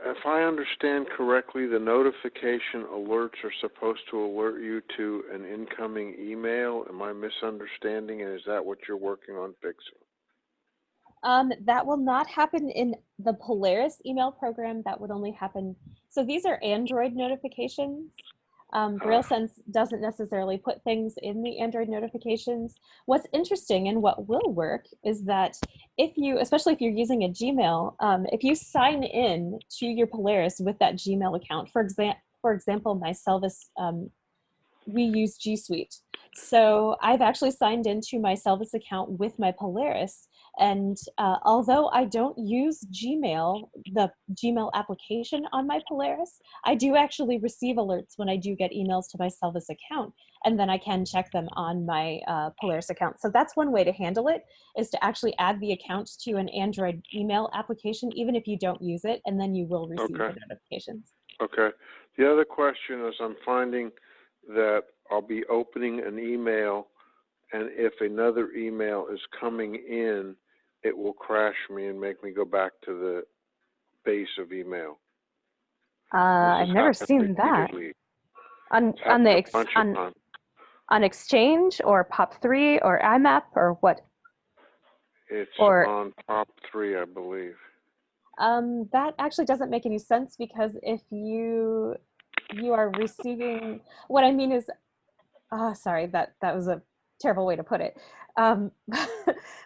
S10: If I understand correctly, the notification alerts are supposed to alert you to an incoming email. Am I misunderstanding? And is that what you're working on fixing?
S5: That will not happen in the Polaris email program. That would only happen. So these are Android notifications. Braille Sense doesn't necessarily put things in the Android notifications. What's interesting and what will work is that if you, especially if you're using a Gmail, if you sign in to your Polaris with that Gmail account, for example, my Selvis, we use G Suite. So I've actually signed into my Selvis account with my Polaris. And although I don't use Gmail, the Gmail application on my Polaris, I do actually receive alerts when I do get emails to my Selvis account, and then I can check them on my Polaris account. So that's one way to handle it, is to actually add the account to an Android email application, even if you don't use it, and then you will receive the notifications.
S10: Okay. The other question is, I'm finding that I'll be opening an email, and if another email is coming in, it will crash me and make me go back to the base of email.
S5: I've never seen that. On Exchange or POP3 or IMAP or what?
S10: It's on POP3, I believe.
S5: That actually doesn't make any sense, because if you are receiving, what I mean is, sorry, that was a terrible way to put it.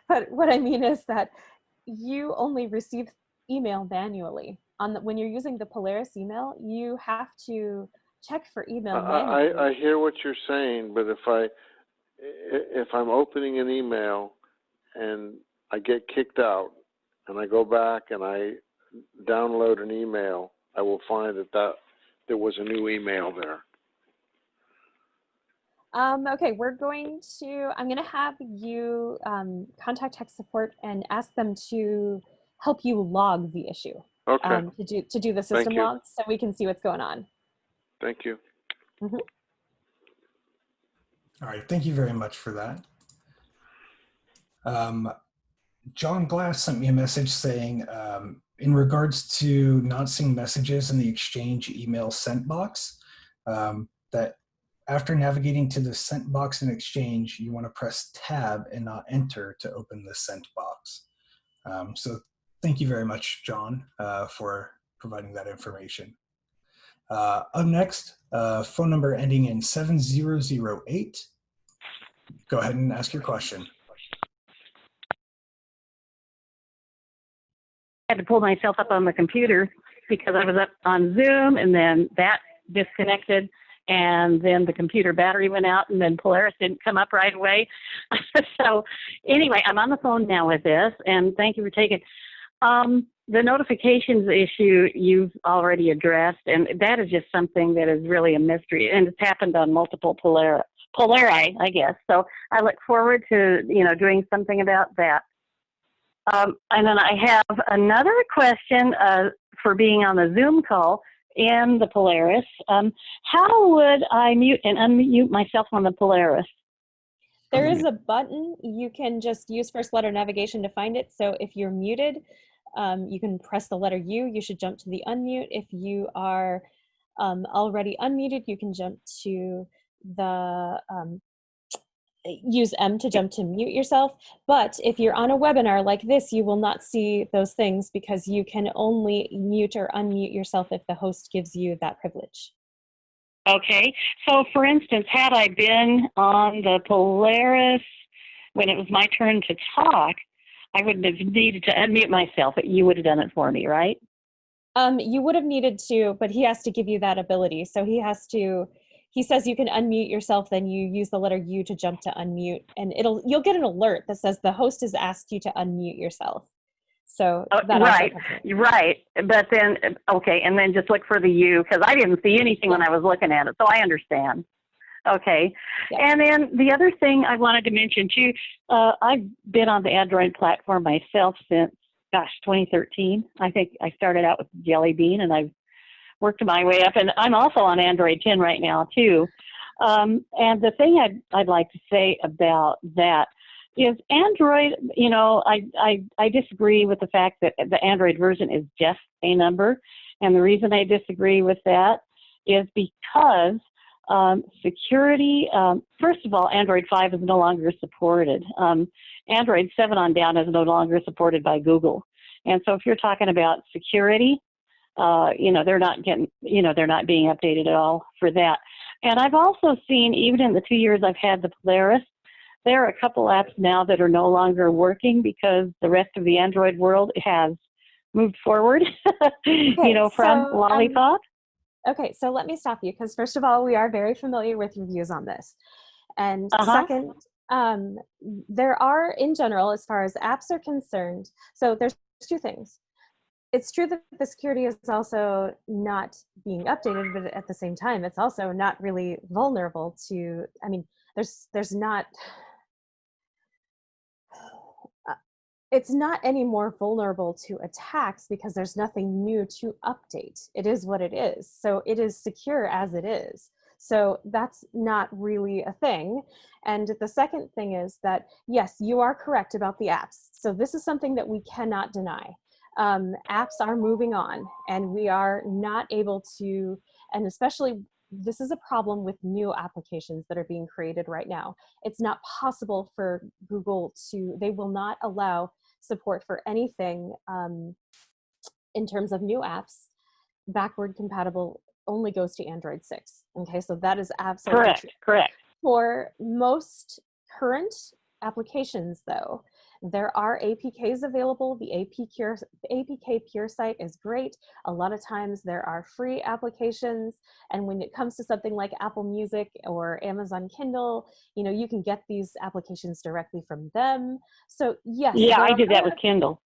S5: But what I mean is that you only receive email manually. When you're using the Polaris email, you have to check for email manually.
S10: I hear what you're saying, but if I'm opening an email and I get kicked out and I go back and I download an email, I will find that there was a new email there.
S5: Okay, I'm going to have you contact tech support and ask them to help you log the issue.
S10: Okay.
S5: To do the system logs, so we can see what's going on.
S10: Thank you.
S5: Mm-hmm.
S1: All right, thank you very much for that. John Glass sent me a message saying, in regards to not seeing messages in the Exchange email sent box, that after navigating to the sent box in Exchange, you want to press tab and not enter to open the sent box. So thank you very much, John, for providing that information. Up next, phone number ending in 7008. Go ahead and ask your question.
S11: I had to pull myself up on the computer because I was up on Zoom, and then that disconnected, and then the computer battery went out, and then Polaris didn't come up right away. So anyway, I'm on the phone now with this, and thank you for taking the notifications issue you've already addressed, and that is just something that is really a mystery, and it's happened on multiple Polari, I guess. So I look forward to doing something about that. And then I have another question for being on the Zoom call in the Polaris. How would I mute and unmute myself on the Polaris?
S5: There is a button. You can just use first letter navigation to find it. So if you're muted, you can press the letter U. You should jump to the unmute. If you are already unmuted, you can jump to the use M to jump to mute yourself. But if you're on a webinar like this, you will not see those things, because you can only mute or unmute yourself if the host gives you that privilege.
S11: Okay, so for instance, had I been on the Polaris when it was my turn to talk, I wouldn't have needed to unmute myself. You would have done it for me, right?
S5: You would have needed to, but he has to give you that ability. So he says you can unmute yourself, then you use the letter U to jump to unmute, and you'll get an alert that says the host has asked you to unmute yourself. So that
S11: right. But then, okay, and then just look for the U, because I didn't see anything when I was looking at it, so I understand. Okay, and then the other thing I wanted to mention too, I've been on the Android platform myself since, 2013. I think I started out with Jelly Bean, and I've worked my way up, and I'm also on Android 10 right now too. And the thing I'd like to say about that is Android, I disagree with the fact that the Android version is just a number. And the reason I disagree with that is because security, first of all, Android 5 is no longer supported. Android 7 on down is no longer supported by Google. And so if you're talking about security, they're not being updated at all for that. And I've also seen, even in the 2 years I've had the Polaris, there are a couple apps now that are no longer working because the rest of the Android world has moved forward, you know, from Lollipop.
S5: Okay, so let me stop you because first of all, we are very familiar with your views on this. And second, there are, in general, as far as apps are concerned, so there's two things. It's true that the security is also not being updated, but at the same time, it's also not really vulnerable to, I mean, there's not, it's not any more vulnerable to attacks because there's nothing new to update. It is what it is. So it is secure as it is. So that's not really a thing. And the second thing is that, yes, you are correct about the apps. So this is something that we cannot deny. Apps are moving on and we are not able to, and especially this is a problem with new applications that are being created right now. It's not possible for Google to, they will not allow support for anything in terms of new apps. Backward compatible only goes to Android 6. Okay, so that is absolutely true.
S11: Correct.
S5: For most current applications though, there are APKs available. The APK Pure site is great. A lot of times there are free applications. And when it comes to something like Apple Music or Amazon Kindle, you know, you can get these applications directly from them. So yes.
S11: Yeah, I did that with Kindle.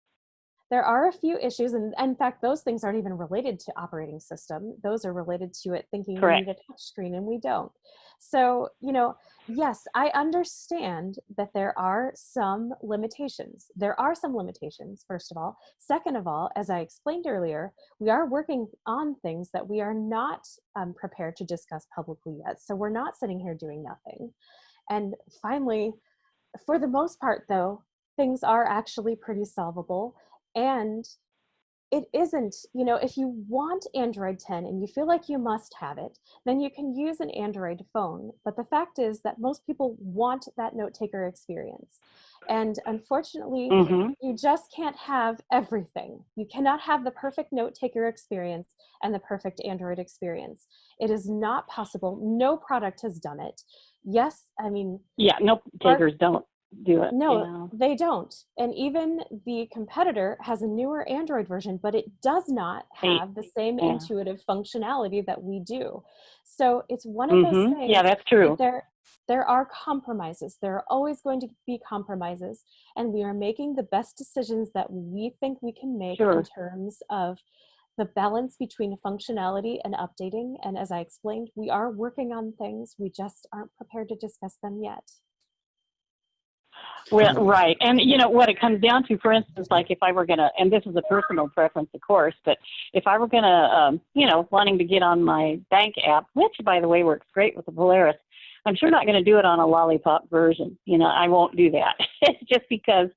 S5: There are a few issues, and in fact, those things aren't even related to operating system. Those are related to it thinking we need a touch screen and we don't. So, you know, yes, I understand that there are some limitations. There are some limitations, first of all. Second of all, as I explained earlier, we are working on things that we are not prepared to discuss publicly yet. So we're not sitting here doing nothing. And finally, for the most part, though, things are actually pretty solvable. And it isn't, you know, if you want Android 10 and you feel like you must have it, then you can use an Android phone. But the fact is that most people want that note taker experience. And unfortunately, you just can't have everything. You cannot have the perfect note taker experience and the perfect Android experience. It is not possible. No product has done it. Yes, I mean.
S11: Yeah, note takers don't do it.
S5: No, they don't. And even the competitor has a newer Android version, but it does not have the same intuitive functionality that we do. So it's one of those things.
S11: Yeah, that's true.
S5: There are compromises. There are always going to be compromises. And we are making the best decisions that we think we can make in terms of the balance between functionality and updating. And as I explained, we are working on things. We just aren't prepared to discuss them yet.
S11: Well, right. And, you know, what it comes down to, for instance, like if I were going to, and this is a personal preference, of course, but if I were going to, you know, wanting to get on my bank app, which, by the way, works great with the Polaris, I'm sure not going to do it on a Lollipop version. You know, I won't do that. It's just because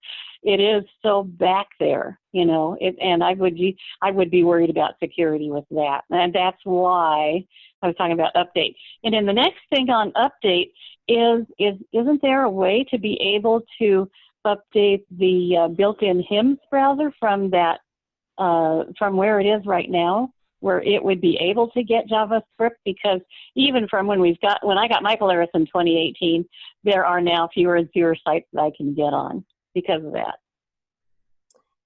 S11: it is so back there, you know, and I would be worried about security with that. And that's why I was talking about update. And then the next thing on update isn't there a way to be able to update the built-in HIMS browser from that, from where it is right now, where it would be able to get JavaScript? Because even from when I got my Polaris in 2018, there are now fewer and fewer sites that I can get on because of that.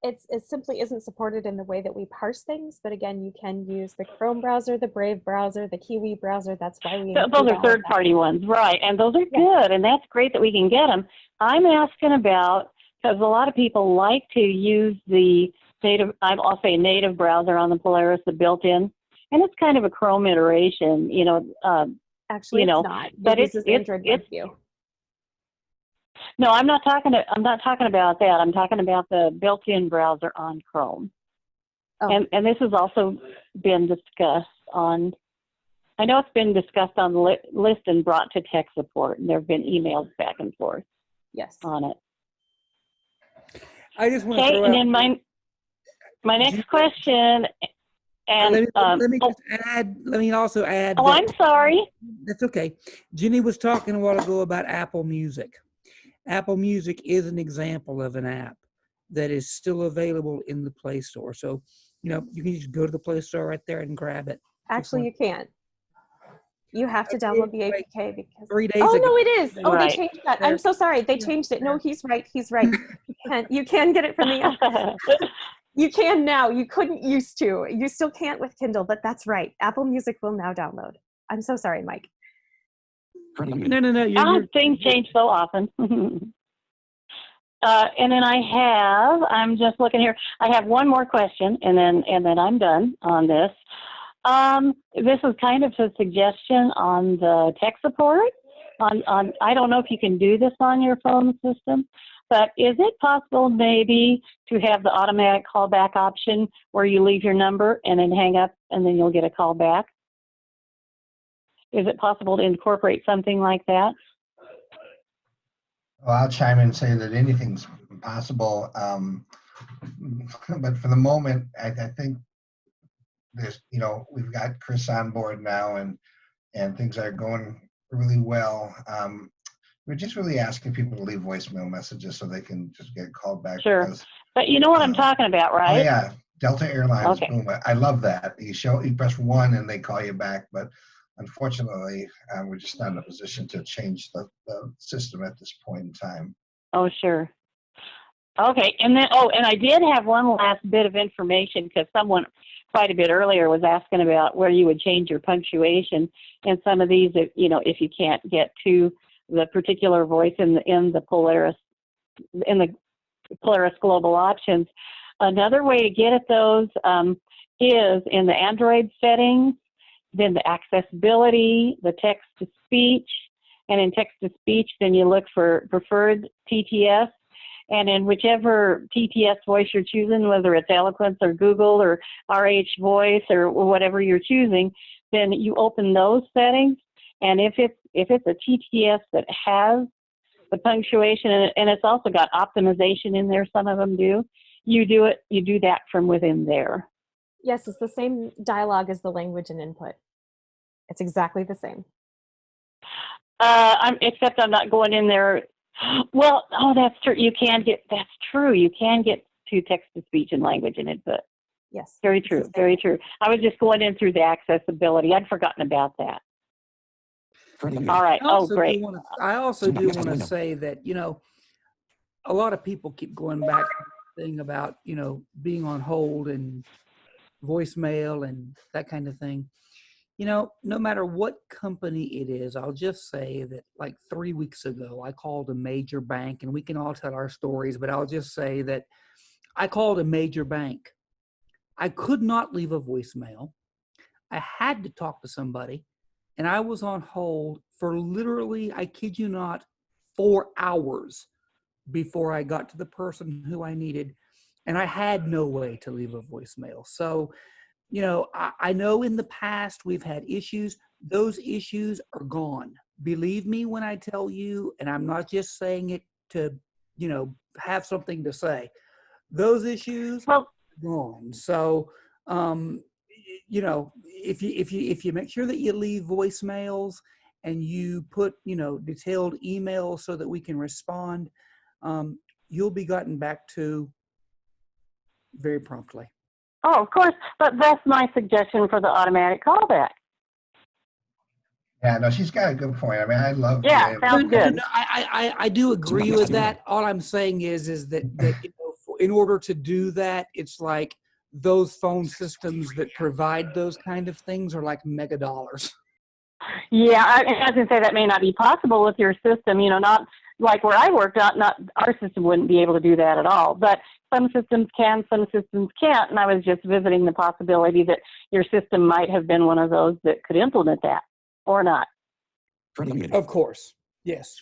S5: It simply isn't supported in the way that we parse things, but again, you can use the Chrome browser, the Brave browser, the Kiwi browser. That's why we
S11: those are third-party ones, right? And those are good, and that's great that we can get them. I'm asking about, because a lot of people like to use the native, I'll say native browser on the Polaris, the built-in, and it's kind of a Chrome iteration, you know.
S5: Actually,
S11: you know,
S5: it's not.
S11: But
S5: it's Android WebView.
S11: No, I'm not talking about that. I'm talking about the built-in browser on Chrome. Oh. And this has also been discussed on, I know it's been discussed on the list and brought to tech support, and there have been emails back and forth on it.
S2: I just want to
S11: throw
S2: out.
S11: And then my next question, and
S2: let me just add. Let me also add.
S11: Oh, I'm sorry.
S2: That's okay. Ginny was talking a while ago about Apple Music. Apple Music is an example of an app that is still available in the Play Store. So, you know, you can just go to the Play Store right there and grab it.
S5: Actually, you can't. You have to download the APK because
S2: 3 days
S5: oh
S2: ago.
S5: no, it is. Oh,
S13: Right.
S5: they changed that. I'm so sorry. They changed it. No, he's right. He's right. You can get it from the app. You can now. You couldn't used to. You still can't with Kindle, but that's right. Apple Music will now download. I'm so sorry, Mike.
S2: No.
S11: Things change so often. And then I'm just looking here. I have one more question, and then I'm done on this. This is kind of a suggestion on the tech support. I don't know if you can do this on your phone system, but is it possible maybe to have the automatic callback option where you leave your number and then hang up and then you'll get a call back? Is it possible to incorporate something like that?
S4: Well, I'll chime in and say that anything's possible. But for the moment, I think there's, we've got Chris on board now and things are going really well. We're just really asking people to leave voicemail messages so they can just get called back.
S11: Sure.
S4: Because,
S11: but you know what I'm talking about, right?
S4: Oh yeah, Delta Airlines.
S11: Okay.
S4: Boom. I love that. You press 1 and they call you back. But unfortunately, we're just not in a position to change the system at this point in time.
S11: Oh, sure. Okay, and then, and I did have one last bit of information because someone quite a bit earlier was asking about where you would change your punctuation in some of these, if you can't get to the particular voice in the Polaris Global Options. Another way to get at those is in the Android settings, then the accessibility, the text to speech, and in text to speech, then you look for preferred TTS. And in whichever TTS voice you're choosing, whether it's Eloquence or Google or RH Voice or whatever you're choosing, then you open those settings. And if it's a TTS that has the punctuation and it's also got optimization in there, some of them do, you do that from within there.
S5: Yes, it's the same dialogue as the language and input. It's exactly the same.
S11: Except I'm not going in there. Well, that's true. That's true. You can get to text to speech and language and input.
S5: Yes.
S11: Very true. Very true. I was just going in through the accessibility. I'd forgotten about that. All right. Great.
S2: I also do want to say that, a lot of people keep going back to the thing about, being on hold and voicemail and that kind of thing. No matter what company it is, I'll just say that like 3 weeks ago, I called a major bank, and we can all tell our stories, but I'll just say that I called a major bank. I could not leave a voicemail. I had to talk to somebody, and I was on hold for literally, I kid you not, 4 hours before I got to the person who I needed, and I had no way to leave a voicemail. So, I know in the past we've had issues. Those issues are gone. Believe me when I tell you, and I'm not just saying it to, have something to say. Those issues are gone. So, if you make sure that you leave voicemails and you put, detailed emails so that we can respond, you'll be gotten back to very promptly.
S11: Oh, of course, but that's my suggestion for the automatic callback.
S4: Yeah, no, she's got a good point. I mean, I love.
S11: Yeah, sounds good.
S2: No, I do agree with that. All I'm saying is that in order to do that, it's like those phone systems that provide those kind of things are like mega dollars.
S11: Yeah, I was going to say that may not be possible with your system. Not like where I worked out. Not our system wouldn't be able to do that at all. But some systems can, some systems can't. And I was just visiting the possibility that your system might have been one of those that could implement that, or not.
S2: Of course, yes.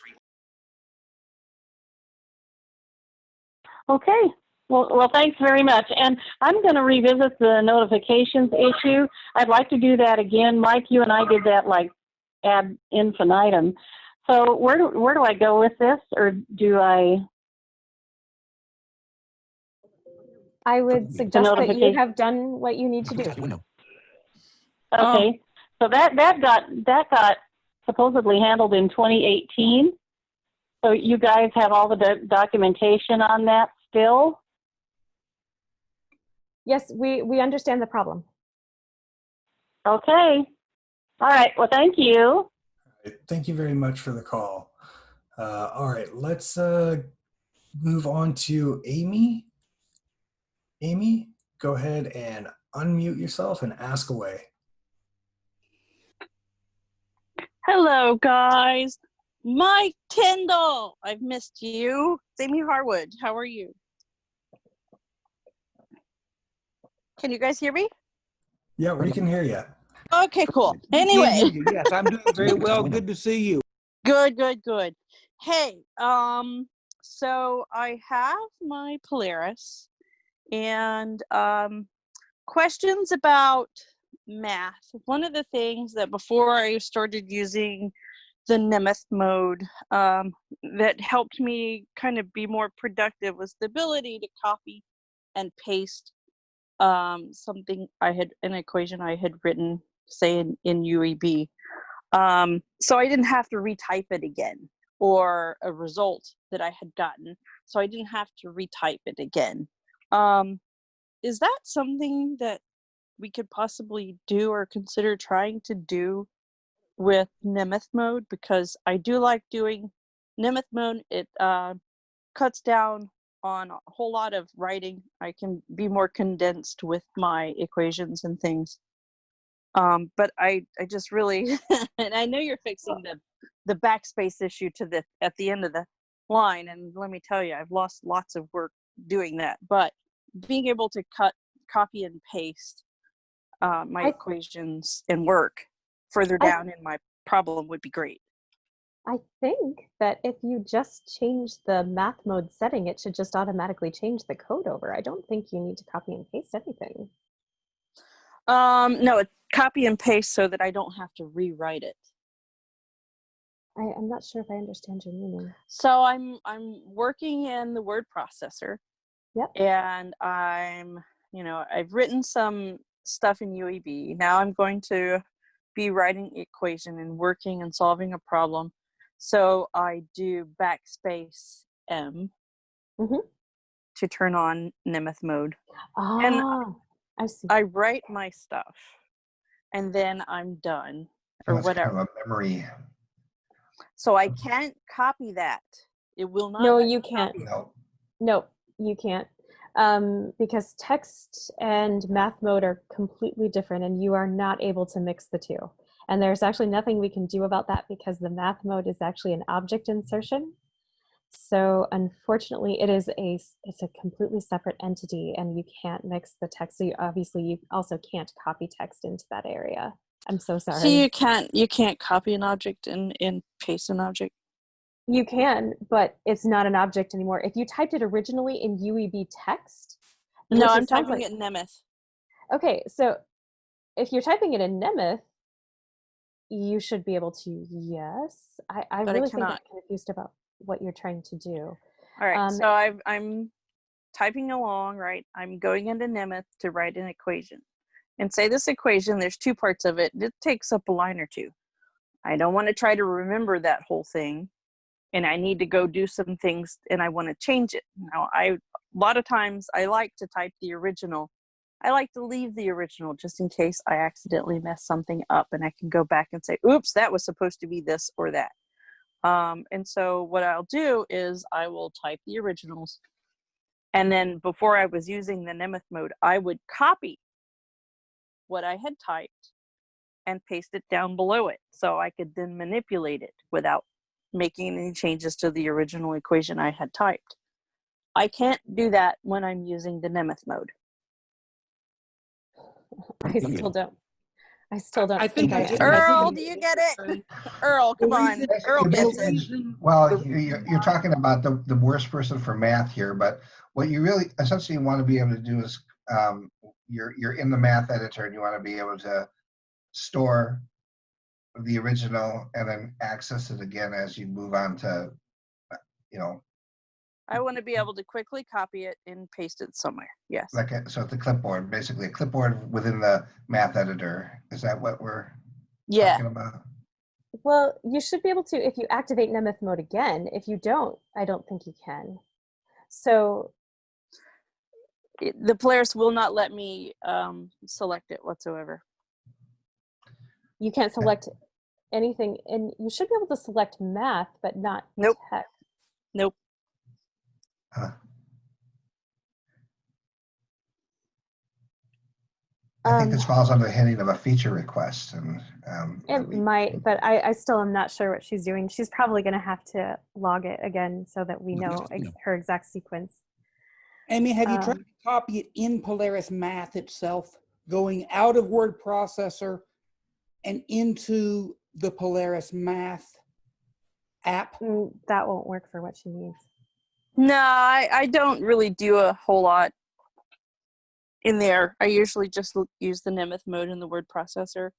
S11: Okay. Well, thanks very much. And I'm going to revisit the notifications issue. I'd like to do that again. Mike, you and I did that like ad infinitum. So where do I go with this, or do I?
S5: I would suggest that you have done what you need to do.
S11: Okay. So that got supposedly handled in 2018. So you guys have all the documentation on that still?
S5: Yes, we understand the problem.
S11: Okay. All right. Well, thank you.
S1: Thank you very much for the call. All right, let's move on to Amy. Amy, go ahead and unmute yourself and ask away.
S12: Hello, guys. Mike Tindall, I've missed you. It's Amy Harwood. How are you? Can you guys hear me?
S1: Yeah, we can hear you.
S12: Okay, cool.
S2: We can
S12: Anyway.
S2: hear you. Yes, I'm doing very well. Good to see you.
S12: Good, good, good. Hey, so I have my Polaris and questions about math. One of the things that before I started using the Nimeth mode that helped me kind of be more productive was the ability to copy and paste something an equation I had written, say in UEB. So I didn't have to retype it again, or a result that I had gotten. So I didn't have to retype it again. Is that something that we could possibly do or consider trying to do with Nimeth mode? Because I do like doing Nimeth mode. It cuts down on a whole lot of writing. I can be more condensed with my equations and things. But I just really, and I know you're fixing the backspace issue at the end of the line, and let me tell you, I've lost lots of work doing that. But being able to copy and paste my equations and work further down in my problem would be great.
S5: I think that if you just change the math mode setting, it should just automatically change the code over. I don't think you need to copy and paste anything.
S12: No, copy and paste so that I don't have to rewrite it.
S5: I'm not sure if I understand your meaning.
S12: So I'm working in the word processor.
S5: Yep.
S12: And I've written some stuff in UEB. Now I'm going to be writing equation and working and solving a problem. So I do backspace M to turn on Nimeth mode. And
S5: I see.
S12: I write my stuff and then I'm done or
S4: That's
S12: whatever.
S4: kind of a memory.
S12: So I can't copy that. It will not.
S5: No,
S12: let
S5: you
S12: me
S5: can't.
S12: copy it.
S5: No, you can't. Because text and math mode are completely different and you are not able to mix the two. And there's actually nothing we can do about that because the math mode is actually an object insertion. So unfortunately, it's a completely separate entity and you can't mix the text. So you also can't copy text into that area. I'm so sorry.
S12: So you can't copy an object and paste an object?
S5: You can, but it's not an object anymore. If you typed it originally in UEB text.
S12: No, I'm typing it in Nimeth.
S5: Okay, so if you're typing it in Nimeth, you should be able to, yes. I really think I'm confused about what you're trying to do.
S12: All right, so I'm typing along, right? I'm going into Nimeth to write an equation. And say this equation, there's two parts of it. It takes up a line or two. I don't want to try to remember that whole thing. And I need to go do some things and I want to change it. Now, a lot of times I like to type the original. I like to leave the original just in case I accidentally mess something up and I can go back and say, oops, that was supposed to be this or that. And so what I'll do is I will type the originals. And then before I was using the Nimeth mode, I would copy what I had typed and paste it down below it. So I could then manipulate it without making any changes to the original equation I had typed. I can't do that when I'm using the Nimeth mode.
S5: I still don't.
S2: I think
S12: Earl, do you get it? Earl, come on. Earl gets it.
S4: Well, you're talking about the worst person for math here, but what you really essentially want to be able to do is you're in the math editor and you want to be able to store the original and then access it again as you move on to,
S12: I want to be able to quickly copy it and paste it somewhere. Yes.
S4: So it's a clipboard, basically a clipboard within the math editor. Is that what we're talking about?
S5: Well, you should be able to if you activate Nimeth mode again. If you don't, I don't think you can. So
S12: the Polaris will not let me select it whatsoever.
S5: You can't select anything, and you should be able to select math, but not
S12: Nope.
S5: tech.
S12: Nope.
S4: I think this falls under the heading of a feature request, and
S5: It might, but I still am not sure what she's doing. She's probably going to have to log it again so that we know her exact sequence.
S2: Amy, have you tried to copy it in Polaris Math itself, going out of word processor and into the Polaris Math app?
S5: That won't work for what she needs.
S12: No, I don't really do a whole lot in there. I usually just use the Nimeth mode in the word processor.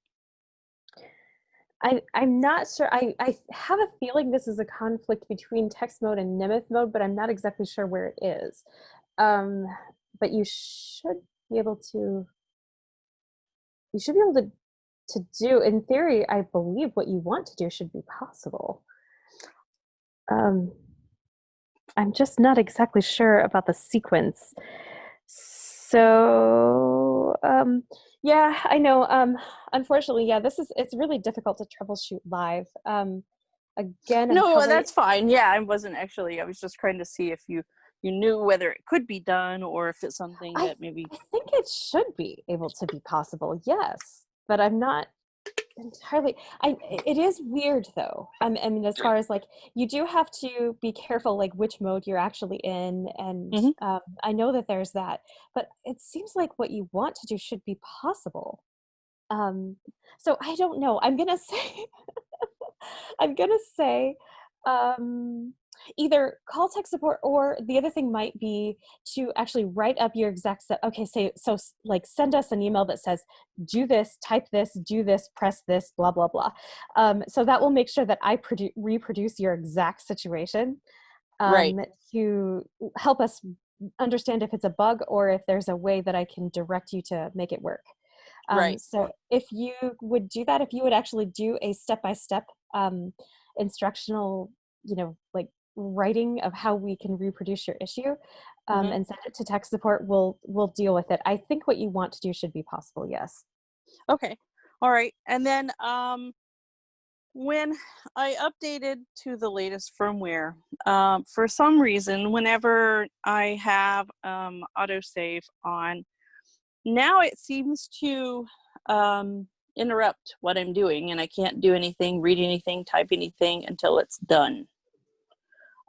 S5: I'm not sure. I have a feeling this is a conflict between text mode and Nimeth mode, but I'm not exactly sure where it is. But you should be able to do, in theory, I believe what you want to do should be possible. I'm just not exactly sure about the sequence. So, yeah, I know. Unfortunately, yeah, it's really difficult to troubleshoot live. Again,
S12: No, that's fine. Yeah, I was just trying to see if you knew whether it could be done or if it's something that maybe.
S5: I think it should be able to be possible, yes, but I'm not entirely. It is weird though. I mean, as far as like, you do have to be careful like which mode you're actually in, and I know that there's that, but it seems like what you want to do should be possible. So I don't know. I'm gonna say either call tech support, or the other thing might be to actually write up your exact set. Okay, so like send us an email that says, do this, type this, do this, press this, blah, blah, blah. So that will make sure that I reproduce your exact situation
S12: Right.
S5: to help us understand if it's a bug or if there's a way that I can direct you to make it work.
S12: Right.
S5: So if you would do that, if you would actually do a step-by-step instructional, like writing of how we can reproduce your issue and send it to tech support, we'll deal with it. I think what you want to do should be possible, yes.
S12: Okay. All right. And then when I updated to the latest firmware, for some reason, whenever I have autosave on, now it seems to interrupt what I'm doing, and I can't do anything, read anything, type anything until it's done.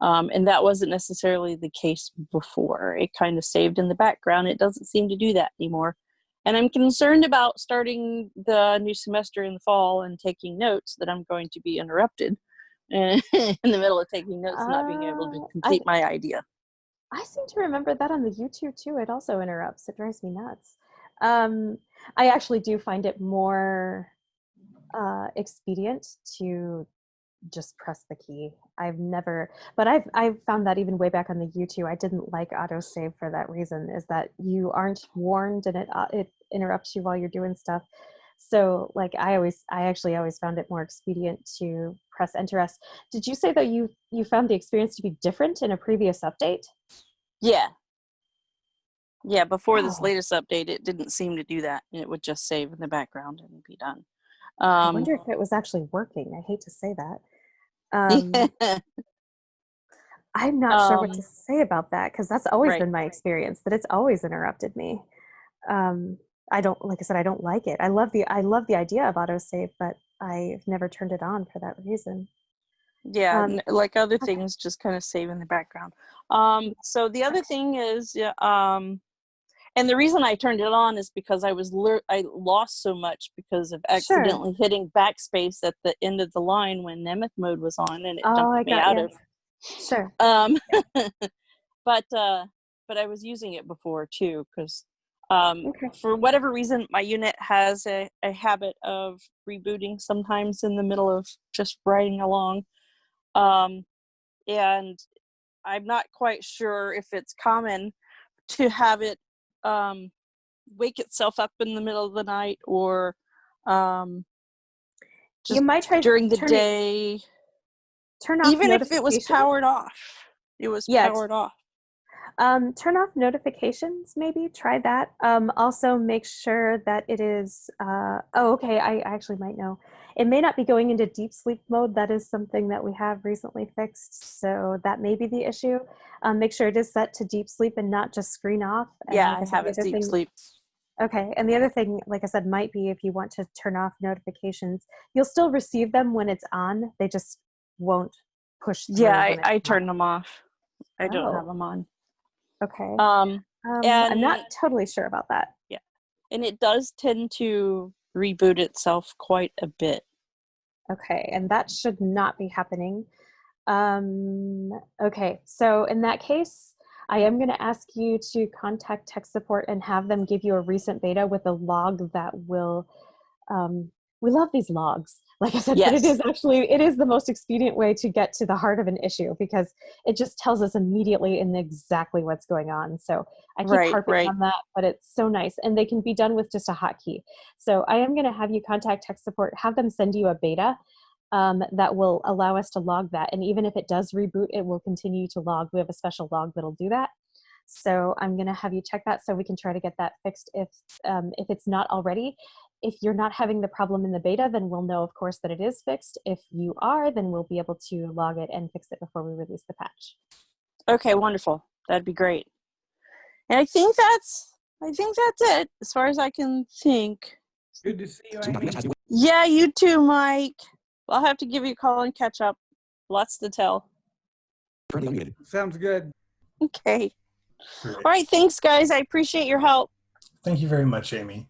S12: And that wasn't necessarily the case before. It kind of saved in the background. It doesn't seem to do that anymore. And I'm concerned about starting the new semester in the fall and taking notes that I'm going to be interrupted in the middle of taking notes, not being able to complete my idea.
S5: I seem to remember that on the YouTube too. It also interrupts. It drives me nuts. I actually do find it more expedient to just press the key. I've found that even way back on the YouTube, I didn't like autosave for that reason, is that you aren't warned and it interrupts you while you're doing stuff. So like I actually always found it more expedient to press enter S. Did you say that you found the experience to be different in a previous update?
S12: Yeah. Yeah, before this latest update, it didn't seem to do that. It would just save in the background and be done.
S5: I wonder if it was actually working. I hate to say that. I'm not sure what to say about that, because that's always been my experience, that it's always interrupted me. I don't, like I said, I don't like it. I love the idea of autosave, but I've never turned it on for that reason.
S12: Yeah, like other things just kind of save in the background. So the other thing is, and the reason I turned it on is because I lost so much because of accidentally hitting backspace at the end of the line when Nimeth mode was on, and it dumped me out of.
S5: Sure.
S12: But I was using it before too, because for whatever reason my unit has a habit of rebooting sometimes in the middle of just riding along, and I'm not quite sure if it's common to have it wake itself up in the middle of the night, or just
S5: you might try
S12: during the day.
S5: Turn off
S12: even if it was powered off. It was powered off.
S5: Turn off notifications, maybe try that. Also make sure that it is, oh, okay, I actually might know. It may not be going into deep sleep mode. That is something that we have recently fixed. So that may be the issue. Make sure it is set to deep sleep and not just screen off. And
S12: Yeah,
S5: like
S12: I
S5: said,
S12: have
S5: the
S12: it
S5: other
S12: deep
S5: thing-
S12: sleep.
S5: Okay, and the other thing, like I said, might be if you want to turn off notifications, you'll still receive them when it's on. They just won't push through.
S12: Yeah,
S5: when it's
S12: I
S5: not.
S12: turned them off. I don't have
S5: Oh.
S12: them on.
S5: Okay.
S12: And
S5: I'm not totally sure about that.
S12: Yeah, and it does tend to reboot itself quite a bit.
S5: Okay, and that should not be happening. Okay, so in that case, I am going to ask you to contact tech support and have them give you a recent beta with a log that will, we love these logs, like I said, but it
S12: Yes.
S5: is actually, it is the most expedient way to get to the heart of an issue because it just tells us immediately and exactly what's going on. So I keep harping on that, but it's so nice. And they can be done with just a hotkey. So I am going to have you contact tech support, have them send you a beta that will allow us to log that. And even if it does reboot, it will continue to log. We have a special log that'll do that. So I'm going to have you check that so we can try to get that fixed if it's not already. If you're not having the problem in the beta, then we'll know, of course, that it is fixed. If you are, then we'll be able to log it and fix it before we release the patch.
S12: Okay, wonderful. That'd be great. And I think that's it as far as I can think.
S2: Good to see you, Amy.
S12: Yeah, you too, Mike. I'll have to give you a call and catch up. Lots to tell.
S2: Sounds good.
S12: Okay.
S1: Great.
S12: All right, thanks, guys. I appreciate your help.
S1: Thank you very much, Amy.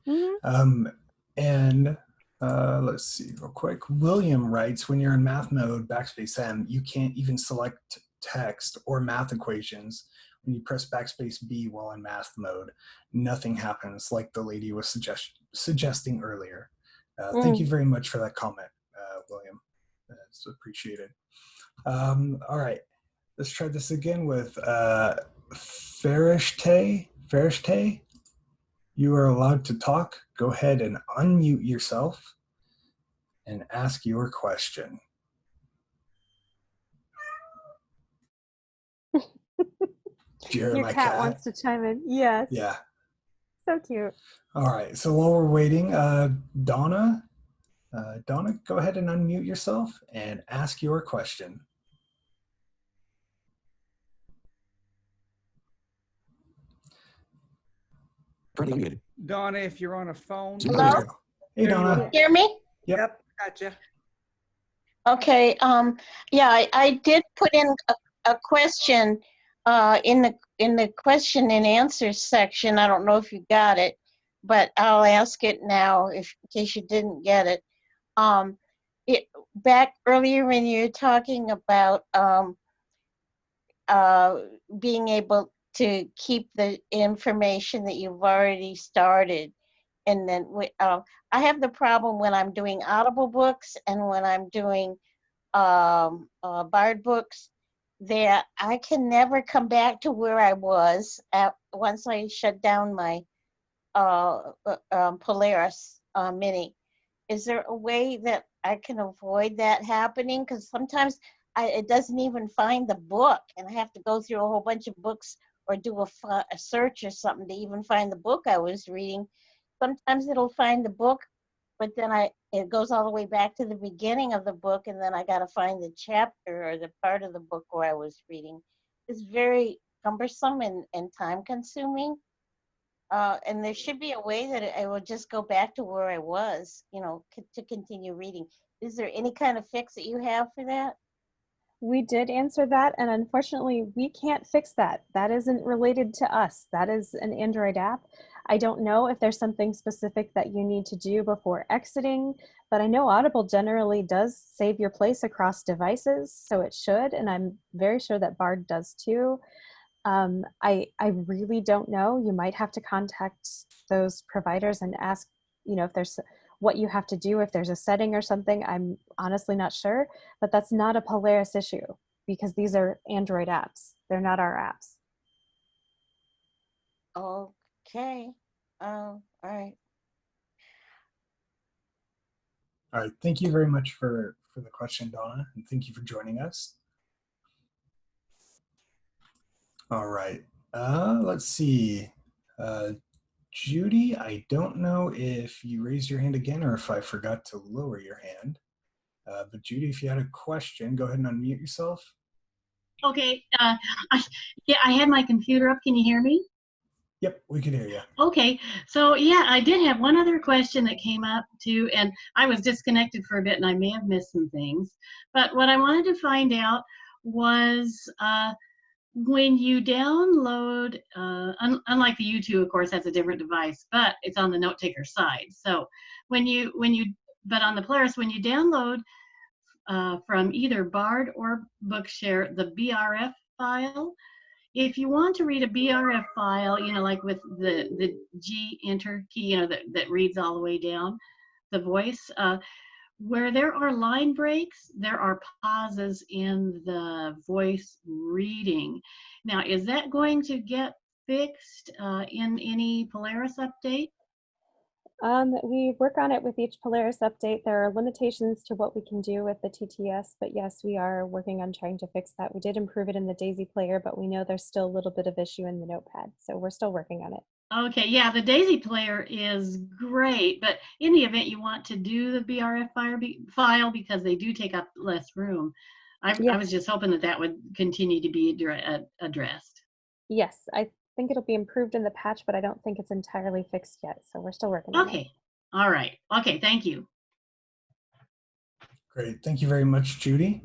S1: And let's see real quick. William writes, when you're in math mode, backspace M, you can't even select text or math equations. When you press backspace B while in math mode, nothing happens like the lady was suggesting earlier. Thank you very much for that comment, William. That's appreciated. All right, let's try this again with Farishte. Farishte, you are allowed to talk. Go ahead and unmute yourself and ask your question.
S5: Your cat wants to chime in. Yes.
S1: Yeah.
S5: So cute.
S1: All right. So while we're waiting, Donna, go ahead and unmute yourself and ask your question.
S2: Donna, if you're on a phone.
S15: Hello?
S1: Hey, Donna.
S15: Hear me?
S1: Yep.
S2: Gotcha.
S15: Okay. Yeah, I did put in a question in the question and answer section. I don't know if you got it, but I'll ask it now in case you didn't get it. Back earlier when you were talking about being able to keep the information that you've already started. And then I have the problem when I'm doing Audible books and when I'm doing Bard books that I can never come back to where I was once I shut down my Polaris Mini. Is there a way that I can avoid that happening? Because sometimes it doesn't even find the book, and I have to go through a whole bunch of books or do a search or something to even find the book I was reading. Sometimes it'll find the book, but then it goes all the way back to the beginning of the book, and then I got to find the chapter or the part of the book where I was reading. It's very cumbersome and time consuming. And there should be a way that I will just go back to where I was, to continue reading. Is there any kind of fix that you have for that?
S5: We did answer that, and unfortunately, we can't fix that. That isn't related to us. That is an Android app. I don't know if there's something specific that you need to do before exiting, but I know Audible generally does save your place across devices, so it should, and I'm very sure that Bard does too. I really don't know. You might have to contact those providers and ask, if there's what you have to do, if there's a setting or something. I'm honestly not sure, but that's not a Polaris issue because these are Android apps. They're not our apps.
S15: Okay. All right.
S1: All right. Thank you very much for the question, Donna, and thank you for joining us. All right. Let's see. Judy, I don't know if you raised your hand again or if I forgot to lower your hand. But Judy, if you had a question, go ahead and unmute yourself.
S16: Okay. Yeah, I had my computer up. Can you hear me?
S1: Yep, we can hear you.
S16: Okay. So yeah, I did have one other question that came up too, and I was disconnected for a bit and I may have missed some things. But what I wanted to find out was when you download, unlike the U2, of course, that's a different device, but it's on the note taker side. So but on the Polaris, when you download from either Bard or Bookshare, the BRF file, if you want to read a BRF file, like with the G enter key, that reads all the way down, the voice, where there are line breaks, there are pauses in the voice reading. Now, is that going to get fixed in any Polaris update?
S5: We work on it with each Polaris update. There are limitations to what we can do with the TTS, but yes, we are working on trying to fix that. We did improve it in the Daisy player, but we know there's still a little bit of issue in the notepad, so we're still working on it.
S16: Okay, yeah, the Daisy player is great, but in the event you want to do the BRF file because they do take up less room, I was just hoping that would continue to be addressed.
S5: Yes, I think it'll be improved in the patch, but I don't think it's entirely fixed yet, so we're still working on it.
S16: Okay, all right. Okay, thank you.
S1: Great, thank you very much, Judy.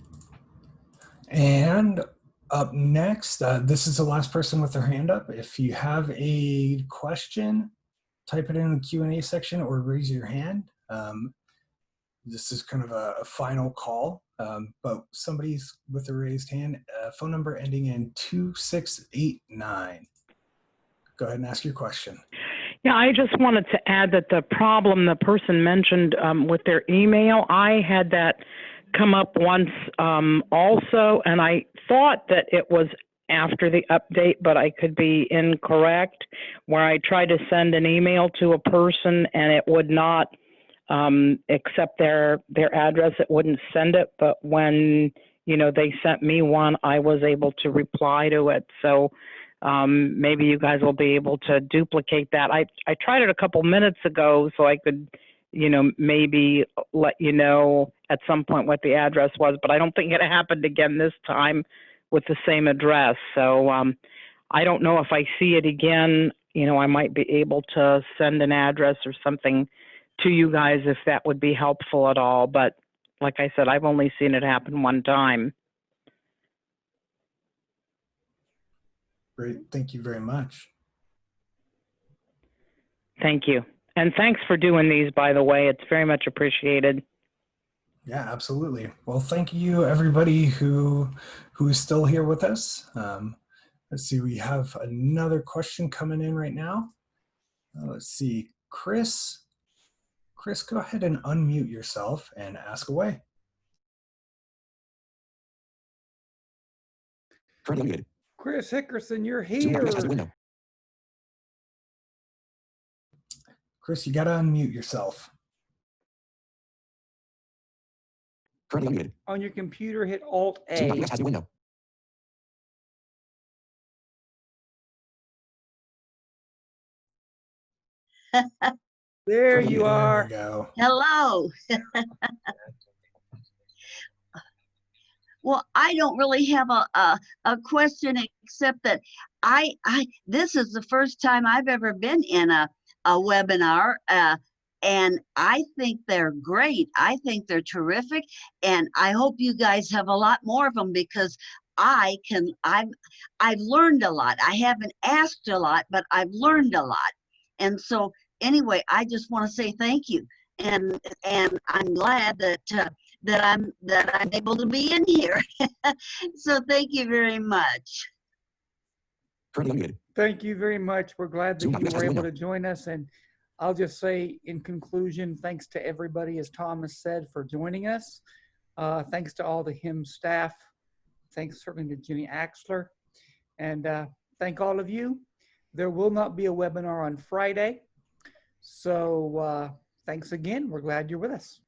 S1: And up next, this is the last person with their hand up. If you have a question, type it in the Q&A section or raise your hand. This is kind of a final call, but somebody's with a raised hand, phone number ending in 2689. Go ahead and ask your question.
S22: Yeah, I just wanted to add that the problem the person mentioned with their email, I had that come up once also, and I thought that it was after the update, but I could be incorrect, where I tried to send an email to a person and it would not accept their address. It wouldn't send it, but when they sent me one, I was able to reply to it. So maybe you guys will be able to duplicate that. I tried it a couple minutes ago, so I could maybe let you know at some point what the address was, but I don't think it happened again this time with the same address. So I don't know if I see it again, I might be able to send an address or something to you guys if that would be helpful at all. But like I said, I've only seen it happen one time.
S1: Great, thank you very much.
S22: Thank you. And thanks for doing these, by the way. It's very much appreciated.
S1: Yeah, absolutely. Well, thank you everybody who is still here with us. Let's see, we have another question coming in right now. Let's see, Chris, go ahead and unmute yourself and ask away.
S2: Chris Hickerson, you're here.
S1: Chris, you gotta unmute yourself.
S2: On your computer, hit Alt-A. There you are.
S1: There we go.
S23: Hello. Well, I don't really have a question except that this is the first time I've ever been in a webinar, and I think they're great. I think they're terrific, and I hope you guys have a lot more of them because I've learned a lot. I haven't asked a lot, but I've learned a lot. And so anyway, I just want to say thank you, and I'm glad that I'm able to be in here. So thank you very much.
S2: Thank you very much. We're glad that you were able to join us. And I'll just say in conclusion, thanks to everybody, as Thomas said, for joining us. Thanks to all the HIMS staff. Thanks certainly to Ginny Axler. And thank all of you. There will not be a webinar on Friday. So thanks again. We're glad you're with us.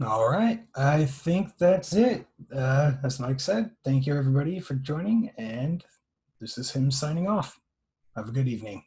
S1: All right. I think that's it. As Mike said, thank you everybody for joining, and this is him signing off. Have a good evening.